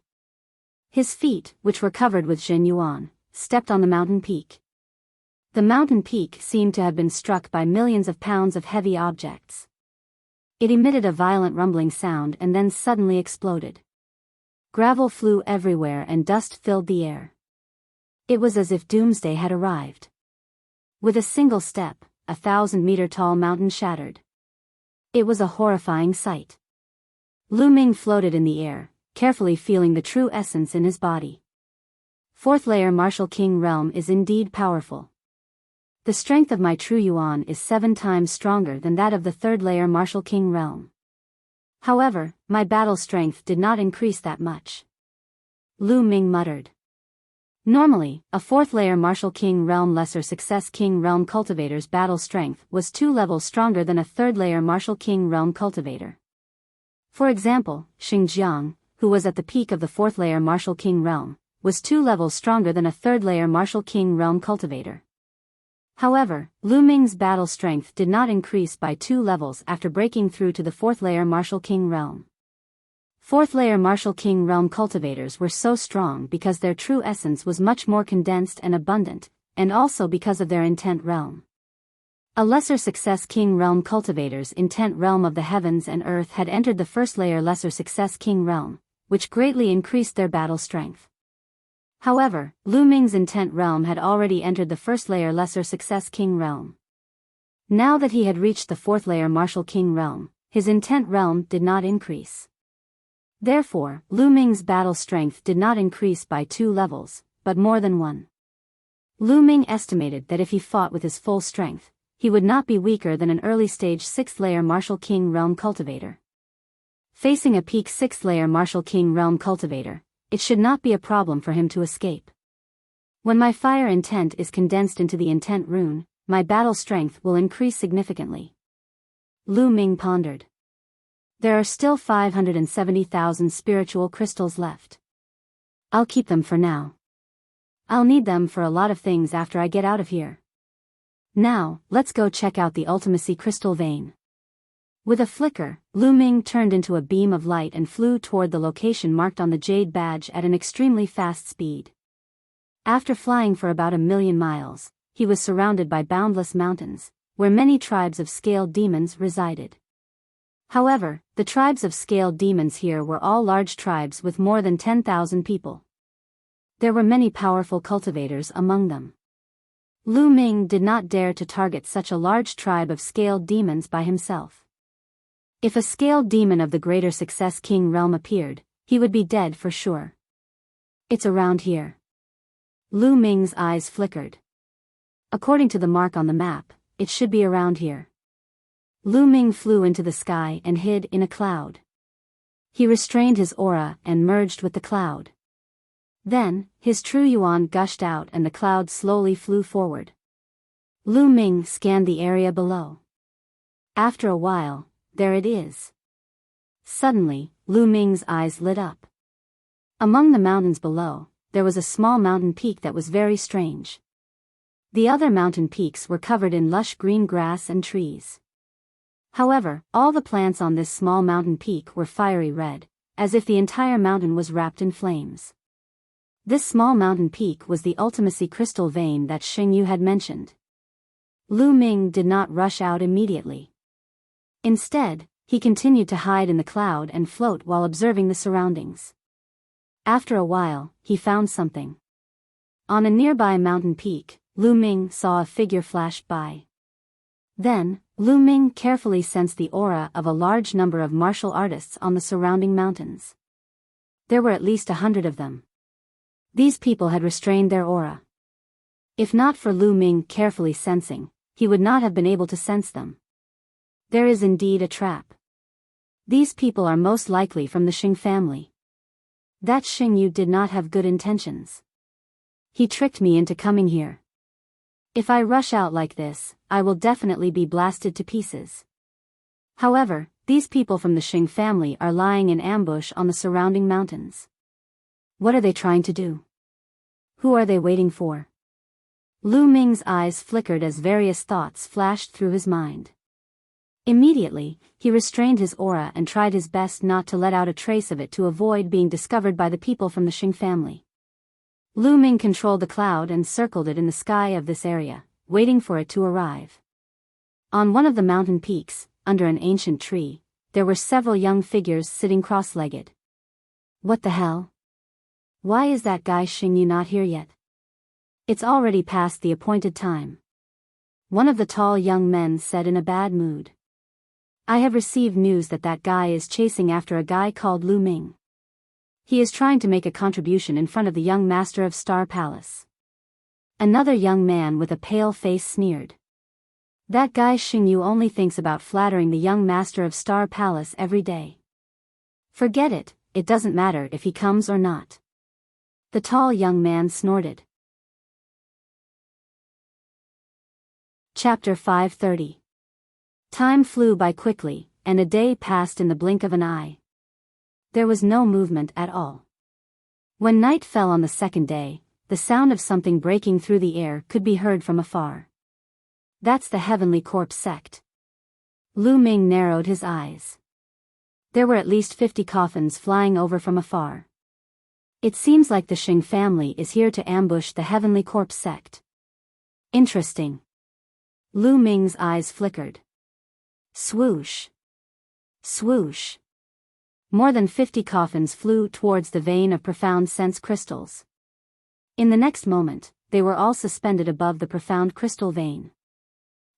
A: His feet, which were covered with Zhenyuan, stepped on the mountain peak. The mountain peak seemed to have been struck by millions of pounds of heavy objects. It emitted a violent rumbling sound and then suddenly exploded. Gravel flew everywhere and dust filled the air. It was as if doomsday had arrived. With a single step, a 1,000-meter-tall mountain shattered. It was a horrifying sight. Lu Ming floated in the air, carefully feeling the true essence in his body. 4th layer Martial King realm is indeed powerful. The strength of my true yuan is 7 times stronger than that of the third layer martial king realm. However, my battle strength did not increase that much. Lu Ming muttered. Normally, a 4th layer martial king realm lesser success king realm cultivator's battle strength was 2 levels stronger than a 3rd layer martial king realm cultivator. For example, Xingjiang, who was at the peak of the 4th layer martial king realm, was 2 levels stronger than a 3rd layer martial king realm cultivator. However, Lu Ming's battle strength did not increase by 2 levels after breaking through to the 4th layer martial king realm. 4th layer martial king realm cultivators were so strong because their true essence was much more condensed and abundant, and also because of their intent realm. A lesser success king realm cultivator's intent realm of the heavens and earth had entered the 1st layer lesser success king realm, which greatly increased their battle strength. However, Lu Ming's intent realm had already entered the 1st layer lesser success king realm. Now that he had reached the 4th layer martial king realm, his intent realm did not increase. Therefore, Lu Ming's battle strength did not increase by 2 levels, but more than 1. Lu Ming estimated that if he fought with his full strength, he would not be weaker than an early stage 6th layer martial king realm cultivator. Facing a peak 6th layer martial king realm cultivator, it should not be a problem for him to escape. When my fire intent is condensed into the intent rune, my battle strength will increase significantly. Lu Ming pondered. There are still 570,000 spiritual crystals left. I'll keep them for now. I'll need them for a lot of things after I get out of here. Now, let's go check out the Ultimacy crystal vein. With a flicker, Lu Ming turned into a beam of light and flew toward the location marked on the jade badge at an extremely fast speed. After flying for about 1,000,000 miles, he was surrounded by boundless mountains, where many tribes of scaled demons resided. However, the tribes of scaled demons here were all large tribes with more than 10,000 people. There were many powerful cultivators among them. Lu Ming did not dare to target such a large tribe of scaled demons by himself. If a scaled demon of the greater success king realm appeared, he would be dead for sure. It's around here. Lu Ming's eyes flickered. According to the mark on the map, it should be around here. Lu Ming flew into the sky and hid in a cloud. He restrained his aura and merged with the cloud. Then, his true yuan gushed out and the cloud slowly flew forward. Lu Ming scanned the area below. After a while, there it is. Suddenly, Lu Ming's eyes lit up. Among the mountains below, there was a small mountain peak that was very strange. The other mountain peaks were covered in lush green grass and trees. However, all the plants on this small mountain peak were fiery red, as if the entire mountain was wrapped in flames. This small mountain peak was the Ultimacy crystal vein that Xingyu had mentioned. Lu Ming did not rush out immediately. Instead, he continued to hide in the cloud and float while observing the surroundings. After a while, he found something. On a nearby mountain peak, Lu Ming saw a figure flash by. Then, Lu Ming carefully sensed the aura of a large number of martial artists on the surrounding mountains. There were at least 100 of them. These people had restrained their aura. If not for Lu Ming carefully sensing, he would not have been able to sense them. There is indeed a trap. These people are most likely from the Xing family. That Xingyu did not have good intentions. He tricked me into coming here. If I rush out like this, I will definitely be blasted to pieces. However, these people from the Xing family are lying in ambush on the surrounding mountains. What are they trying to do? Who are they waiting for? Lu Ming's eyes flickered as various thoughts flashed through his mind. Immediately, he restrained his aura and tried his best not to let out a trace of it to avoid being discovered by the people from the Xing family. Lu Ming controlled the cloud and circled it in the sky of this area, waiting for it to arrive. On one of the mountain peaks, under an ancient tree, there were several young figures sitting cross-legged. What the hell? Why is that guy Xingyu not here yet? It's already past the appointed time. One of the tall young men said in a bad mood. I have received news that that guy is chasing after a guy called Lu Ming. He is trying to make a contribution in front of the young master of Star Palace. Another young man with a pale face sneered. That guy Xingyu only thinks about flattering the young master of Star Palace every day. Forget it, it doesn't matter if he comes or not. The tall young man snorted. Chapter 530. Time flew by quickly, and a day passed in the blink of an eye. There was no movement at all. When night fell on the second day, the sound of something breaking through the air could be heard from afar. That's the Heavenly Corpse sect. Lu Ming narrowed his eyes. There were at least 50 coffins flying over from afar. It seems like the Xing family is here to ambush the Heavenly Corpse sect. Interesting. Lu Ming's eyes flickered. Swoosh. Swoosh. More than 50 coffins flew towards the vein of profound sense crystals. In the next moment, they were all suspended above the profound crystal vein.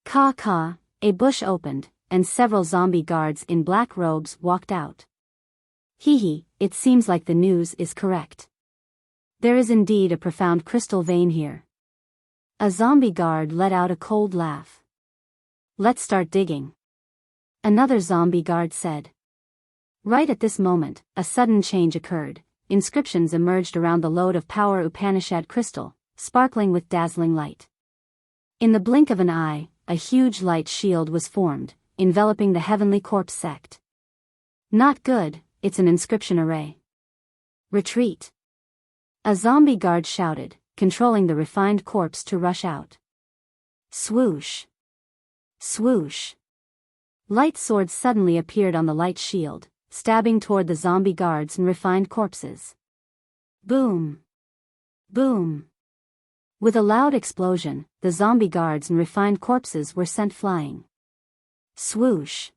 A: Ka, a bush opened, and several zombie guards in black robes walked out. Hee, it seems like the news is correct. There is indeed a profound crystal vein here. A zombie guard let out a cold laugh. Let's start digging. Another zombie guard said. Right at this moment, a sudden change occurred. Inscriptions emerged around the lode of power Upanishad crystal, sparkling with dazzling light. In the blink of an eye, a huge light shield was formed, enveloping the Heavenly Corpse sect. Not good, it's an inscription array. Retreat. A zombie guard shouted, controlling the refined corpse to rush out. Swoosh. Swoosh. Light swords suddenly appeared on the light shield, stabbing toward the zombie guards and refined corpses. Boom. Boom. With a loud explosion, the zombie guards and refined corpses were sent flying. Swoosh.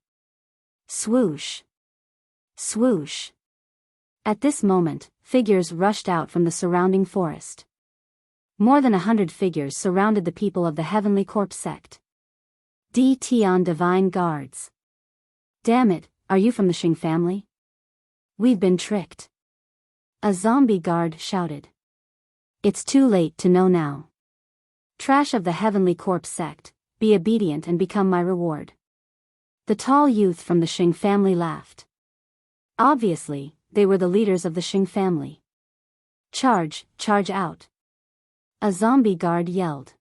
A: Swoosh. Swoosh. At this moment, figures rushed out from the surrounding forest. More than 100 figures surrounded the people of the Heavenly Corpse sect. Tian Divine Guards. Damn it, are you from the Xing family? We've been tricked. A zombie guard shouted. It's too late to know now. Trash of the Heavenly Corpse sect, be obedient and become my reward. The tall youth from the Xing family laughed. Obviously, they were the leaders of the Xing family. Charge out. A zombie guard yelled.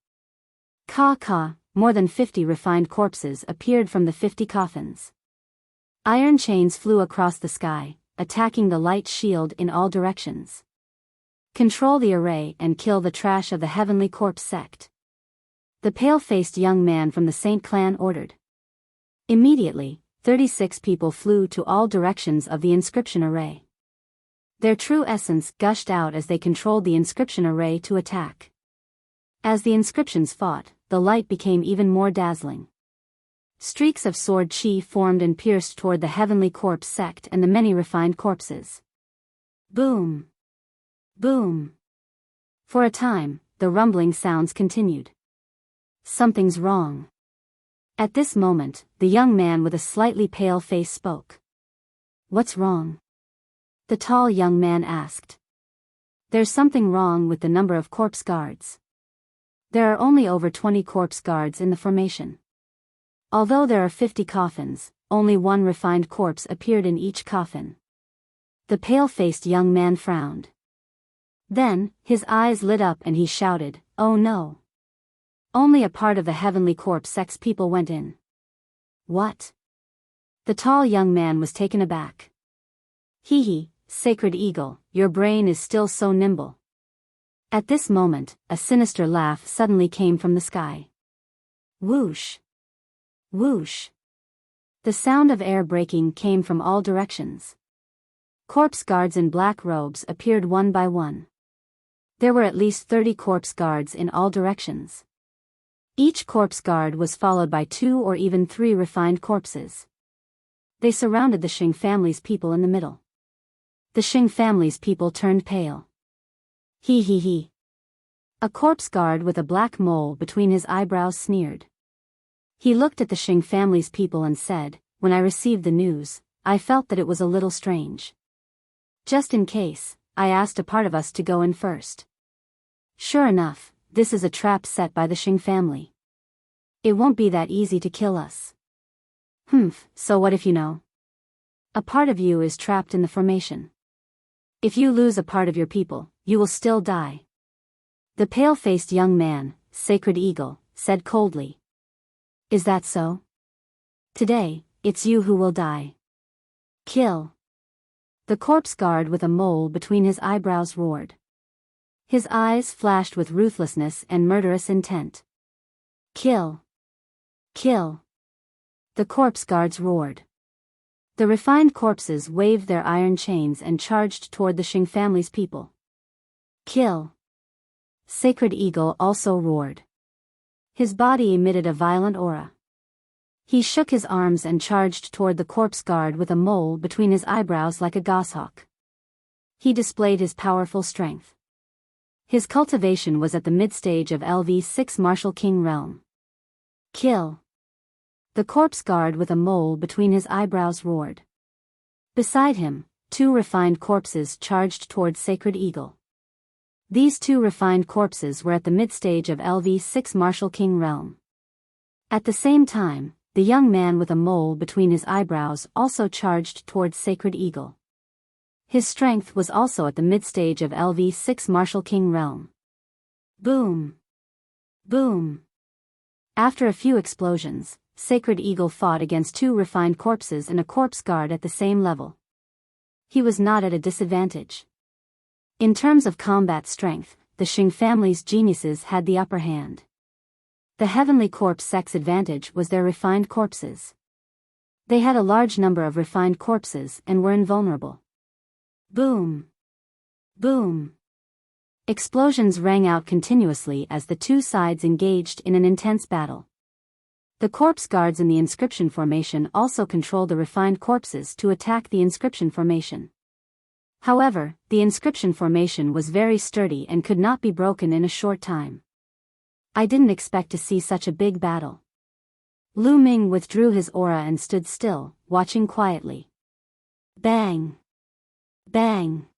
A: Ka, more than 50 refined corpses appeared from the 50 coffins. Iron chains flew across the sky, attacking the light shield in all directions. Control the array and kill the trash of the Heavenly Corpse sect. The pale-faced young man from the Saint clan ordered. Immediately, 36 people flew to all directions of the inscription array. Their true essence gushed out as they controlled the inscription array to attack. As the inscriptions fought, the light became even more dazzling. Streaks of sword chi formed and pierced toward the Heavenly Corpse sect and the many refined corpses. Boom. Boom. For a time, the rumbling sounds continued. Something's wrong. At this moment, the young man with a slightly pale face spoke. What's wrong? The tall young man asked. There's something wrong with the number of corpse guards. There are only over 20 corpse guards in the formation. Although there are 50 coffins, only one refined corpse appeared in each coffin. The pale-faced young man frowned. Then, his eyes lit up and he shouted, "Oh no! Only a part of the Heavenly Corpse sect's people went in." What? The tall young man was taken aback. Hee, Sacred Eagle, your brain is still so nimble. At this moment, a sinister laugh suddenly came from the sky. Whoosh! Whoosh! The sound of air breaking came from all directions. Corpse guards in black robes appeared one by one. There were at least 30 corpse guards in all directions. Each corpse guard was followed by 2 or even 3 refined corpses. They surrounded the Xing family's people in the middle. The Xing family's people turned pale. Hee. A corpse guard with a black mole between his eyebrows sneered. He looked at the Xing family's people and said, "When I received the news, I felt that it was a little strange. Just in case, I asked a part of us to go in first. Sure enough, this is a trap set by the Xing family. It won't be that easy to kill us. So what if you know? A part of you is trapped in the formation. If you lose a part of your people, you will still die. The pale-faced young man, Sacred Eagle, said coldly. Is that so? Today, it's you who will die. Kill. The corpse guard with a mole between his eyebrows roared. His eyes flashed with ruthlessness and murderous intent. Kill. Kill. The corpse guards roared. The refined corpses waved their iron chains and charged toward the Xing family's people. Kill. Sacred Eagle also roared. His body emitted a violent aura. He shook his arms and charged toward the corpse guard with a mole between his eyebrows like a goshawk. He displayed his powerful strength. His cultivation was at the mid-stage of LV6 Martial King realm. Kill. The corpse guard with a mole between his eyebrows roared. Beside him, 2 refined corpses charged toward Sacred Eagle. These 2 refined corpses were at the mid-stage of LV6 Martial King realm. At the same time, the young man with a mole between his eyebrows also charged toward Sacred Eagle. His strength was also at the mid-stage of LV6 Martial King realm. Boom! Boom! After a few explosions, Sacred Eagle fought against 2 refined corpses and a corpse guard at the same level. He was not at a disadvantage. In terms of combat strength, the Xing family's geniuses had the upper hand. The Heavenly Corpse sect's advantage was their refined corpses. They had a large number of refined corpses and were invulnerable. Boom! Boom! Explosions rang out continuously as the 2 sides engaged in an intense battle. The corpse guards in the inscription formation also controlled the refined corpses to attack the inscription formation. However, the inscription formation was very sturdy and could not be broken in a short time. I didn't expect to see such a big battle. Lu Ming withdrew his aura and stood still, watching quietly. Bang! Bang!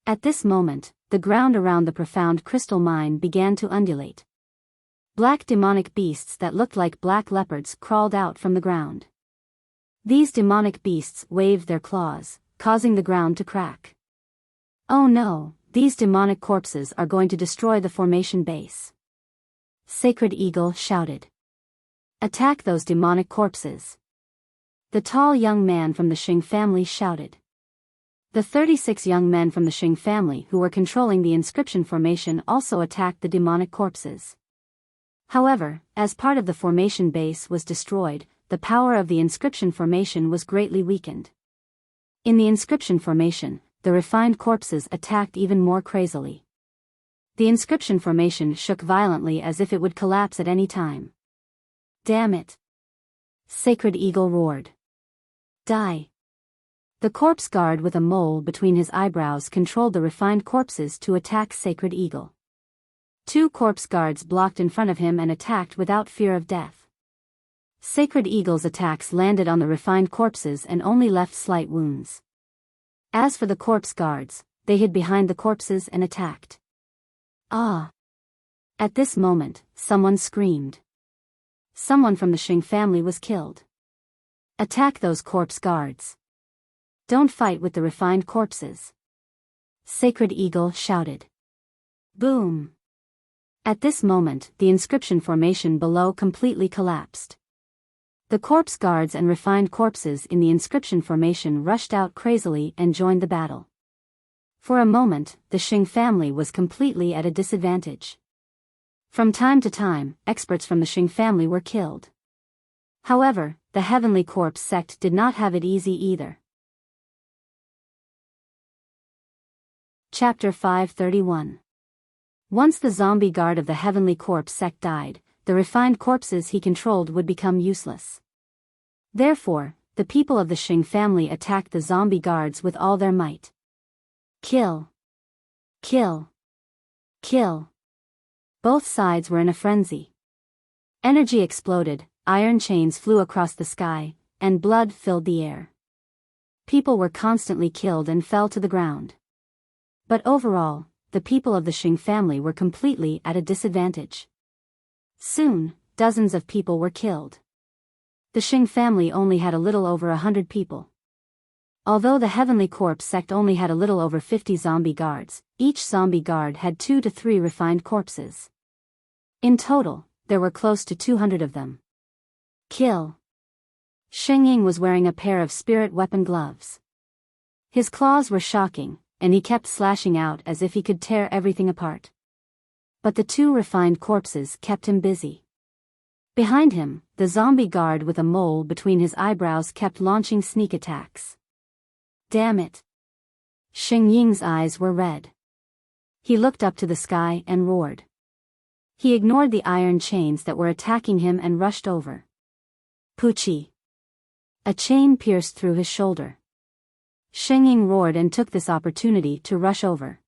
A: At this moment, the ground around the profound crystal mine began to undulate. Black demonic beasts that looked like black leopards crawled out from the ground. These demonic beasts waved their claws, causing the ground to crack. Oh no, these demonic corpses are going to destroy the formation base. Sacred Eagle shouted. Attack those demonic corpses. The tall young man from the Xing family shouted. The 36 young men from the Xing family who were controlling the inscription formation also attacked the demonic corpses. However, as part of the formation base was destroyed, the power of the inscription formation was greatly weakened. In the inscription formation, the refined corpses attacked even more crazily. The inscription formation shook violently as if it would collapse at any time. Damn it! Sacred Eagle roared. Die! The corpse guard with a mole between his eyebrows controlled the refined corpses to attack Sacred Eagle. 2 corpse guards blocked in front of him and attacked without fear of death. Sacred Eagle's attacks landed on the refined corpses and only left slight wounds. As for the corpse guards, they hid behind the corpses and attacked. Ah! At this moment, someone screamed. Someone from the Xing family was killed. Attack those corpse guards. Don't fight with the refined corpses. Sacred Eagle shouted. Boom! At this moment, the inscription formation below completely collapsed. The corpse guards and refined corpses in the inscription formation rushed out crazily and joined the battle. For a moment, the Xing family was completely at a disadvantage. From time to time, experts from the Xing family were killed. However, the Heavenly Corpse sect did not have it easy either. Chapter 531. Once the zombie guard of the Heavenly Corpse sect died, the refined corpses he controlled would become useless. Therefore, the people of the Xing family attacked the zombie guards with all their might. Kill! Kill! Kill! Both sides were in a frenzy. Energy exploded, iron chains flew across the sky, and blood filled the air. People were constantly killed and fell to the ground. But overall, the the people of the Xing family were completely at a disadvantage. Soon, dozens of people were killed. The Xing family only had a little over 100 people. Although the Heavenly Corpse sect only had a little over 50 zombie guards, each zombie guard had 2 to 3 refined corpses. In total, there were close to 200 of them. Kill. Sheng Ying was wearing a pair of spirit weapon gloves. His claws were shocking, and he kept slashing out as if he could tear everything apart. But the 2 refined corpses kept him busy. Behind him, the zombie guard with a mole between his eyebrows kept launching sneak attacks. Damn it! Sheng Ying's eyes were red. He looked up to the sky and roared. He ignored the iron chains that were attacking him and rushed over. Poochie! A chain pierced through his shoulder. Sheng Ying roared and took this opportunity to rush over.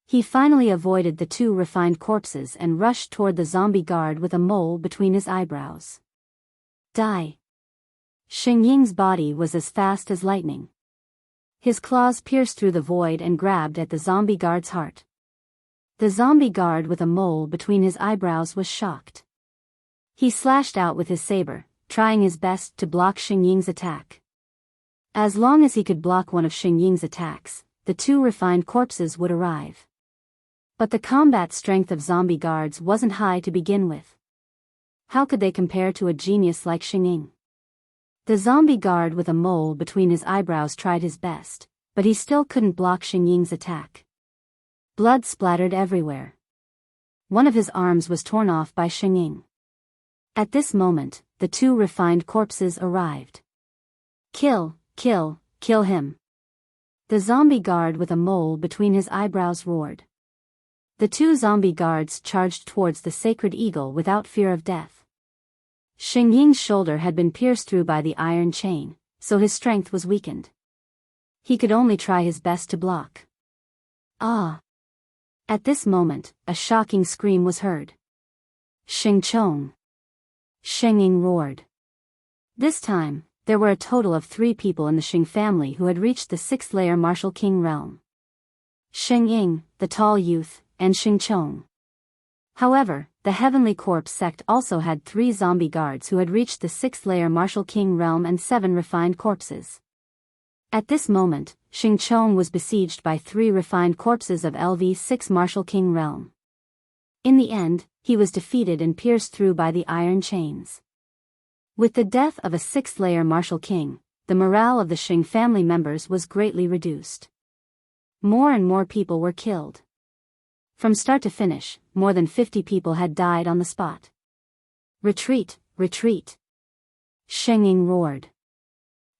A: He finally avoided the 2 refined corpses and rushed toward the zombie guard with a mole between his eyebrows. Die! Sheng Ying's body was as fast as lightning. His claws pierced through the void and grabbed at the zombie guard's heart. The zombie guard with a mole between his eyebrows was shocked. He slashed out with his saber, trying his best to block Sheng Ying's attack. As long as he could block one of Sheng Ying's attacks, the 2 refined corpses would arrive. But the combat strength of zombie guards wasn't high to begin with. How could they compare to a genius like Sheng Ying? The zombie guard with a mole between his eyebrows tried his best, but he still couldn't block Sheng Ying's attack. Blood splattered everywhere. One of his arms was torn off by Sheng Ying. At this moment, the 2 refined corpses arrived. Kill, kill, kill him! The zombie guard with a mole between his eyebrows roared. The 2 zombie guards charged towards the sacred eagle without fear of death. Sheng Ying's shoulder had been pierced through by the iron chain, so his strength was weakened. He could only try his best to block. Ah! At this moment, a shocking scream was heard. Xing Chong! Sheng Ying roared. This time, there were a total of 3 people in the Xing family who had reached the 6th layer Martial King realm. Sheng Ying, the tall youth, and Xing Chong. However, the Heavenly Corpse sect also had 3 zombie guards who had reached the 6th layer Martial King realm and 7 refined corpses. At this moment, Xing Chong was besieged by 3 refined corpses of LV6 Martial King realm. In the end, he was defeated and pierced through by the iron chains. With the death of a 6th layer Martial King, the morale of the Xing family members was greatly reduced. More and more people were killed. From start to finish, more than 50 people had died on the spot. Retreat, retreat! Sheng Ying roared.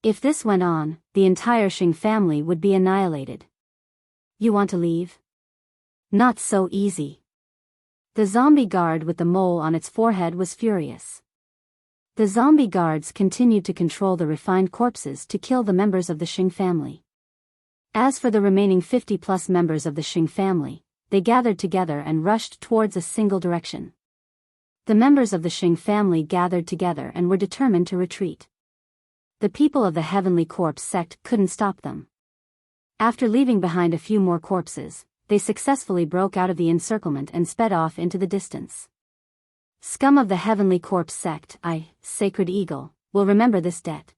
A: If this went on, the entire Xing family would be annihilated. You want to leave? Not so easy. The zombie guard with the mole on its forehead was furious. The zombie guards continued to control the refined corpses to kill the members of the Xing family. As for the remaining 50+ members of the Xing family, they gathered together and rushed towards a single direction. The members of the Xing family gathered together and were determined to retreat. The people of the Heavenly Corpse sect couldn't stop them. After leaving behind a few more corpses, they successfully broke out of the encirclement and sped off into the distance. Scum of the Heavenly Corpse sect, Sacred Eagle, will remember this debt.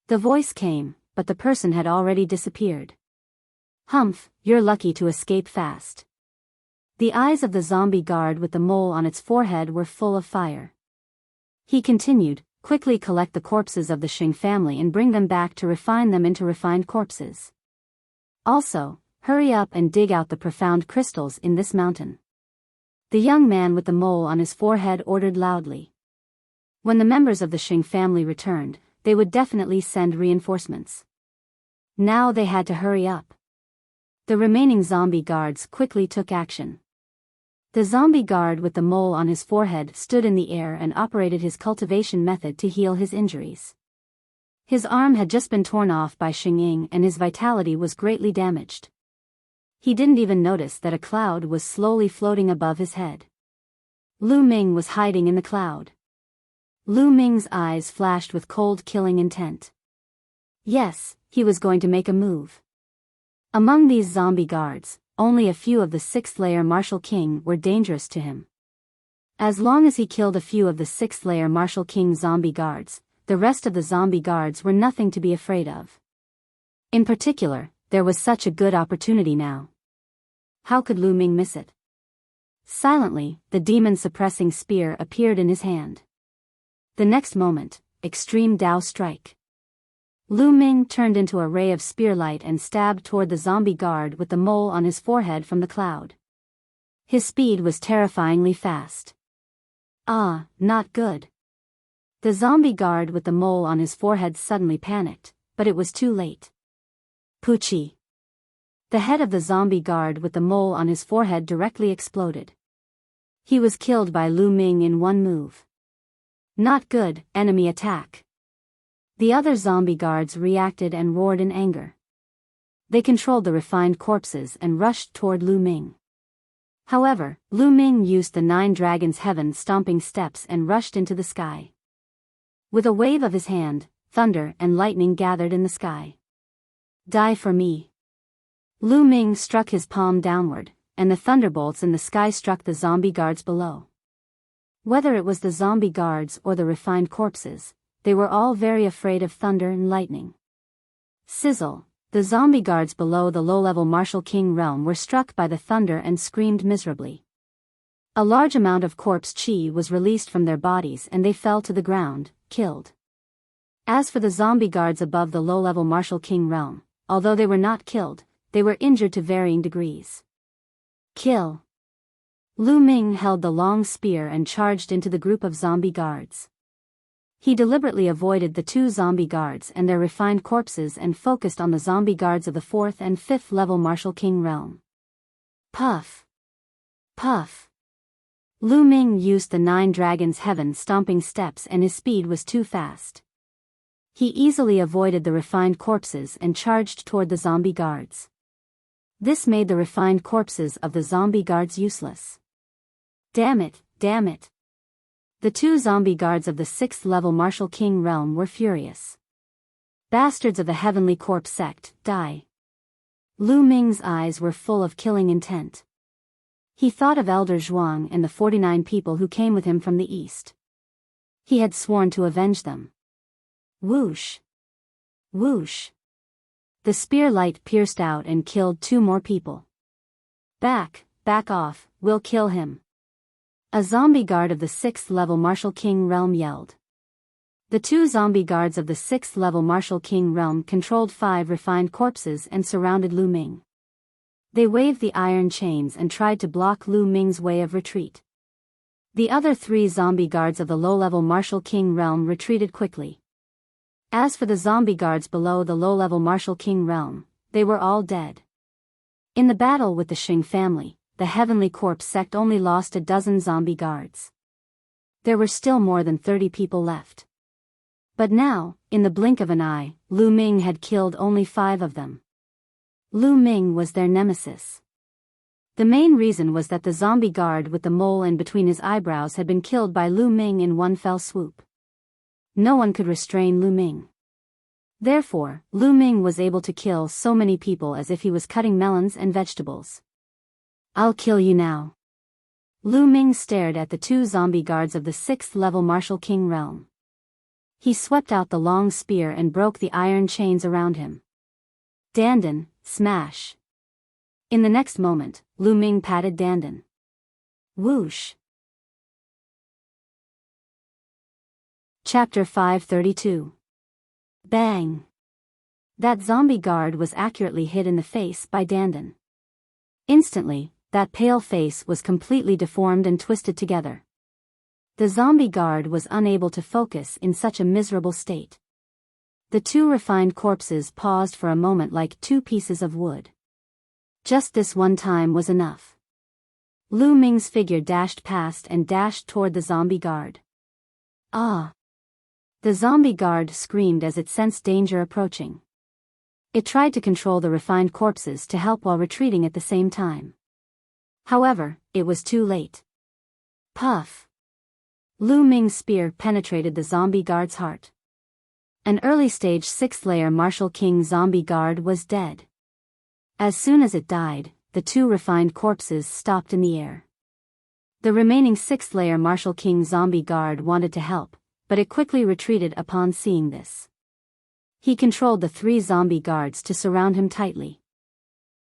A: The voice came, but the person had already disappeared. Humph, you're lucky to escape fast. The eyes of the zombie guard with the mole on its forehead were full of fire. He continued, quickly collect the corpses of the Xing family and bring them back to refine them into refined corpses. Also, hurry up and dig out the profound crystals in this mountain. The young man with the mole on his forehead ordered loudly. When the members of the Xing family returned, they would definitely send reinforcements. Now they had to hurry up. The remaining zombie guards quickly took action. The zombie guard with the mole on his forehead stood in the air and operated his cultivation method to heal his injuries. His arm had just been torn off by Xing Ying and his vitality was greatly damaged. He didn't even notice that a cloud was slowly floating above his head. Lu Ming was hiding in the cloud. Lu Ming's eyes flashed with cold killing intent. Yes, he was going to make a move. Among these zombie guards, only a few of the 6th-layer Martial King were dangerous to him. As long as he killed a few of the 6th-layer Martial King zombie guards, the rest of the zombie guards were nothing to be afraid of. In particular, there was such a good opportunity now. How could Lu Ming miss it? Silently, the demon-suppressing spear appeared in his hand. The next moment, extreme Dao strike. Lu Ming turned into a ray of spearlight and stabbed toward the zombie guard with the mole on his forehead from the cloud. His speed was terrifyingly fast. Ah, not good. The zombie guard with the mole on his forehead suddenly panicked, but it was too late. Poochie. The head of the zombie guard with the mole on his forehead directly exploded. He was killed by Lu Ming in one move. Not good, enemy attack. The other zombie guards reacted and roared in anger. They controlled the refined corpses and rushed toward Lu Ming. However, Lu Ming used the 9 dragons' heaven-stomping steps and rushed into the sky. With a wave of his hand, thunder and lightning gathered in the sky. Die for me. Lu Ming struck his palm downward, and the thunderbolts in the sky struck the zombie guards below. Whether it was the zombie guards or the refined corpses, they were all very afraid of thunder and lightning. Sizzle. The zombie guards below the low-level Martial King realm were struck by the thunder and screamed miserably. A large amount of corpse chi was released from their bodies and they fell to the ground, killed. As for the zombie guards above the low-level Martial King realm, although they were not killed, they were injured to varying degrees. Kill. Lu Ming held the long spear and charged into the group of zombie guards. He deliberately avoided the 2 zombie guards and their refined corpses and focused on the zombie guards of the 4th and 5th level Martial King realm. Puff. Puff. Lu Ming used the 9 dragons' heaven-stomping steps and his speed was too fast. He easily avoided the refined corpses and charged toward the zombie guards. This made the refined corpses of the zombie guards useless. Damn it, damn it. The 2 zombie guards of the 6th level Martial King realm were furious. Bastards of the Heavenly Corpse sect, die. Lu Ming's eyes were full of killing intent. He thought of Elder Zhuang and the 49 people who came with him from the east. He had sworn to avenge them. Whoosh. Whoosh. The spear light pierced out and killed 2 more people. Back off, we'll kill him. A zombie guard of the 6th level Martial King realm yelled. The 2 zombie guards of the 6th level Martial King realm controlled 5 refined corpses and surrounded Lu Ming. They waved the iron chains and tried to block Lu Ming's way of retreat. The other 3 zombie guards of the low-level Martial King realm retreated quickly. As for the zombie guards below the low-level Martial King realm, they were all dead. In the battle with the Xing family, the Heavenly Corpse sect only lost a dozen zombie guards. There were still more than 30 people left. But now, in the blink of an eye, Lu Ming had killed only 5 of them. Lu Ming was their nemesis. The main reason was that the zombie guard with the mole in between his eyebrows had been killed by Lu Ming in one fell swoop. No one could restrain Lu Ming. Therefore, Lu Ming was able to kill so many people as if he was cutting melons and vegetables. I'll kill you now. Lu Ming stared at the 2 zombie guards of the 6th level Martial King realm. He swept out the long spear and broke the iron chains around him. Dandan, smash. In the next moment, Lu Ming patted Dandan. Whoosh. Chapter 532. Bang. That zombie guard was accurately hit in the face by Dandan. Instantly, that pale face was completely deformed and twisted together. The zombie guard was unable to focus in such a miserable state. The 2 refined corpses paused for a moment like 2 pieces of wood. Just this one time was enough. Lu Ming's figure dashed past and dashed toward the zombie guard. Ah! The zombie guard screamed as it sensed danger approaching. It tried to control the refined corpses to help while retreating at the same time. However, it was too late. Puff. Lu Ming's spear penetrated the zombie guard's heart. An early-stage 6th-layer Martial King zombie guard was dead. As soon as it died, the 2 refined corpses stopped in the air. The remaining 6th-layer Martial King zombie guard wanted to help, but it quickly retreated upon seeing this. He controlled the 3 zombie guards to surround him tightly.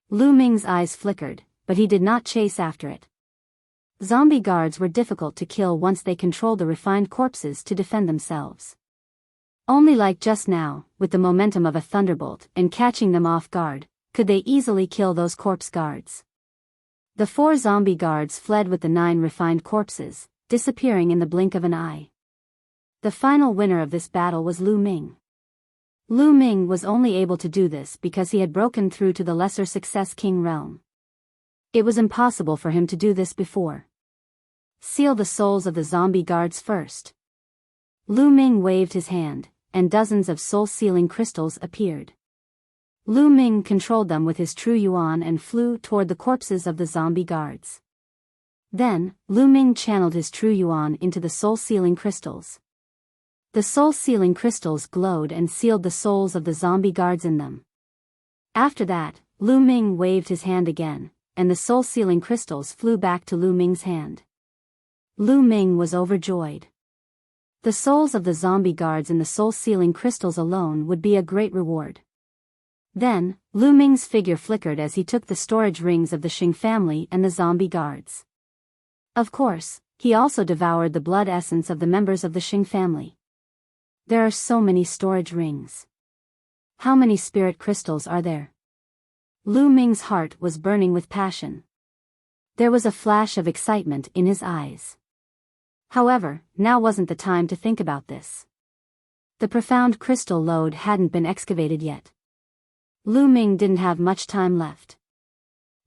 A: Lu Ming's eyes flickered, but he did not chase after it. Zombie guards were difficult to kill once they controlled the refined corpses to defend themselves. Only like just now, with the momentum of a thunderbolt and catching them off guard, could they easily kill those corpse guards. The 4 zombie guards fled with the 9 refined corpses, disappearing in the blink of an eye. The final winner of this battle was Lu Ming. Lu Ming was only able to do this because he had broken through to the Lesser Success King realm. It was impossible for him to do this before. Seal the souls of the zombie guards first. Lu Ming waved his hand, and dozens of soul-sealing crystals appeared. Lu Ming controlled them with his true yuan and flew toward the corpses of the zombie guards. Then, Lu Ming channeled his true yuan into the soul-sealing crystals. The soul-sealing crystals glowed and sealed the souls of the zombie guards in them. After that, Lu Ming waved his hand again, and the soul-sealing crystals flew back to Lu Ming's hand. Lu Ming was overjoyed. The souls of the zombie guards in the soul-sealing crystals alone would be a great reward. Then, Lu Ming's figure flickered as he took the storage rings of the Xing family and the zombie guards. Of course, he also devoured the blood essence of the members of the Xing family. There are so many storage rings. How many spirit crystals are there? Lu Ming's heart was burning with passion. There was a flash of excitement in his eyes. However, now wasn't the time to think about this. The profound crystal lode hadn't been excavated yet. Lu Ming didn't have much time left.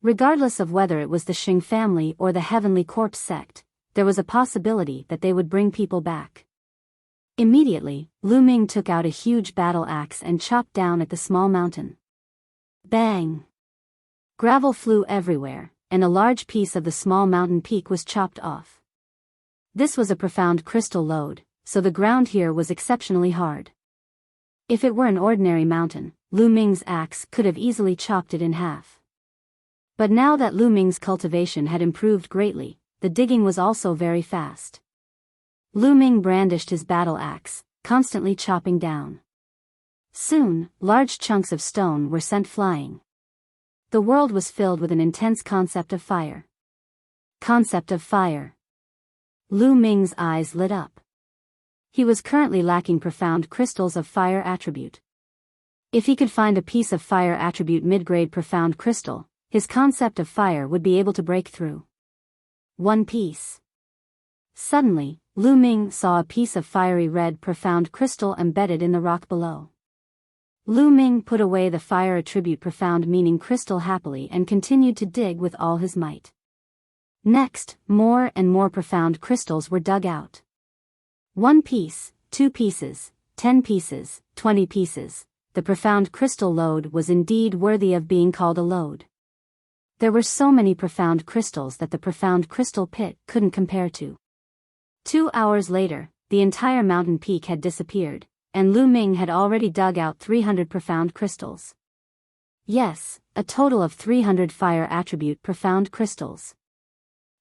A: Regardless of whether it was the Xing family or the Heavenly Corpse sect, there was a possibility that they would bring people back. Immediately, Lu Ming took out a huge battle axe and chopped down at the small mountain. Bang! Gravel flew everywhere, and a large piece of the small mountain peak was chopped off. This was a profound crystal lode, so the ground here was exceptionally hard. If it were an ordinary mountain, Lu Ming's axe could have easily chopped it in half. But now that Lu Ming's cultivation had improved greatly, the digging was also very fast. Lu Ming brandished his battle axe, constantly chopping down. Soon, large chunks of stone were sent flying. The world was filled with an intense concept of fire. Concept of fire. Lu Ming's eyes lit up. He was currently lacking profound crystals of fire attribute. If he could find a piece of fire attribute mid-grade profound crystal, his concept of fire would be able to break through. One piece. Suddenly, Lu Ming saw a piece of fiery red profound crystal embedded in the rock below. Lu Ming put away the fire attribute profound meaning crystal happily and continued to dig with all his might. Next, more and more profound crystals were dug out. 1 piece, 2 pieces, 10 pieces, 20 pieces. The profound crystal lode was indeed worthy of being called a lode. There were so many profound crystals that the profound crystal pit couldn't compare to. 2 hours later, the entire mountain peak had disappeared, and Lu Ming had already dug out 300 profound crystals. Yes, a total of 300 fire attribute profound crystals.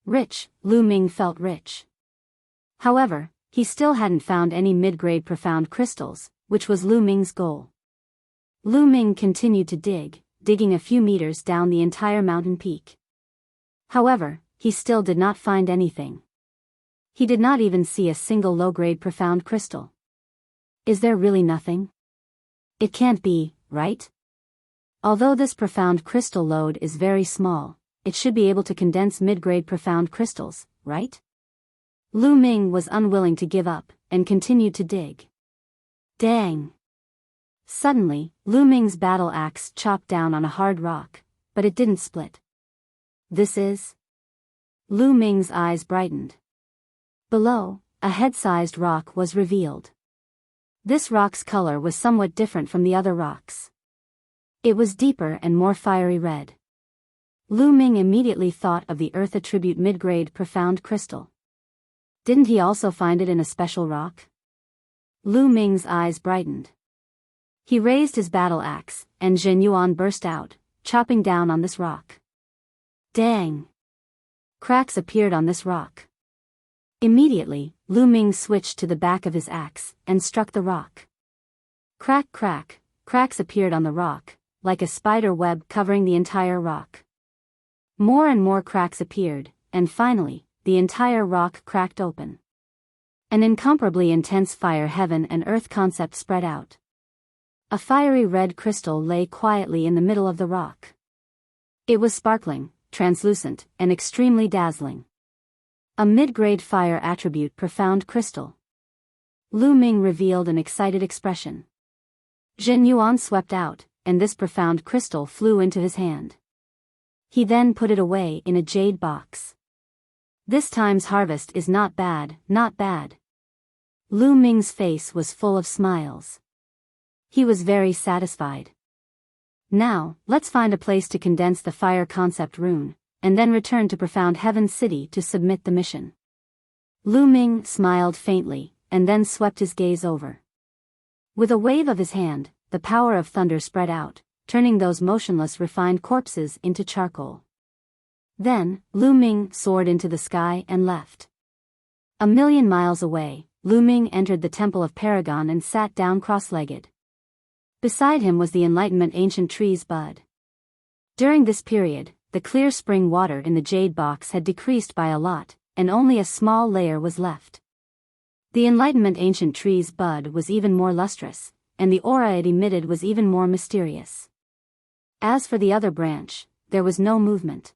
A: Rich, Lu Ming felt rich. However, he still hadn't found any mid-grade profound crystals, which was Lu Ming's goal. Lu Ming continued to dig, digging a few meters down the entire mountain peak. However, he still did not find anything. He did not even see a single low-grade profound crystal. Is there really nothing? It can't be, right? Although this profound crystal lode is very small, it should be able to condense mid-grade profound crystals, right? Lu Ming was unwilling to give up, and continued to dig. Dang! Suddenly, Lu Ming's battle axe chopped down on a hard rock, but it didn't split. This is... Lu Ming's eyes brightened. Below, a head-sized rock was revealed. This rock's color was somewhat different from the other rocks. It was deeper and more fiery red. Lu Ming immediately thought of the earth attribute mid-grade profound crystal. Didn't he also find it in a special rock? Lu Ming's eyes brightened. He raised his battle axe, and Zhen Yuan burst out, chopping down on this rock. Dang! Cracks appeared on this rock. Immediately, Lu Ming switched to the back of his axe and struck the rock. Crack, crack, cracks appeared on the rock, like a spider web covering the entire rock. More and more cracks appeared, and finally, the entire rock cracked open. An incomparably intense fire heaven and earth concept spread out. A fiery red crystal lay quietly in the middle of the rock. It was sparkling, translucent, and extremely dazzling. A mid-grade fire attribute profound crystal. Lu Ming revealed an excited expression. Jin Yuan swept out, and this profound crystal flew into his hand. He then put it away in a jade box. This time's harvest is not bad, not bad. Lu Ming's face was full of smiles. He was very satisfied. Now, let's find a place to condense the fire concept rune, and then return to Profound Heaven City to submit the mission. Lu Ming smiled faintly, and then swept his gaze over. With a wave of his hand, the power of thunder spread out, turning those motionless refined corpses into charcoal. Then, Lu Ming soared into the sky and left. 1,000,000 miles away, Lu Ming entered the Temple of Paragon and sat down cross-legged. Beside him was the Enlightenment Ancient Tree's bud. During this period, the clear spring water in the jade box had decreased by a lot, and only a small layer was left. The Enlightenment Ancient Tree's bud was even more lustrous, and the aura it emitted was even more mysterious. As for the other branch, there was no movement.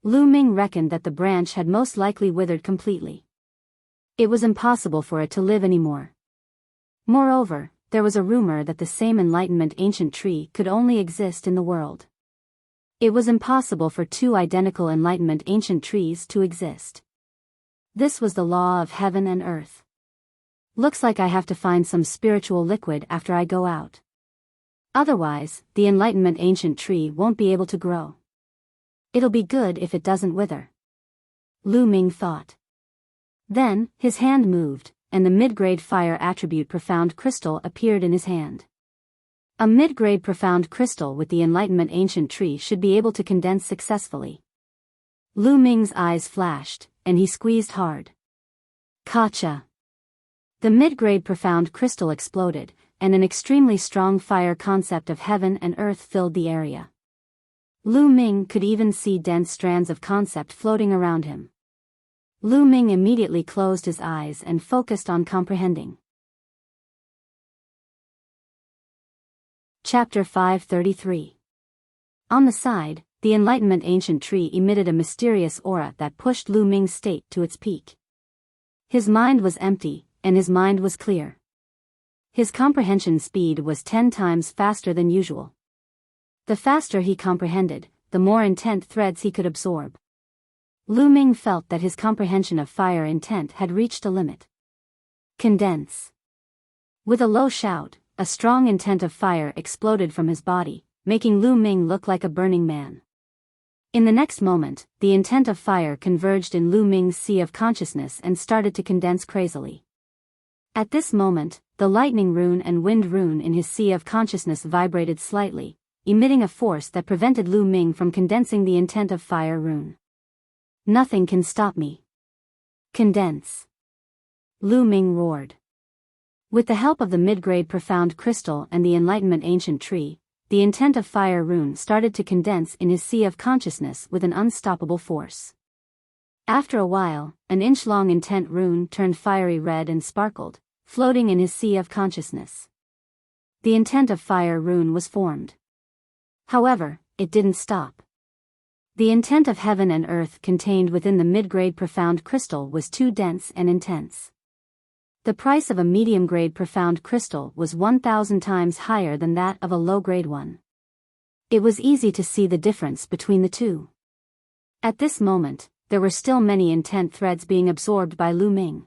A: Lu Ming reckoned that the branch had most likely withered completely. It was impossible for it to live anymore. Moreover, there was a rumor that the same Enlightenment Ancient Tree could only exist in the world. It was impossible for two identical Enlightenment Ancient Trees to exist. This was the law of heaven and earth. Looks like I have to find some spiritual liquid after I go out. Otherwise, the Enlightenment Ancient Tree won't be able to grow. It'll be good if it doesn't wither. Lu Ming thought. Then, his hand moved, and the mid-grade fire attribute Profound Crystal appeared in his hand. A mid-grade Profound Crystal with the Enlightenment Ancient Tree should be able to condense successfully. Lu Ming's eyes flashed, and he squeezed hard. Gotcha! The mid-grade Profound Crystal exploded, and an extremely strong fire concept of heaven and earth filled the area. Lu Ming could even see dense strands of concept floating around him. Lu Ming immediately closed his eyes and focused on comprehending. Chapter 533. On the side, the Enlightenment Ancient Tree emitted a mysterious aura that pushed Lu Ming's state to its peak. His mind was empty, and his mind was clear. His comprehension speed was 10 times faster than usual. The faster he comprehended, the more intent threads he could absorb. Lu Ming felt that his comprehension of fire intent had reached a limit. Condense. With a low shout, a strong intent of fire exploded from his body, making Lu Ming look like a burning man. In the next moment, the intent of fire converged in Lu Ming's sea of consciousness and started to condense crazily. At this moment, the lightning rune and wind rune in his sea of consciousness vibrated slightly, emitting a force that prevented Lu Ming from condensing the intent of fire rune. Nothing can stop me. Condense. Lu Ming roared. With the help of the mid-grade Profound Crystal and the Enlightenment Ancient Tree, the intent of fire rune started to condense in his sea of consciousness with an unstoppable force. After a while, an inch-long intent rune turned fiery red and sparkled, floating in his sea of consciousness. The intent of fire rune was formed. However, it didn't stop. The intent of heaven and earth contained within the mid-grade Profound Crystal was too dense and intense. The price of a medium-grade Profound Crystal was 1,000 times higher than that of a low-grade one. It was easy to see the difference between the two. At this moment, there were still many intent threads being absorbed by Lu Ming.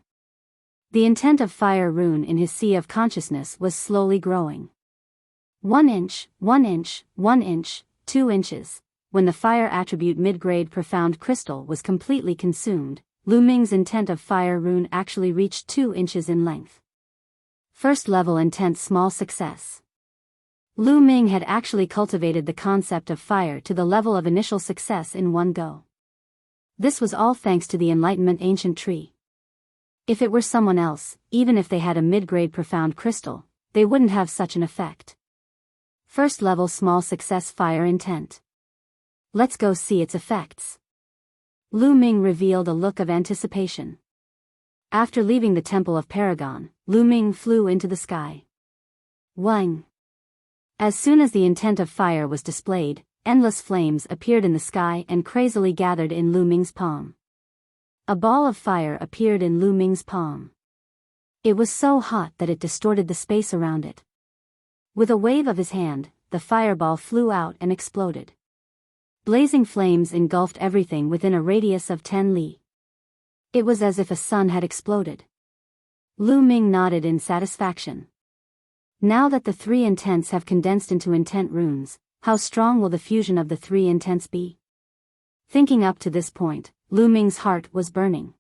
A: The intent of fire rune in his sea of consciousness was slowly growing. 1 inch, 1 inch, 1 inch, 2 inches. When the fire attribute mid-grade Profound Crystal was completely consumed, Lu Ming's intent of fire rune actually reached 2 inches in length. First level intent small success. Lu Ming had actually cultivated the concept of fire to the level of initial success in one go. This was all thanks to the Enlightenment ancient tree. If it were someone else, even if they had a mid-grade profound crystal, they wouldn't have such an effect. First level small success fire intent. Let's go see its effects. Lu Ming revealed a look of anticipation. After leaving the Temple of Paragon, Lu Ming flew into the sky. Wang. As soon as the intent of fire was displayed, endless flames appeared in the sky and crazily gathered in Lu Ming's palm. A ball of fire appeared in Lu Ming's palm. It was so hot that it distorted the space around it. With a wave of his hand, the fireball flew out and exploded. Blazing flames engulfed everything within a radius of 10 li. It was as if a sun had exploded. Lu Ming nodded in satisfaction. Now that the three intents have condensed into intent runes, how strong will the fusion of the three intents be? Thinking up to this point, Lu Ming's heart was burning.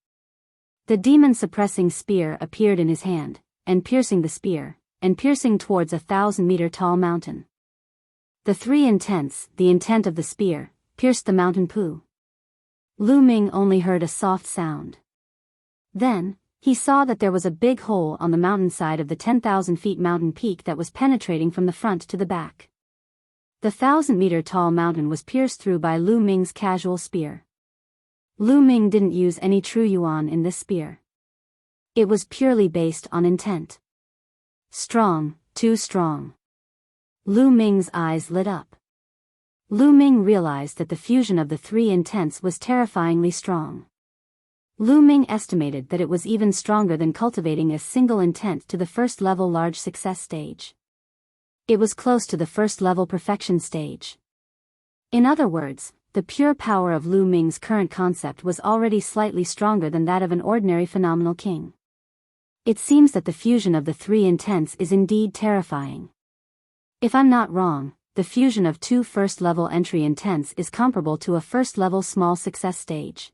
A: The demon-suppressing spear appeared in his hand, and piercing the spear, and piercing towards a 1,000-meter-tall mountain. The three intents, the intent of the spear, pierced the mountain poo. Lu Ming only heard a soft sound. Then, he saw that there was a big hole on the mountainside of the 10,000 feet mountain peak that was penetrating from the front to the back. The 1,000-meter-tall mountain was pierced through by Lu Ming's casual spear. Lu Ming didn't use any true yuan in this spear. It was purely based on intent. Strong, too strong. Lu Ming's eyes lit up. Lu Ming realized that the fusion of the three intents was terrifyingly strong. Lu Ming estimated that it was even stronger than cultivating a single intent to the first-level large success stage. It was close to the first-level perfection stage. In other words, the pure power of Lu Ming's current concept was already slightly stronger than that of an ordinary phenomenal king. It seems that the fusion of the three intents is indeed terrifying. If I'm not wrong, the fusion of two first-level entry intents is comparable to a first-level small success stage.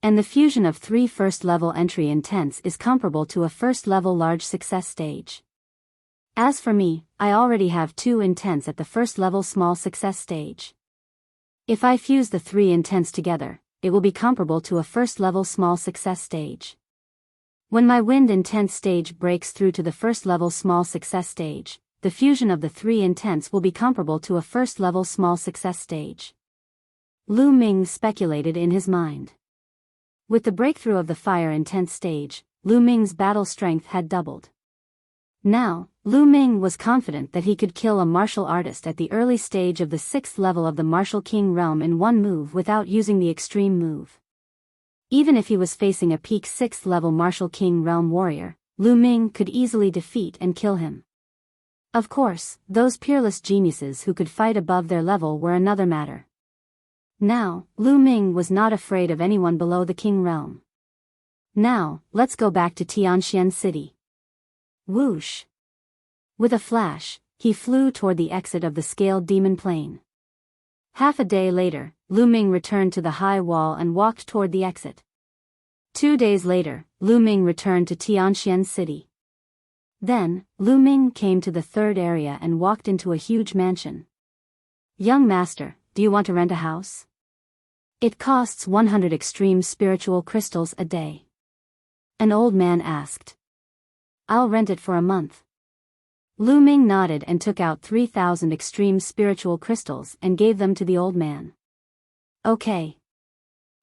A: And the fusion of three first-level entry intents is comparable to a first-level large success stage. As for me, I already have two intents at the first-level small success stage. If I fuse the three intents together, it will be comparable to a first-level small success stage. When my wind intent stage breaks through to the first-level small success stage, the fusion of the three intents will be comparable to a first-level small success stage. Lu Ming speculated in his mind. With the breakthrough of the fire intent stage, Lu Ming's battle strength had doubled. Now, Lu Ming was confident that he could kill a martial artist at the early stage of the 6th level of the martial king realm in one move without using the extreme move. Even if he was facing a peak 6th level martial king realm warrior, Lu Ming could easily defeat and kill him. Of course, those peerless geniuses who could fight above their level were another matter. Now, Lu Ming was not afraid of anyone below the king realm. Now, let's go back to Tianxian City. Whoosh! With a flash, he flew toward the exit of the scaled demon plane. Half a day later, Lu Ming returned to the high wall and walked toward the exit. 2 days later, Lu Ming returned to Tianxian City. Then, Lu Ming came to the third area and walked into a huge mansion. Young master, do you want to rent a house? It costs 100 extreme spiritual crystals a day. An old man asked. I'll rent it for a month. Lu Ming nodded and took out 3,000 extreme spiritual crystals and gave them to the old man. Okay.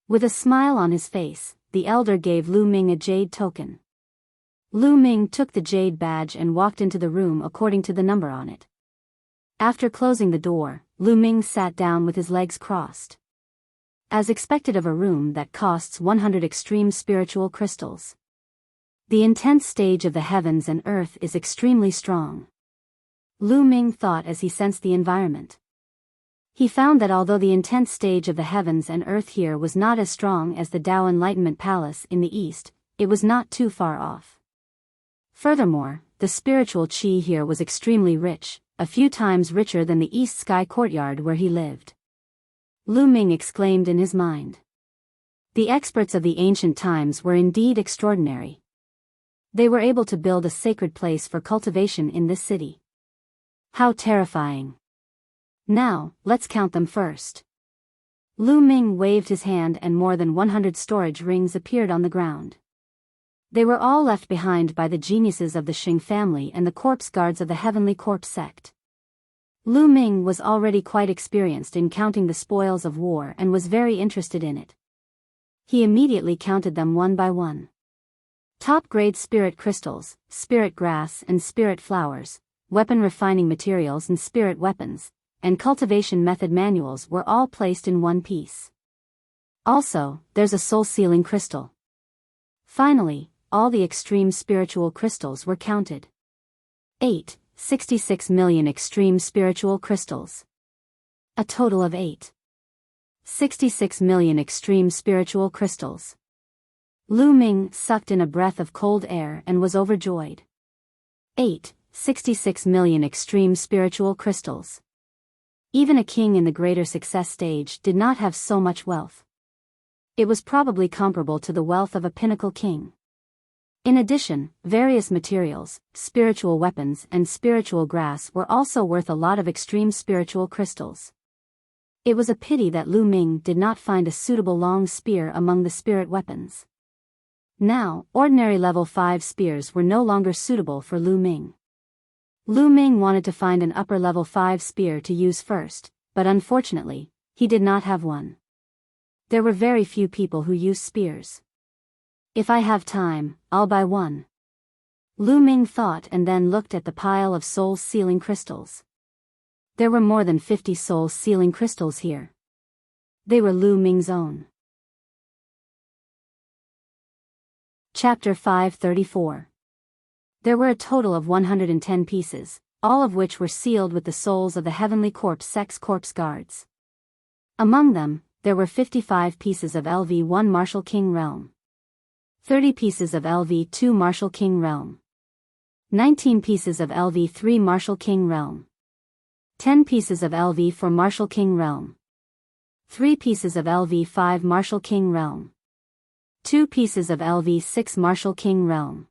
A: With a smile on his face, the elder gave Lu Ming a jade token. Lu Ming took the jade badge and walked into the room according to the number on it. After closing the door, Lu Ming sat down with his legs crossed. As expected of a room that costs 100 extreme spiritual crystals. The intense stage of the heavens and earth is extremely strong. Lu Ming thought as he sensed the environment. He found that although the intense stage of the heavens and earth here was not as strong as the Tao Enlightenment Palace in the east, it was not too far off. Furthermore, the spiritual qi here was extremely rich, a few times richer than the East Sky Courtyard where he lived. Lu Ming exclaimed in his mind. The experts of the ancient times were indeed extraordinary. They were able to build a sacred place for cultivation in this city. How terrifying. Now, let's count them first. Lu Ming waved his hand and more than 100 storage rings appeared on the ground. They were all left behind by the geniuses of the Xing family and the corpse guards of the Heavenly Corpse sect. Lu Ming was already quite experienced in counting the spoils of war and was very interested in it. He immediately counted them one by one. Top-grade spirit crystals, spirit grass and spirit flowers, weapon refining materials and spirit weapons, and cultivation method manuals were all placed in one piece. Also, there's a soul-sealing crystal. Finally, all the extreme spiritual crystals were counted. 66 million extreme spiritual crystals. A total of 66 million extreme spiritual crystals. Lu Ming sucked in a breath of cold air and was overjoyed. 66 million extreme spiritual crystals. Even a king in the greater success stage did not have so much wealth. It was probably comparable to the wealth of a pinnacle king. In addition, various materials, spiritual weapons and spiritual grass were also worth a lot of extreme spiritual crystals. It was a pity that Lu Ming did not find a suitable long spear among the spirit weapons. Now, ordinary level 5 spears were no longer suitable for Lu Ming. Lu Ming wanted to find an upper level 5 spear to use first, but unfortunately, he did not have one. There were very few people who used spears. If I have time, I'll buy one. Lu Ming thought and then looked at the pile of soul-sealing crystals. There were more than 50 soul-sealing crystals here. They were Lu Ming's own. Chapter 534. There were a total of 110 pieces, all of which were sealed with the souls of the Heavenly Corpse sect's corpse guards. Among them, there were 55 pieces of LV1 Martial King Realm, 30 pieces of LV2 Martial King Realm, 19 pieces of LV3 Martial King Realm, 10 pieces of LV4 Martial King Realm, 3 pieces of LV5 Martial King Realm, 2 pieces of LV6 Martial King Realm,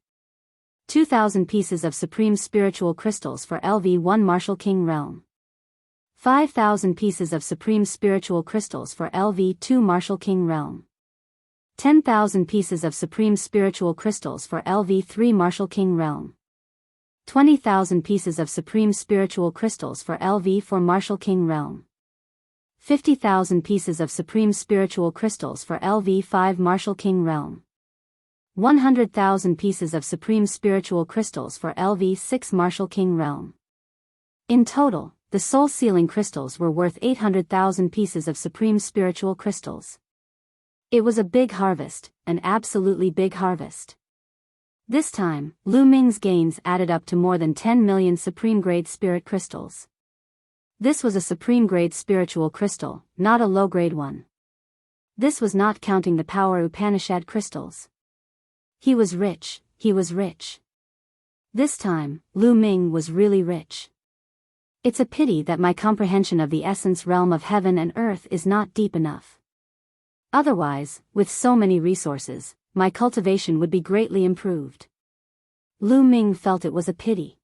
A: 2,000 pieces of Supreme Spiritual Crystals for LV1 Martial King Realm, 5,000 pieces of Supreme Spiritual Crystals for LV2 Martial King Realm, 10,000 pieces of Supreme Spiritual Crystals for LV3 Martial King Realm, 20,000 pieces of Supreme Spiritual Crystals for LV4 Martial King Realm, 50,000 pieces of Supreme Spiritual Crystals for LV5 Martial King Realm, 100,000 pieces of Supreme Spiritual Crystals for LV6 Martial King Realm. In total, the soul-sealing crystals were worth 800,000 pieces of Supreme Spiritual Crystals. It was a big harvest, an absolutely big harvest. This time, Lu Ming's gains added up to more than 10 million Supreme-grade Spirit Crystals. This was a Supreme-grade Spiritual Crystal, not a low-grade one. This was not counting the Power Upanishad crystals. He was rich, he was rich. This time, Lu Ming was really rich. It's a pity that my comprehension of the essence realm of heaven and earth is not deep enough. Otherwise, with so many resources, my cultivation would be greatly improved. Lu Ming felt it was a pity.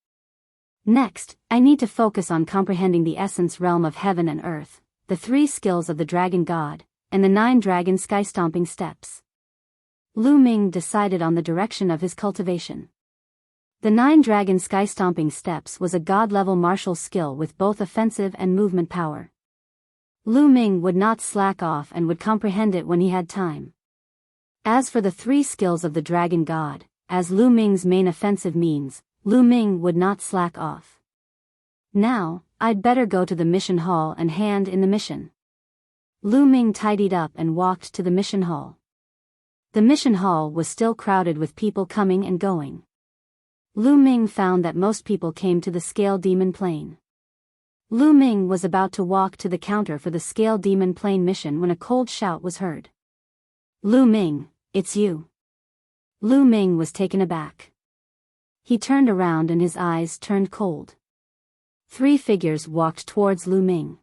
A: Next, I need to focus on comprehending the essence realm of heaven and earth, the 3 skills of the Dragon God, and the 9 dragon sky-stomping steps. Lu Ming decided on the direction of his cultivation. The 9 dragon sky-stomping steps was a god-level martial skill with both offensive and movement power. Lu Ming would not slack off and would comprehend it when he had time. As for the 3 skills of the Dragon God, as Lu Ming's main offensive means, Lu Ming would not slack off. Now, I'd better go to the mission hall and hand in the mission. Lu Ming tidied up and walked to the mission hall. The mission hall was still crowded with people coming and going. Lu Ming found that most people came to the Scale Demon Plane. Lu Ming was about to walk to the counter for the Scale Demon Plane mission when a cold shout was heard. Lu Ming, it's you. Lu Ming was taken aback. He turned around and his eyes turned cold. 3 figures walked towards Lu Ming.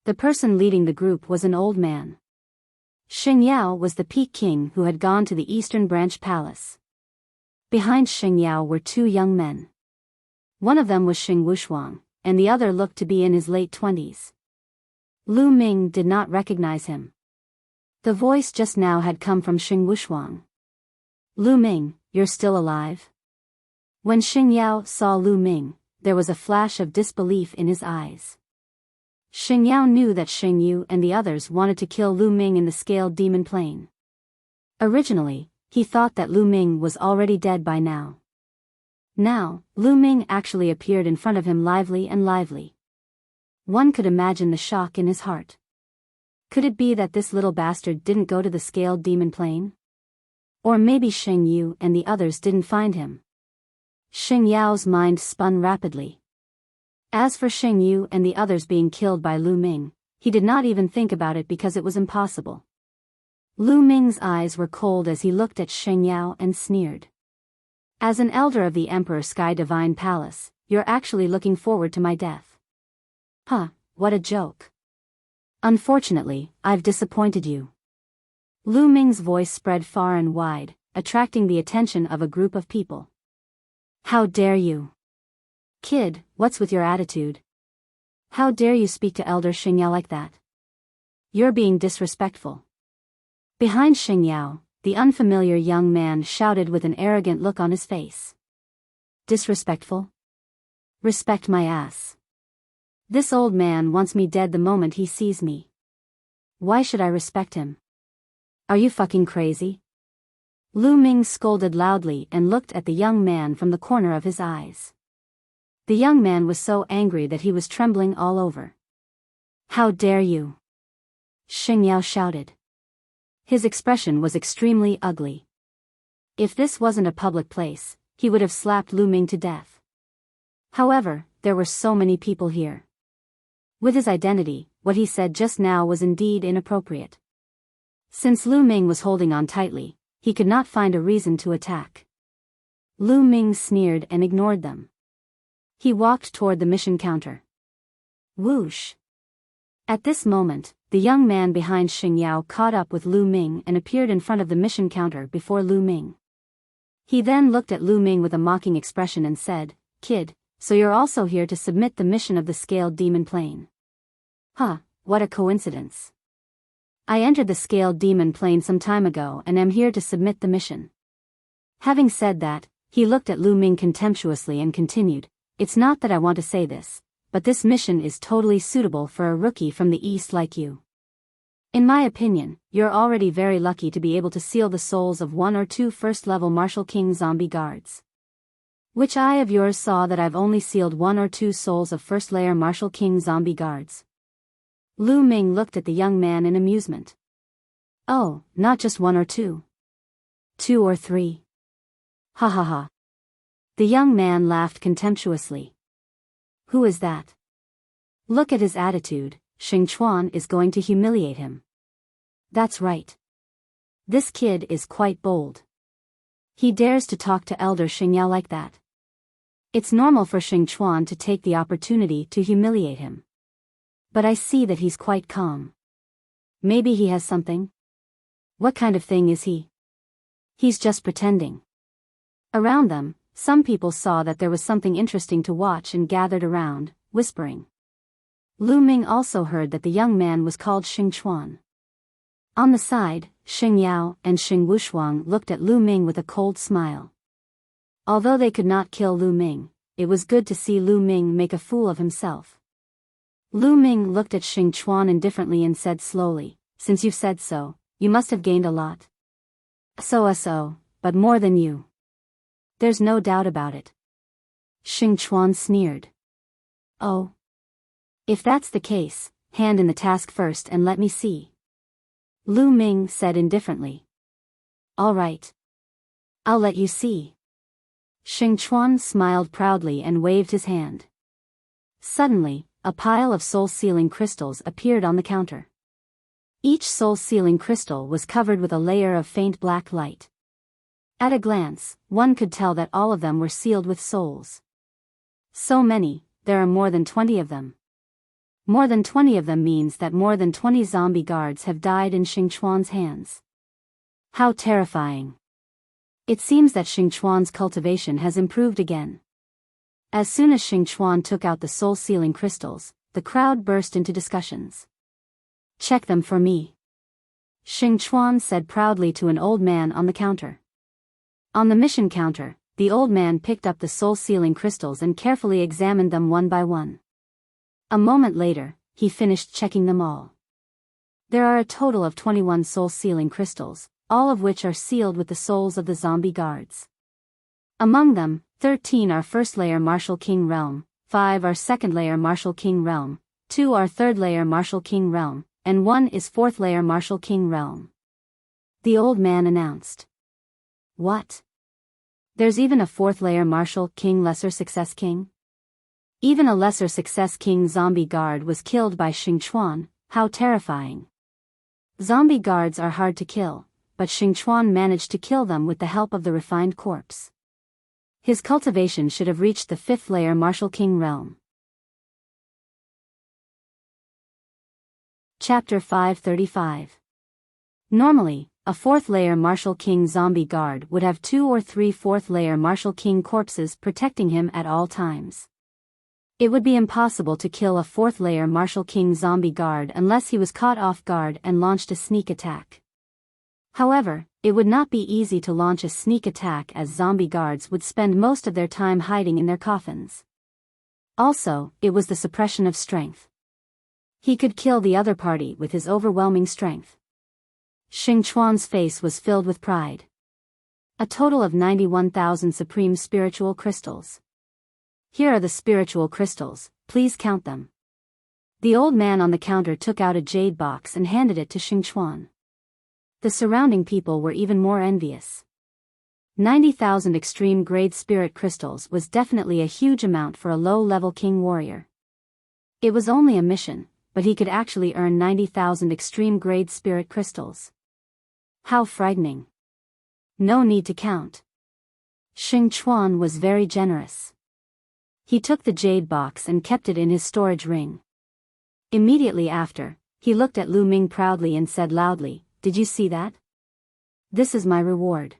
A: The person leading the group was an old man. Xing Yao was the Peak King who had gone to the Eastern Branch Palace. Behind Xing Yao were 2 young men. One of them was Xing Wushuang, and the other looked to be in his late 20s. Lu Ming did not recognize him. The voice just now had come from Xing Wushuang. Lu Ming, you're still alive? When Xing Yao saw Lu Ming, there was a flash of disbelief in his eyes. Xing Yao knew that Xing Yu and the others wanted to kill Lu Ming in the scaled demon plane. Originally, he thought that Lu Ming was already dead by now. Now, Lu Ming actually appeared in front of him lively and lively. One could imagine the shock in his heart. Could it be that this little bastard didn't go to the scaled demon plane? Or maybe Xing Yu and the others didn't find him. Xing Yao's mind spun rapidly. As for Xing Yu and the others being killed by Lu Ming, he did not even think about it because it was impossible. Lu Ming's eyes were cold as he looked at Xing Yao and sneered. As an elder of the Emperor Sky Divine Palace, you're actually looking forward to my death. Huh, what a joke. Unfortunately, I've disappointed you. Lu Ming's voice spread far and wide, attracting the attention of a group of people. How dare you? Kid, what's with your attitude? How dare you speak to Elder Xing Yao like that? You're being disrespectful. Behind Xing Yao, the unfamiliar young man shouted with an arrogant look on his face. Disrespectful? Respect my ass. This old man wants me dead the moment he sees me. Why should I respect him? Are you fucking crazy? Lu Ming scolded loudly and looked at the young man from the corner of his eyes. The young man was so angry that he was trembling all over. How dare you? Xing Yao shouted. His expression was extremely ugly. If this wasn't a public place, he would have slapped Lu Ming to death. However, there were so many people here. With his identity, what he said just now was indeed inappropriate. Since Lu Ming was holding on tightly, he could not find a reason to attack. Lu Ming sneered and ignored them. He walked toward the mission counter. Whoosh! At this moment, the young man behind Xing Yao caught up with Lu Ming and appeared in front of the mission counter before Lu Ming. He then looked at Lu Ming with a mocking expression and said, Kid, so you're also here to submit the mission of the scaled demon plane. Huh, what a coincidence. I entered the scaled demon plane some time ago and am here to submit the mission. Having said that, he looked at Lu Ming contemptuously and continued, It's not that I want to say this, but this mission is totally suitable for a rookie from the East like you. In my opinion, you're already very lucky to be able to seal the souls of 1 or 2 first-level Martial King zombie guards. Which eye of yours saw that I've only sealed 1 or 2 souls of first-layer Martial King zombie guards? Lu Ming looked at the young man in amusement. Oh, not just 1 or 2. 2 or 3. Ha ha ha. The young man laughed contemptuously. Who is that? Look at his attitude, Xing Chuan is going to humiliate him. That's right. This kid is quite bold. He dares to talk to Elder Xing Yao like that. It's normal for Xing Chuan to take the opportunity to humiliate him. But I see that he's quite calm. Maybe he has something? What kind of thing is he? He's just pretending. Around them, some people saw that there was something interesting to watch and gathered around, whispering. Lu Ming also heard that the young man was called Xing Chuan. On the side, Xing Yao and Xing Wushuang looked at Lu Ming with a cold smile. Although they could not kill Lu Ming, it was good to see Lu Ming make a fool of himself. Lu Ming looked at Xing Chuan indifferently and said slowly, Since you've said so, you must have gained a lot. So, but more than you. There's no doubt about it. Xing Chuan sneered. Oh. If that's the case, hand in the task first and let me see. Lu Ming said indifferently. All right. I'll let you see. Xing Chuan smiled proudly and waved his hand. Suddenly, a pile of soul-sealing crystals appeared on the counter. Each soul-sealing crystal was covered with a layer of faint black light. At a glance, one could tell that all of them were sealed with souls. So many, there are more than 20 of them. More than 20 of them means that more than 20 zombie guards have died in Xing Chuan's hands. How terrifying. It seems that Xing Chuan's cultivation has improved again. As soon as Xing Chuan took out the soul-sealing crystals, the crowd burst into discussions. "Check them for me," Xing Chuan said proudly to an old man on the counter. On the mission counter, the old man picked up the soul-sealing crystals and carefully examined them one by one. A moment later, he finished checking them all. There are a total of 21 soul-sealing crystals, all of which are sealed with the souls of the zombie guards. Among them, 13 are first-layer Martial King Realm, 5 are second-layer Martial King Realm, 2 are third-layer Martial King Realm, and 1 is fourth-layer Martial King Realm. The old man announced. "What? There's even a fourth-layer Martial King Lesser Success King?" Even a Lesser Success King zombie guard was killed by Xing Chuan. How terrifying. Zombie guards are hard to kill, but Xing Chuan managed to kill them with the help of the refined corpse. His cultivation should have reached the fifth-layer Martial King Realm. Chapter 535. Normally, a fourth-layer Martial King zombie guard would have 2 or 3 fourth-layer Martial King corpses protecting him at all times. It would be impossible to kill a fourth-layer Martial King zombie guard unless he was caught off guard and launched a sneak attack. However, it would not be easy to launch a sneak attack as zombie guards would spend most of their time hiding in their coffins. Also, it was the suppression of strength. He could kill the other party with his overwhelming strength. Xing Chuan's face was filled with pride. A total of 91,000 supreme spiritual crystals. "Here are the spiritual crystals, please count them." The old man on the counter took out a jade box and handed it to Xing Chuan. The surrounding people were even more envious. 90,000 extreme-grade spirit crystals was definitely a huge amount for a low-level king warrior. It was only a mission, but he could actually earn 90,000 extreme-grade spirit crystals. How frightening. No need to count. Xing Chuan was very generous. He took the jade box and kept it in his storage ring. Immediately after, he looked at Lu Ming proudly and said loudly, "Did you see that? This is my reward.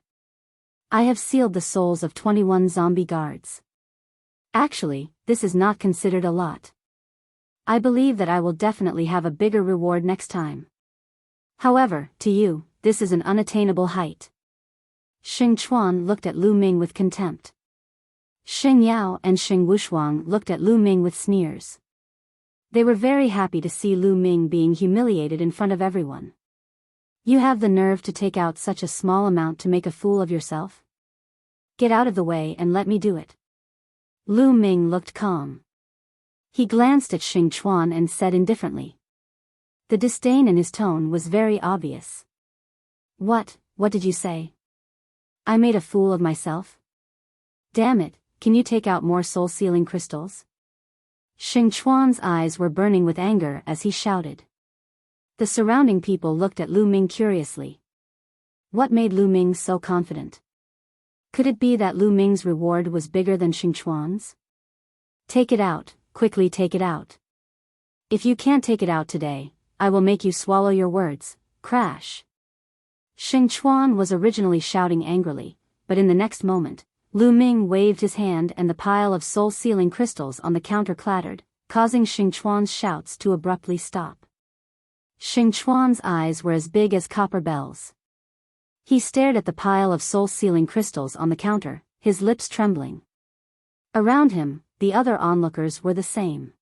A: I have sealed the souls of 21 zombie guards. Actually, this is not considered a lot. I believe that I will definitely have a bigger reward next time. However, to you, this is an unattainable height." Xing Chuan looked at Lu Ming with contempt. Xing Yao and Xing Wushuang looked at Lu Ming with sneers. They were very happy to see Lu Ming being humiliated in front of everyone. "You have the nerve to take out such a small amount to make a fool of yourself? Get out of the way and let me do it." Lu Ming looked calm. He glanced at Xing Chuan and said indifferently. The disdain in his tone was very obvious. What did you say? I made a fool of myself? Damn it, can you take out more soul-sealing crystals?" Xing Chuan's eyes were burning with anger as he shouted. The surrounding people looked at Lu Ming curiously. What made Lu Ming so confident? Could it be that Lu Ming's reward was bigger than Xing Chuan's? "Take it out, quickly take it out. If you can't take it out today, I will make you swallow your words." Crash. Xing Chuan was originally shouting angrily, but in the next moment, Lu Ming waved his hand and the pile of soul-sealing crystals on the counter clattered, causing Xing Chuan's shouts to abruptly stop. Xing Chuan's eyes were as big as copper bells. He stared at the pile of soul-sealing crystals on the counter, his lips trembling. Around him, the other onlookers were the same.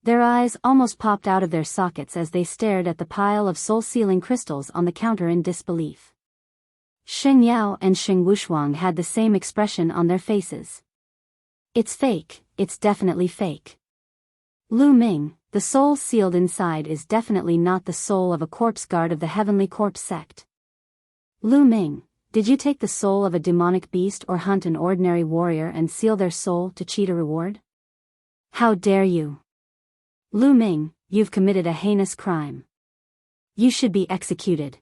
A: Their eyes almost popped out of their sockets as they stared at the pile of soul-sealing crystals on the counter in disbelief. Xing Yao and Xing Wushuang had the same expression on their faces. "It's fake, it's definitely fake. Lu Ming, the soul sealed inside is definitely not the soul of a corpse guard of the Heavenly Corpse sect. Lu Ming, did you take the soul of a demonic beast or hunt an ordinary warrior and seal their soul to cheat a reward? How dare you? Lu Ming, you've committed a heinous crime. You should be executed."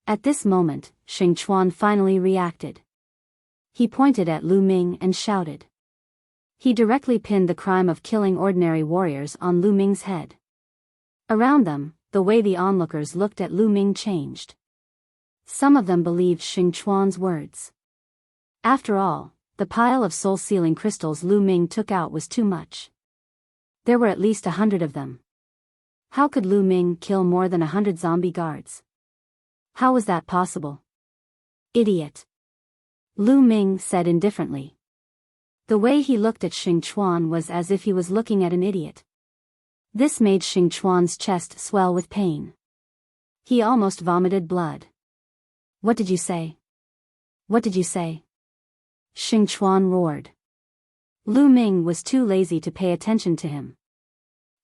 A: At this moment, Xing Chuan finally reacted. He pointed at Lu Ming and shouted. He directly pinned the crime of killing ordinary warriors on Lu Ming's head. Around them, the way the onlookers looked at Lu Ming changed. Some of them believed Xing Chuan's words. After all, the pile of soul-sealing crystals Lu Ming took out was too much. There were at least 100 of them. How could Lu Ming kill more than 100 zombie guards? How was that possible? Idiot. Lu Ming said indifferently. The way he looked at Xing Chuan was as if he was looking at an idiot. This made Xing Chuan's chest swell with pain. He almost vomited blood. What did you say? What did you say? Xing Chuan roared. Lu Ming was too lazy to pay attention to him.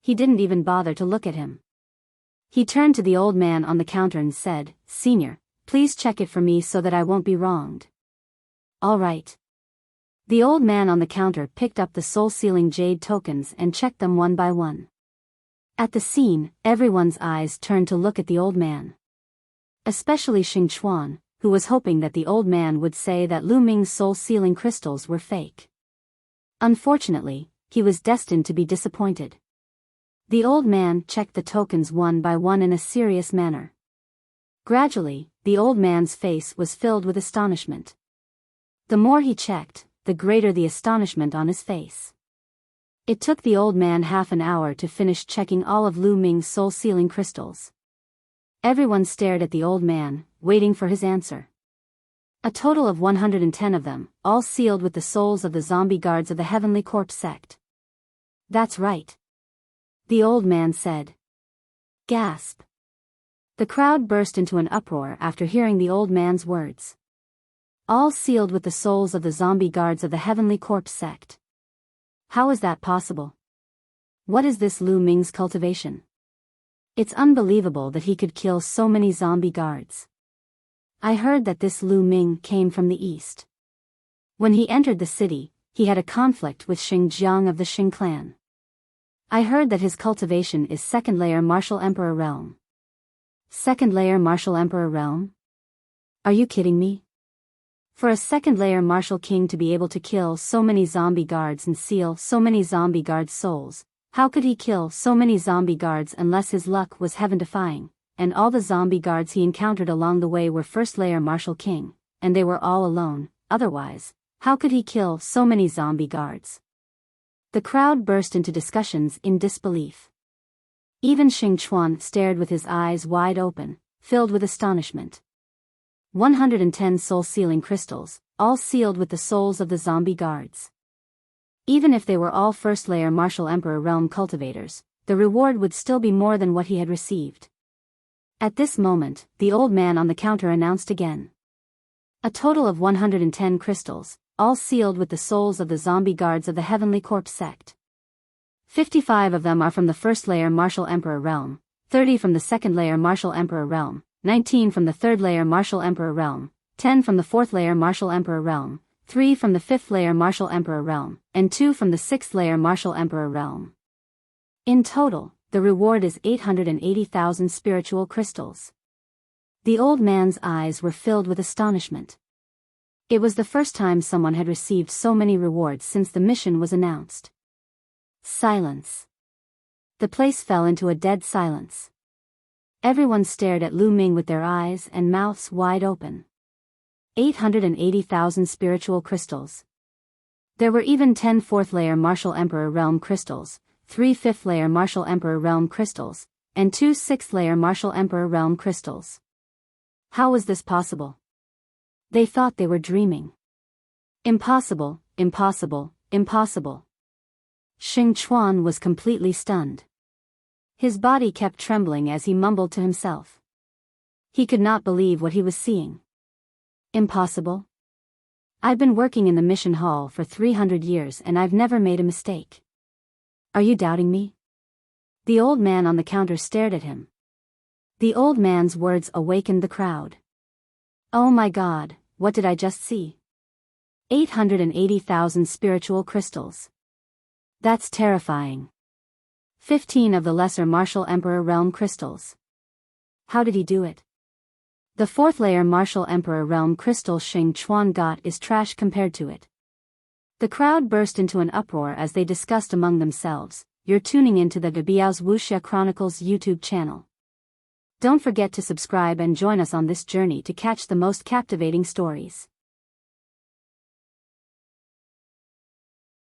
A: He didn't even bother to look at him. He turned to the old man on the counter and said, "Senior, please check it for me so that I won't be wronged." "All right." The old man on the counter picked up the soul-sealing jade tokens and checked them one by one. At the scene, everyone's eyes turned to look at the old man. Especially Xing Chuan, who was hoping that the old man would say that Lu Ming's soul-sealing crystals were fake. Unfortunately, he was destined to be disappointed. The old man checked the tokens one by one in a serious manner. Gradually, the old man's face was filled with astonishment. The more he checked, the greater the astonishment on his face. It took the old man half an hour to finish checking all of Lu Ming's soul-sealing crystals. Everyone stared at the old man, waiting for his answer. A total of 110 of them, all sealed with the souls of the zombie guards of the Heavenly Corpse sect. "That's right," the old man said. Gasp. The crowd burst into an uproar after hearing the old man's words. All sealed with the souls of the zombie guards of the Heavenly Corpse sect. How is that possible? What is this Lu Ming's cultivation? It's unbelievable that he could kill so many zombie guards. I heard that this Lu Ming came from the east. When he entered the city, he had a conflict with Xing Jiang of the Xing clan. I heard that his cultivation is second-layer martial emperor realm. Second-layer martial emperor realm? Are you kidding me? For a second-layer martial king to be able to kill so many zombie guards and seal so many zombie guards' souls, how could he kill so many zombie guards unless his luck was heaven-defying, and all the zombie guards he encountered along the way were first-layer martial king, and they were all alone, otherwise, how could he kill so many zombie guards? The crowd burst into discussions in disbelief. Even Xing Chuan stared with his eyes wide open, filled with astonishment. 110 soul-sealing crystals, all sealed with the souls of the zombie guards. Even if they were all first-layer martial emperor realm cultivators, the reward would still be more than what he had received. At this moment, the old man on the counter announced again. A total of 110 crystals, all sealed with the souls of the zombie guards of the Heavenly Corpse sect. 55 of them are from the first-layer martial emperor realm, 30 from the second-layer martial emperor realm, 19 from the third-layer martial emperor realm, 10 from the fourth-layer martial emperor realm, 3 from the fifth-layer martial emperor realm, and 2 from the sixth-layer martial emperor realm. In total, the reward is 880,000 spiritual crystals. The old man's eyes were filled with astonishment. It was the first time someone had received so many rewards since the mission was announced. Silence. The place fell into a dead silence. Everyone stared at Lu Ming with their eyes and mouths wide open. 880,000 spiritual crystals. There were even 10 fourth-layer martial emperor realm crystals, 3 fifth-layer martial emperor realm crystals, and 2 sixth-layer martial emperor realm crystals. How was this possible? They thought they were dreaming. Impossible, impossible, impossible. Xing Chuan was completely stunned. His body kept trembling as he mumbled to himself. He could not believe what he was seeing. Impossible? I've been working in the mission hall for 300 years and I've never made a mistake. Are you doubting me? The old man on the counter stared at him. The old man's words awakened the crowd. Oh my God, what did I just see? 880,000 spiritual crystals. That's terrifying. 15 of the lesser martial emperor realm crystals. How did he do it? The fourth-layer martial emperor realm crystal Xing Chuan got is trash compared to it. The crowd burst into an uproar as they discussed among themselves. You're tuning into the Biyao's Wuxia Chronicles YouTube channel. Don't forget to subscribe and join us on this journey to catch the most captivating stories.